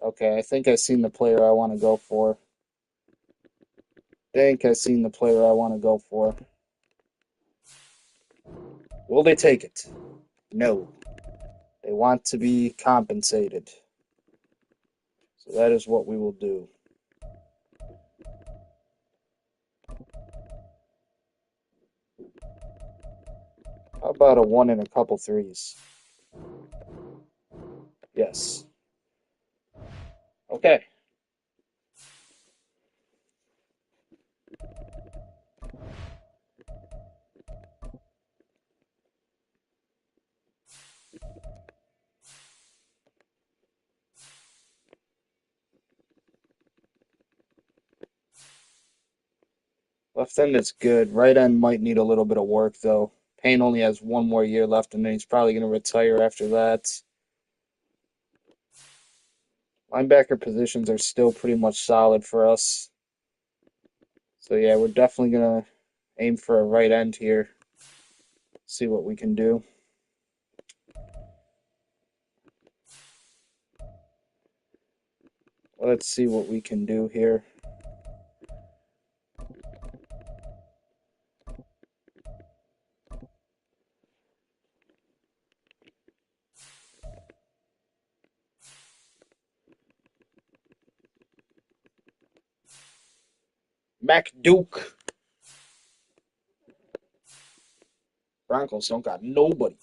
Okay, I think I've seen the player I want to go for. Think I've seen the player I want to go for. Will they take it? No. They want to be compensated. So that is what we will do. How about a one and a couple threes? Yes. Okay. Left end is good. Right end might need a little bit of work, though. Payne only has 1 more year left, and then he's probably going to retire after that. Linebacker positions are still pretty much solid for us. So, yeah, we're definitely going to aim for a right end here. See what we can do. Let's see what we can do here. Mac Duke. Broncos don't got nobody.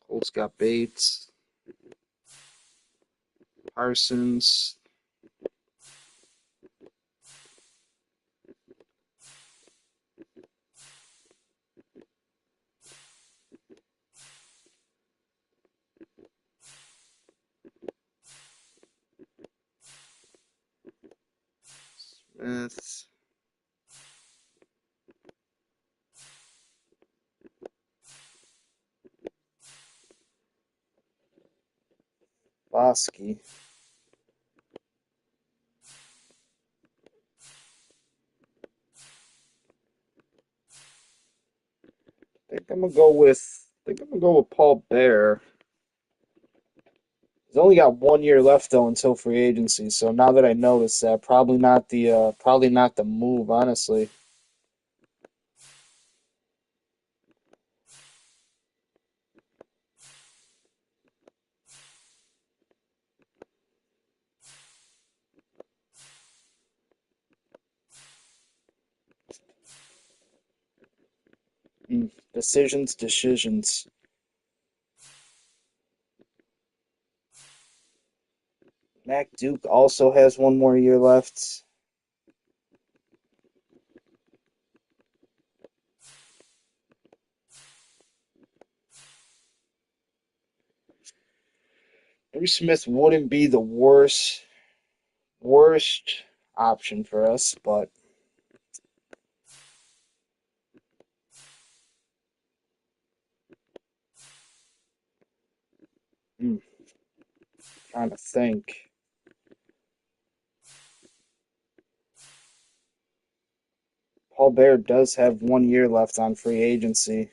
Colts got Bates. Parsons. Smith. Bosky. I think I'm gonna go with Paul Bear. He's only got 1 year left though until free agency. So now that I notice that, probably not the move, honestly. Decisions. Mac Duke also has 1 more year left. Bruce Smith wouldn't be the worst option for us, but hmm, trying to think. Paul Bear does have 1 year left on free agency.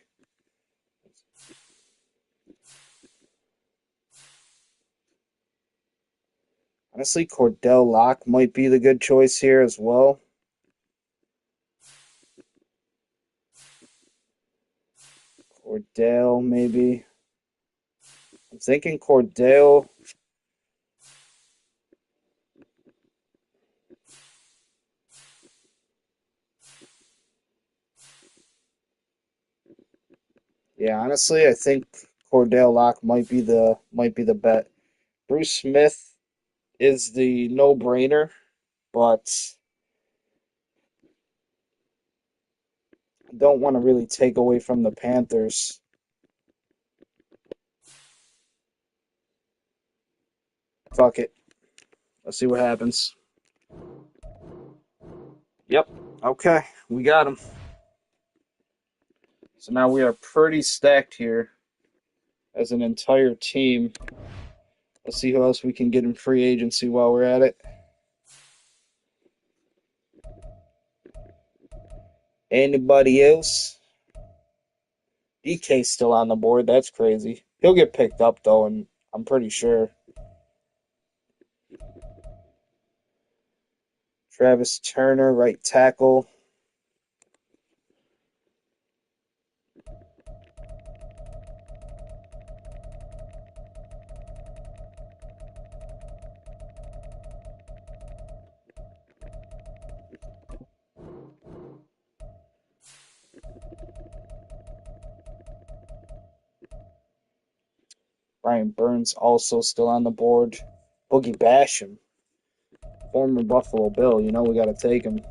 Honestly, Cordell Locke might be the good choice here as well. Cordell, maybe. I'm thinking Cordell. Yeah, honestly, I think Cordell Locke might be the bet. Bruce Smith is the no-brainer, but I don't want to really take away from the Panthers. Fuck it. Let's see what happens. Yep. Okay, we got him. So now we are pretty stacked here as an entire team. Let's see who else we can get in free agency while we're at it. Anybody else? DK's still on the board. That's crazy. He'll get picked up though, and I'm pretty sure. Travis Turner, right tackle. Brian Burns also still on the board. Boogie Basham, former Buffalo Bill. You know we got to take him.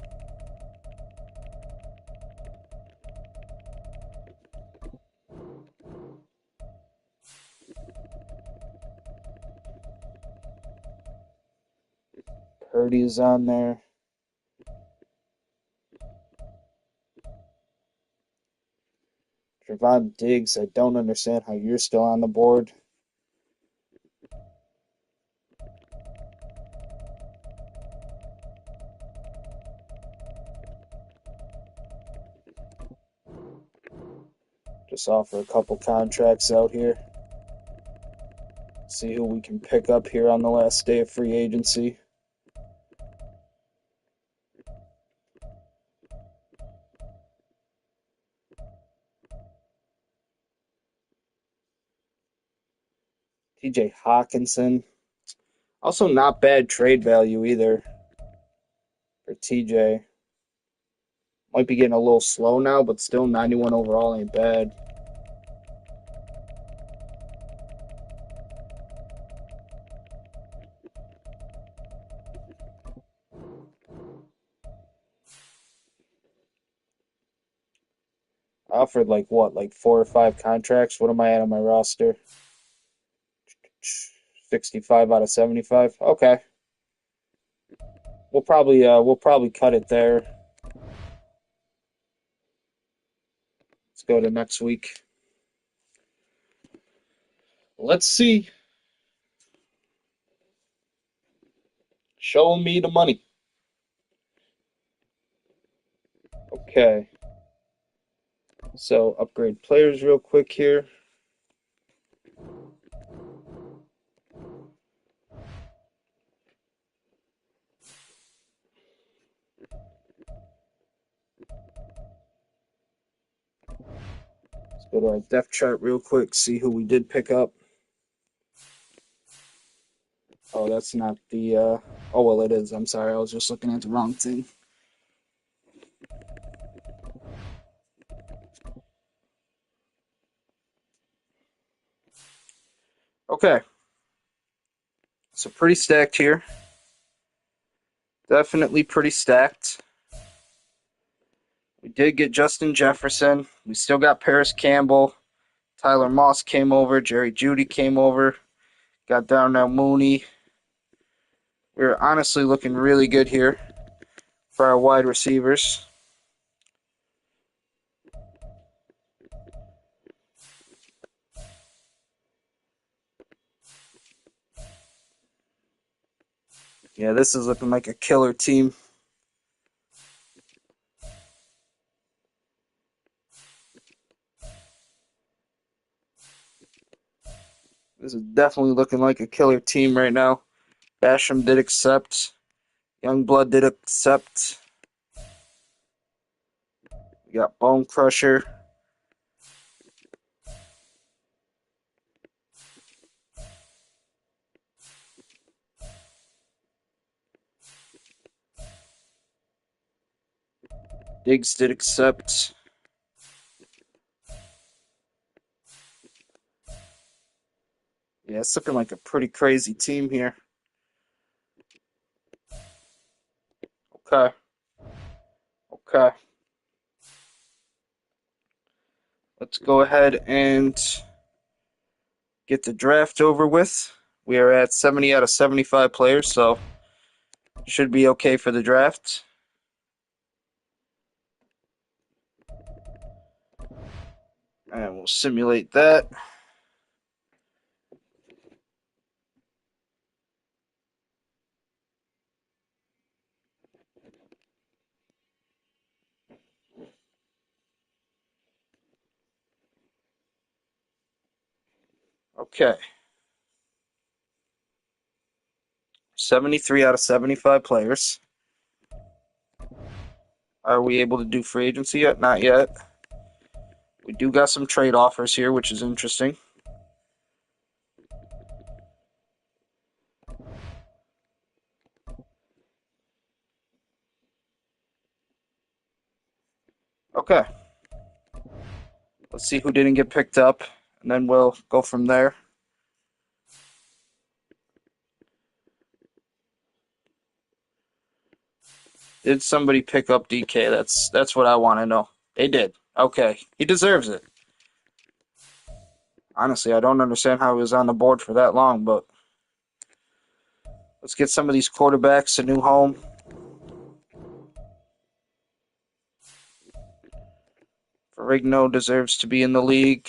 Purdy's on there. Trevon Diggs, I don't understand how you're still on the board. Just offer a couple contracts out here. See who we can pick up here on the last day of free agency. TJ Hawkinson. Also not bad trade value either for TJ. Might be getting a little slow now, but still 91 overall ain't bad. I offered like what, like 4 or 5 contracts? What am I at on my roster? 65 out of 75. Okay. We'll probably cut it there. Let's go to next week. Let's see. Show me the money. Okay. So upgrade players real quick here. Let's go to our depth chart real quick, see who we did pick up. Oh, that's not the oh well it is. I'm sorry, I was just looking at the wrong thing. Okay. So pretty stacked here. Definitely pretty stacked. We did get Justin Jefferson. We still got Paris Campbell. Tyler Moss came over. Jerry Jeudy came over. Got Darnell Mooney. We're honestly looking really good here for our wide receivers. Yeah, this is looking like a killer team. This is definitely looking like a killer team right now. Basham did accept. Youngblood did accept. We got Bone Crusher. Diggs did accept. Yeah, it's looking like a pretty crazy team here. Okay. Okay. Let's go ahead and get the draft over with. We are at 70 out of 75 players, so should be okay for the draft. And we'll simulate that. Okay. 73 out of 75 players. Are we able to do free agency yet? Not yet. We do got some trade offers here, which is interesting. Okay. Let's see who didn't get picked up, and then we'll go from there. Did somebody pick up DK? That's what I want to know. They did. Okay. He deserves it. Honestly, I don't understand how he was on the board for that long, but let's get some of these quarterbacks a new home. Ferrigno deserves to be in the league.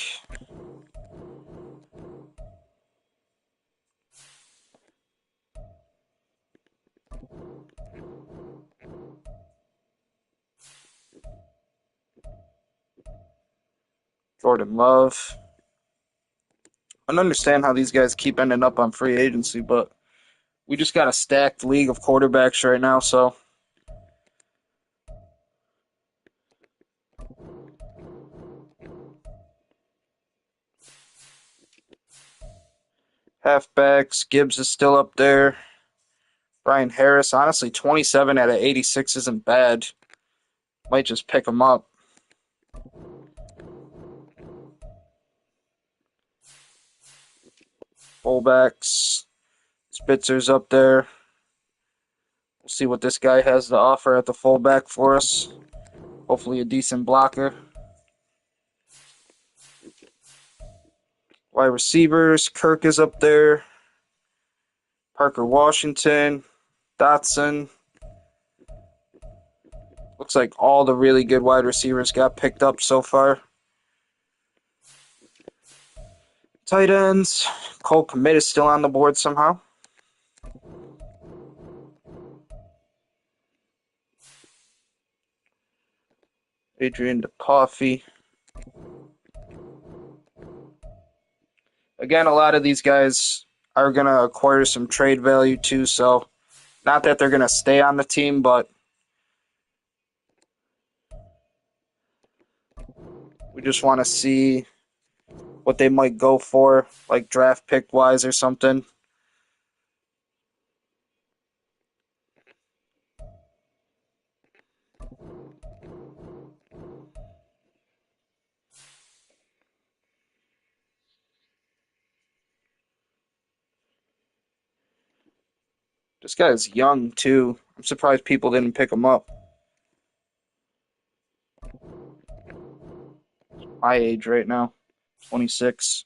Jordan Love. I don't understand how these guys keep ending up on free agency, but we just got a stacked league of quarterbacks right now, so halfbacks, Gibbs is still up there. Brian Harris, honestly, 27 out of 86 isn't bad. Might just pick him up. Fullbacks, Spitzer's up there. We'll see what this guy has to offer at the fullback for us. Hopefully a decent blocker. Wide receivers, Kirk is up there. Parker Washington, Dotson. Looks like all the really good wide receivers got picked up so far. Tight ends, Cole Kmet is still on the board somehow. Adrian DeCoffey. Again, a lot of these guys are going to acquire some trade value too, so not that they're going to stay on the team, but we just want to see what they might go for, like draft pick wise or something. This guy's young too. I'm surprised people didn't pick him up. My age right now, 26.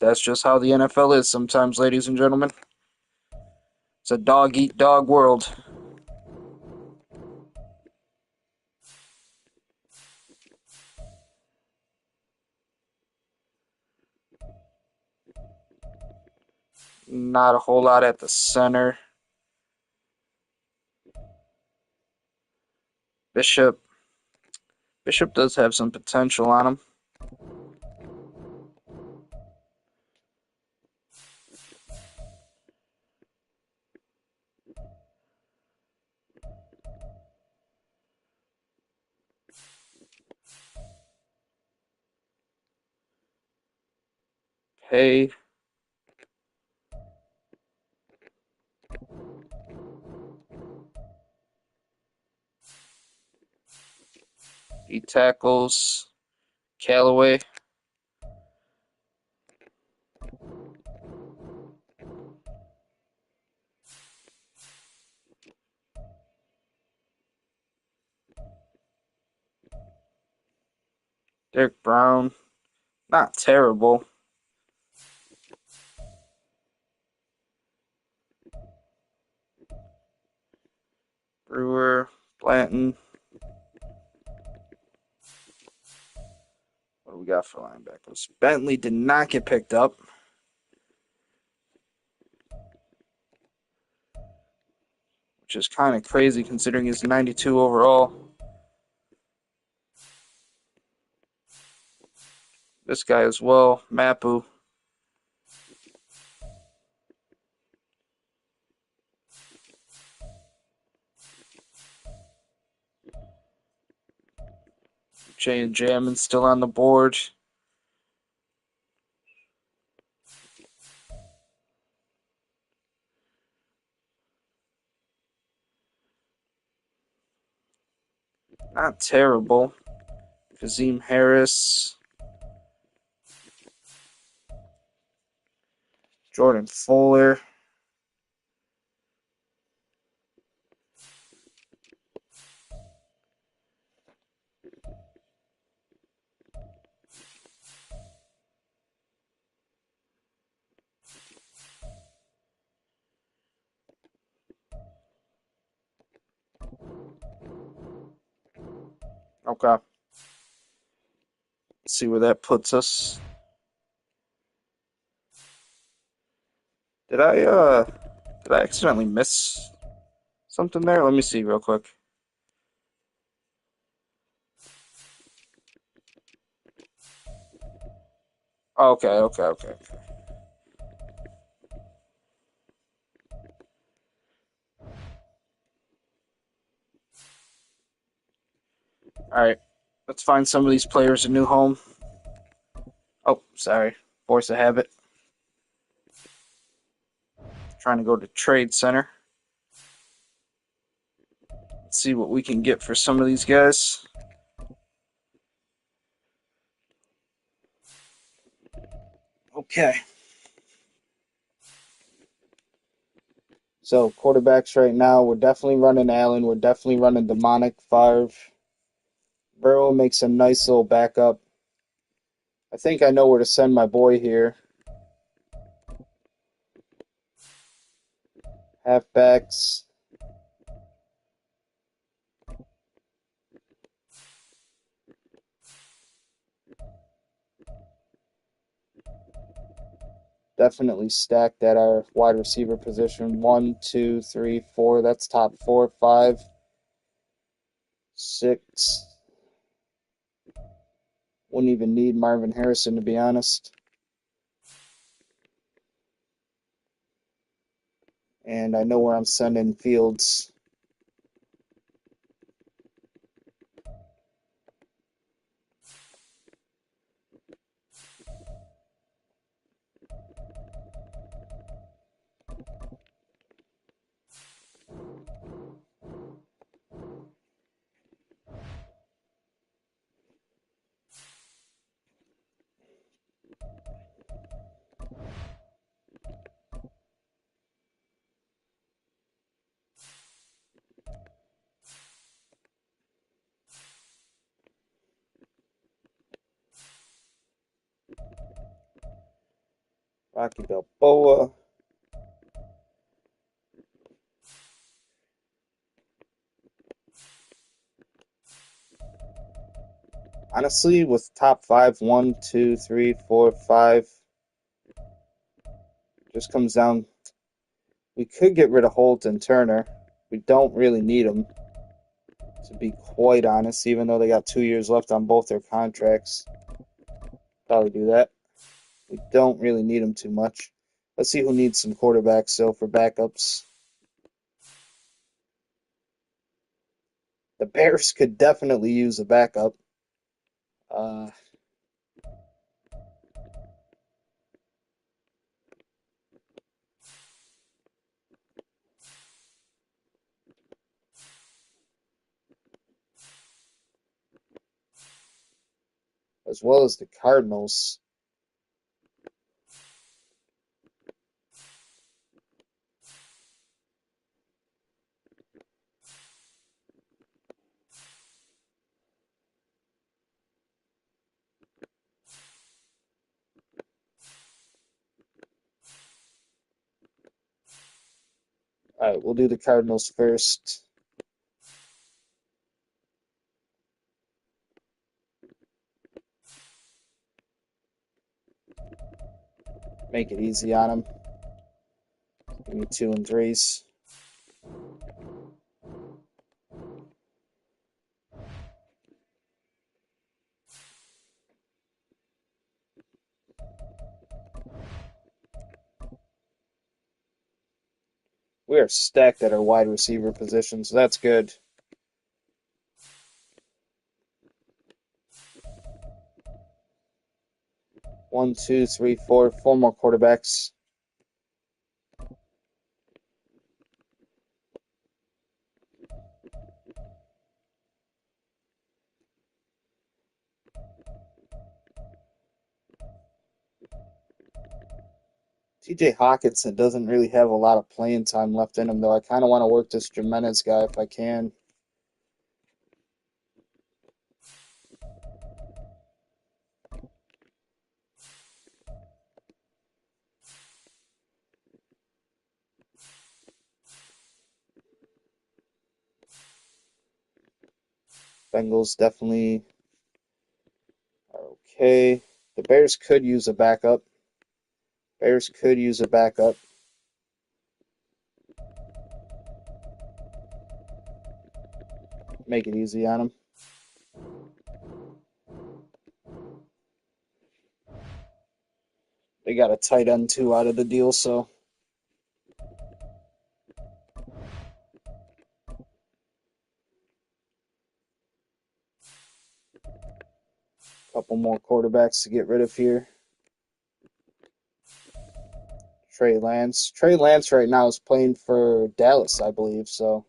That's just how the NFL is sometimes, ladies and gentlemen. It's a dog eat dog world. Not a whole lot at the center. Bishop. Bishop does have some potential on him. Hey. He tackles. Callaway. Derek Brown. Not terrible. Brewer. Blanton. What do we got for linebackers? Bentley did not get picked up. Which is kind of crazy considering he's 92 overall. This guy as well, Mapu. Jay and Jammin's still on the board. Not terrible. Kazim Harris. Jordan Fuller. Okay. Let's see where that puts us. Did I accidentally miss something there? Let me see real quick. Okay, okay, okay, okay. All right, let's find some of these players a new home. Oh, sorry, force a habit. Trying to go to Trade Center. Let's see what we can get for some of these guys. Okay. So quarterbacks right now, we're definitely running Allen. We're definitely running Demonic Favre. Burrow makes a nice little backup. I think I know where to send my boy here. Halfbacks. Definitely stacked at our wide receiver position. 1, 2, 3, 4. That's top 4, 5, 6. Wouldn't even need Marvin Harrison, to be honest. And I know where I'm sending Fields. Rocky Balboa. Honestly, with top 5, 1, 2, 3, 4, 5, just comes down. We could get rid of Holt and Turner. We don't really need them, to be quite honest, even though they got 2 years left on both their contracts. Probably do that. We don't really need them too much. Let's see who needs some quarterbacks, so for backups. The Bears could definitely use a backup. Uh, as well as the Cardinals. All right, we'll do the Cardinals first. Make it easy on them. Give me 2 and 3s. We are stacked at our wide receiver position, so that's good. 1, 2, 3, 4. 4 more quarterbacks. TJ Hawkinson doesn't really have a lot of playing time left in him, though. I kind of want to work this Jimenez guy if I can. Bengals definitely are okay. The Bears could use a backup. Bears could use a backup. Make it easy on them. They got a tight end too out of the deal, so a couple more quarterbacks to get rid of here. Trey Lance. Trey Lance right now is playing for Dallas, I believe, so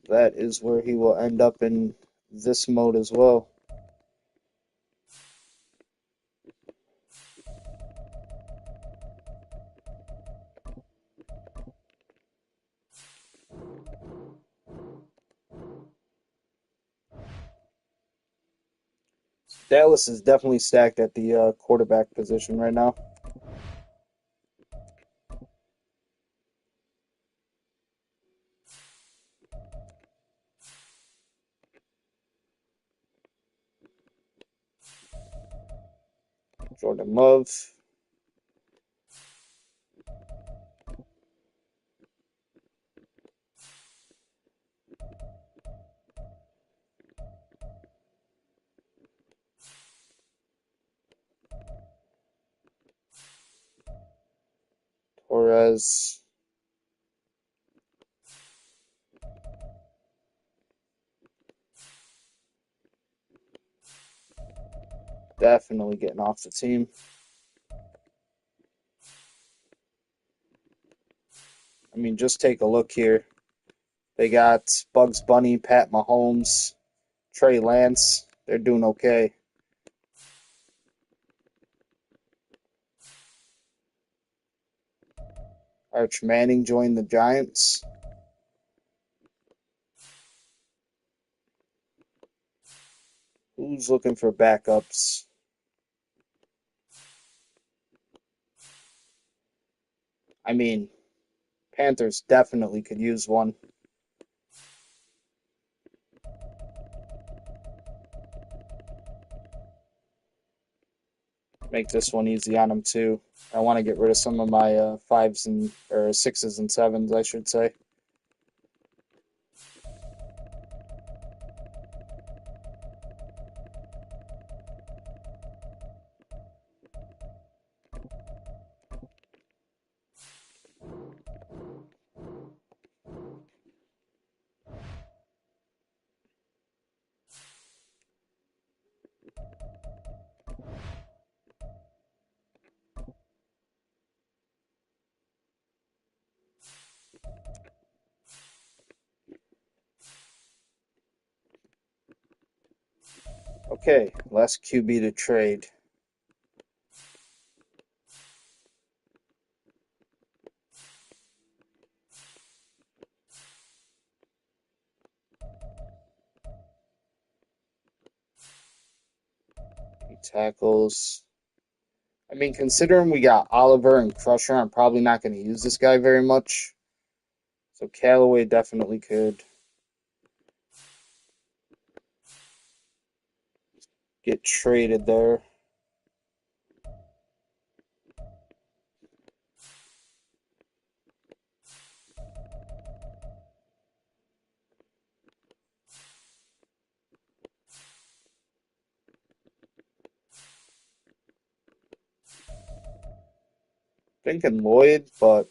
that is where he will end up in this mode as well. Dallas is definitely stacked at the quarterback position right now. Jordan Love. Torres. Definitely getting off the team. I mean, just take a look here. They got Bugs Bunny, Pat Mahomes, Trey Lance. They're doing okay. Arch Manning joined the Giants. Who's looking for backups? I mean, Panthers definitely could use one. Make this one easy on them too. I want to get rid of some of my fives and or sixes and sevens, I should say. Okay, last QB to trade. He tackles. I mean, considering we got Oliver and Crusher, I'm probably not going to use this guy very much. So Callaway definitely could get traded there. Thinking Lloyd, but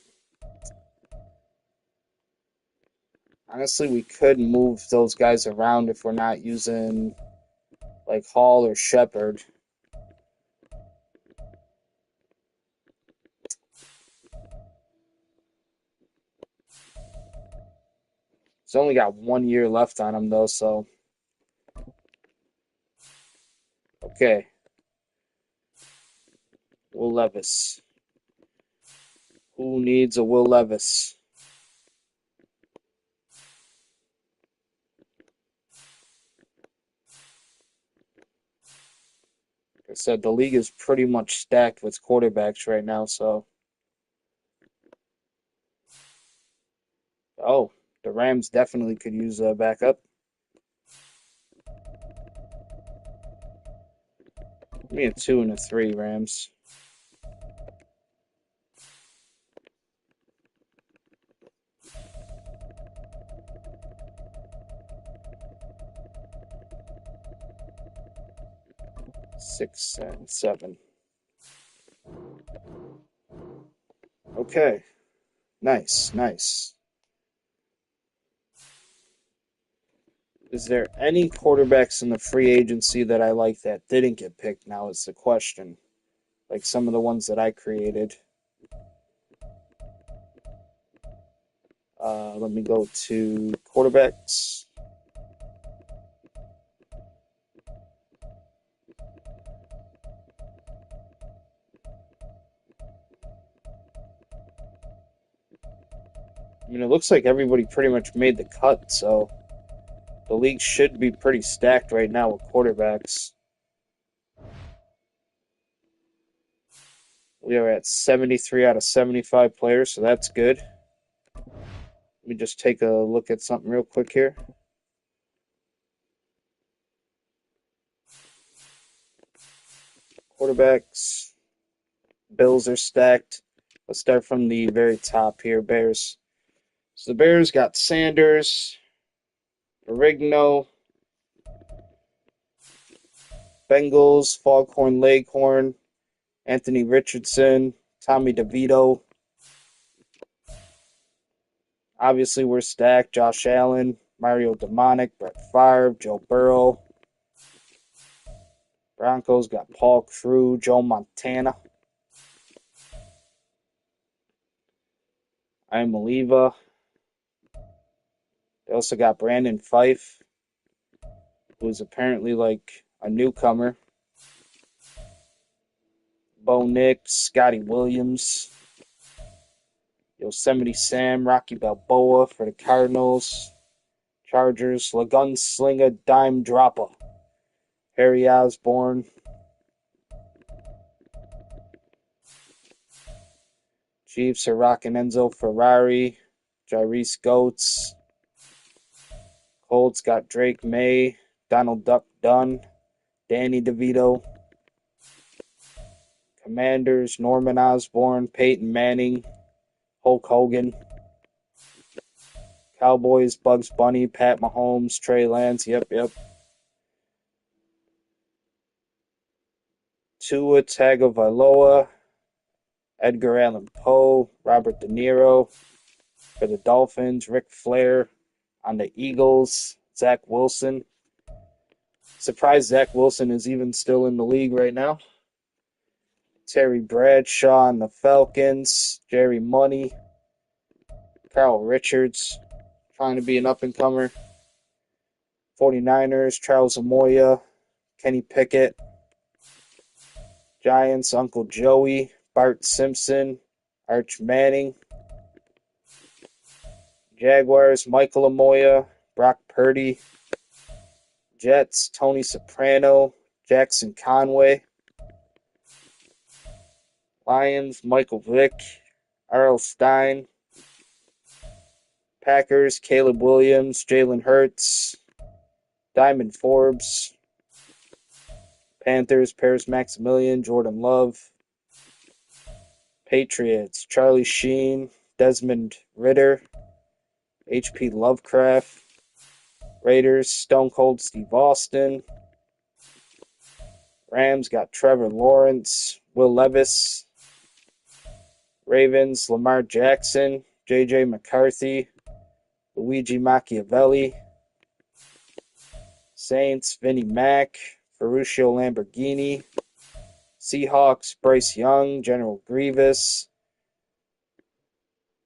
honestly, we could move those guys around if we're not using like Hall or Shepard. He's only got 1 year left on him though, so okay. Will Levis. Who needs a Will Levis? Like I said, the league is pretty much stacked with quarterbacks right now, so oh, the Rams definitely could use a backup. Give me a 2 and a 3, Rams. Six and 7. Okay. Nice, nice. Is there any quarterbacks in the free agency that I like that didn't get picked? Now is the question. Like some of the ones that I created. Let me go to quarterbacks. I mean, it looks like everybody pretty much made the cut, so the league should be pretty stacked right now with quarterbacks. We are at 73 out of 75 players, so that's good. Let me just take a look at something real quick here. Quarterbacks. Bills are stacked. Let's start from the very top here, Bears. So the Bears got Sanders, Origno, Bengals, Foghorn Leghorn, Anthony Richardson, Tommy DeVito. Obviously, we're stacked. Josh Allen, Mario Demonic, Brett Favre, Joe Burrow. Broncos got Paul Crew, Joe Montana. I'm Maliva. They also got Brandon Fife, who's apparently like a newcomer. Bo Nix, Scotty Williams, Yosemite Sam, Rocky Balboa for the Cardinals. Chargers, Lagunslinger, Dime Dropper, Harry Osborne. Chiefs are rocking Enzo Ferrari, Jairus Goats. Colts got Drake May, Donald Duck Dunn, Danny DeVito. Commanders, Norman Osborn, Peyton Manning, Hulk Hogan. Cowboys, Bugs Bunny, Pat Mahomes, Trey Lance. Yep. Tua Tagovailoa, Edgar Allan Poe, Robert De Niro. For the Dolphins, Ric Flair. On the Eagles, Zach Wilson. Surprised Zach Wilson is even still in the league right now. Terry Bradshaw on the Falcons, Jerry Money, Carl Richards, trying to be an up-and-comer. 49ers, Charles Amoya, Kenny Pickett. Giants, Uncle Joey, Bart Simpson, Arch Manning. Jaguars, Michael Amoya, Brock Purdy. Jets, Tony Soprano, Jackson Conway. Lions, Michael Vick, R.L. Stein. Packers, Caleb Williams, Jalen Hurts, Diamond Forbes. Panthers, Paris Maximilian, Jordan Love. Patriots, Charlie Sheen, Desmond Ritter, H.P. Lovecraft. Raiders, Stone Cold Steve Austin. Rams got Trevor Lawrence, Will Levis. Ravens, Lamar Jackson, J.J. McCarthy, Luigi Machiavelli. Saints, Vinnie Mac, Ferruccio Lamborghini. Seahawks, Bryce Young, General Grievous.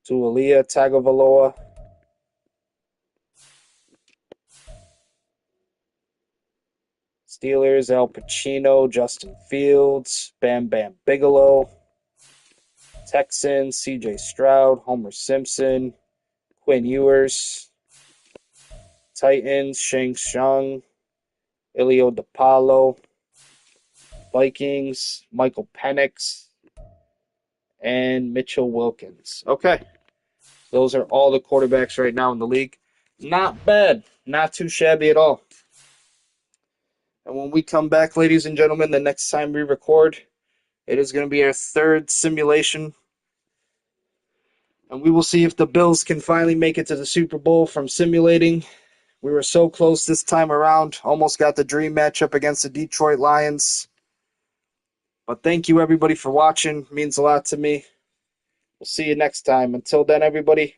Tualia Tagovailoa. Steelers, Al Pacino, Justin Fields, Bam Bam Bigelow. Texans, C.J. Stroud, Homer Simpson, Quinn Ewers. Titans, Shang Tsung, Ilio DiPaolo. Vikings, Michael Penix, and Mitchell Wilkins. Okay, those are all the quarterbacks right now in the league. Not bad. Not too shabby at all. And when we come back, ladies and gentlemen, the next time we record, it is going to be our third simulation. And we will see if the Bills can finally make it to the Super Bowl from simulating. We were so close this time around. Almost got the dream matchup against the Detroit Lions. But thank you, everybody, for watching. It means a lot to me. We'll see you next time. Until then, everybody,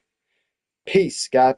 peace, God.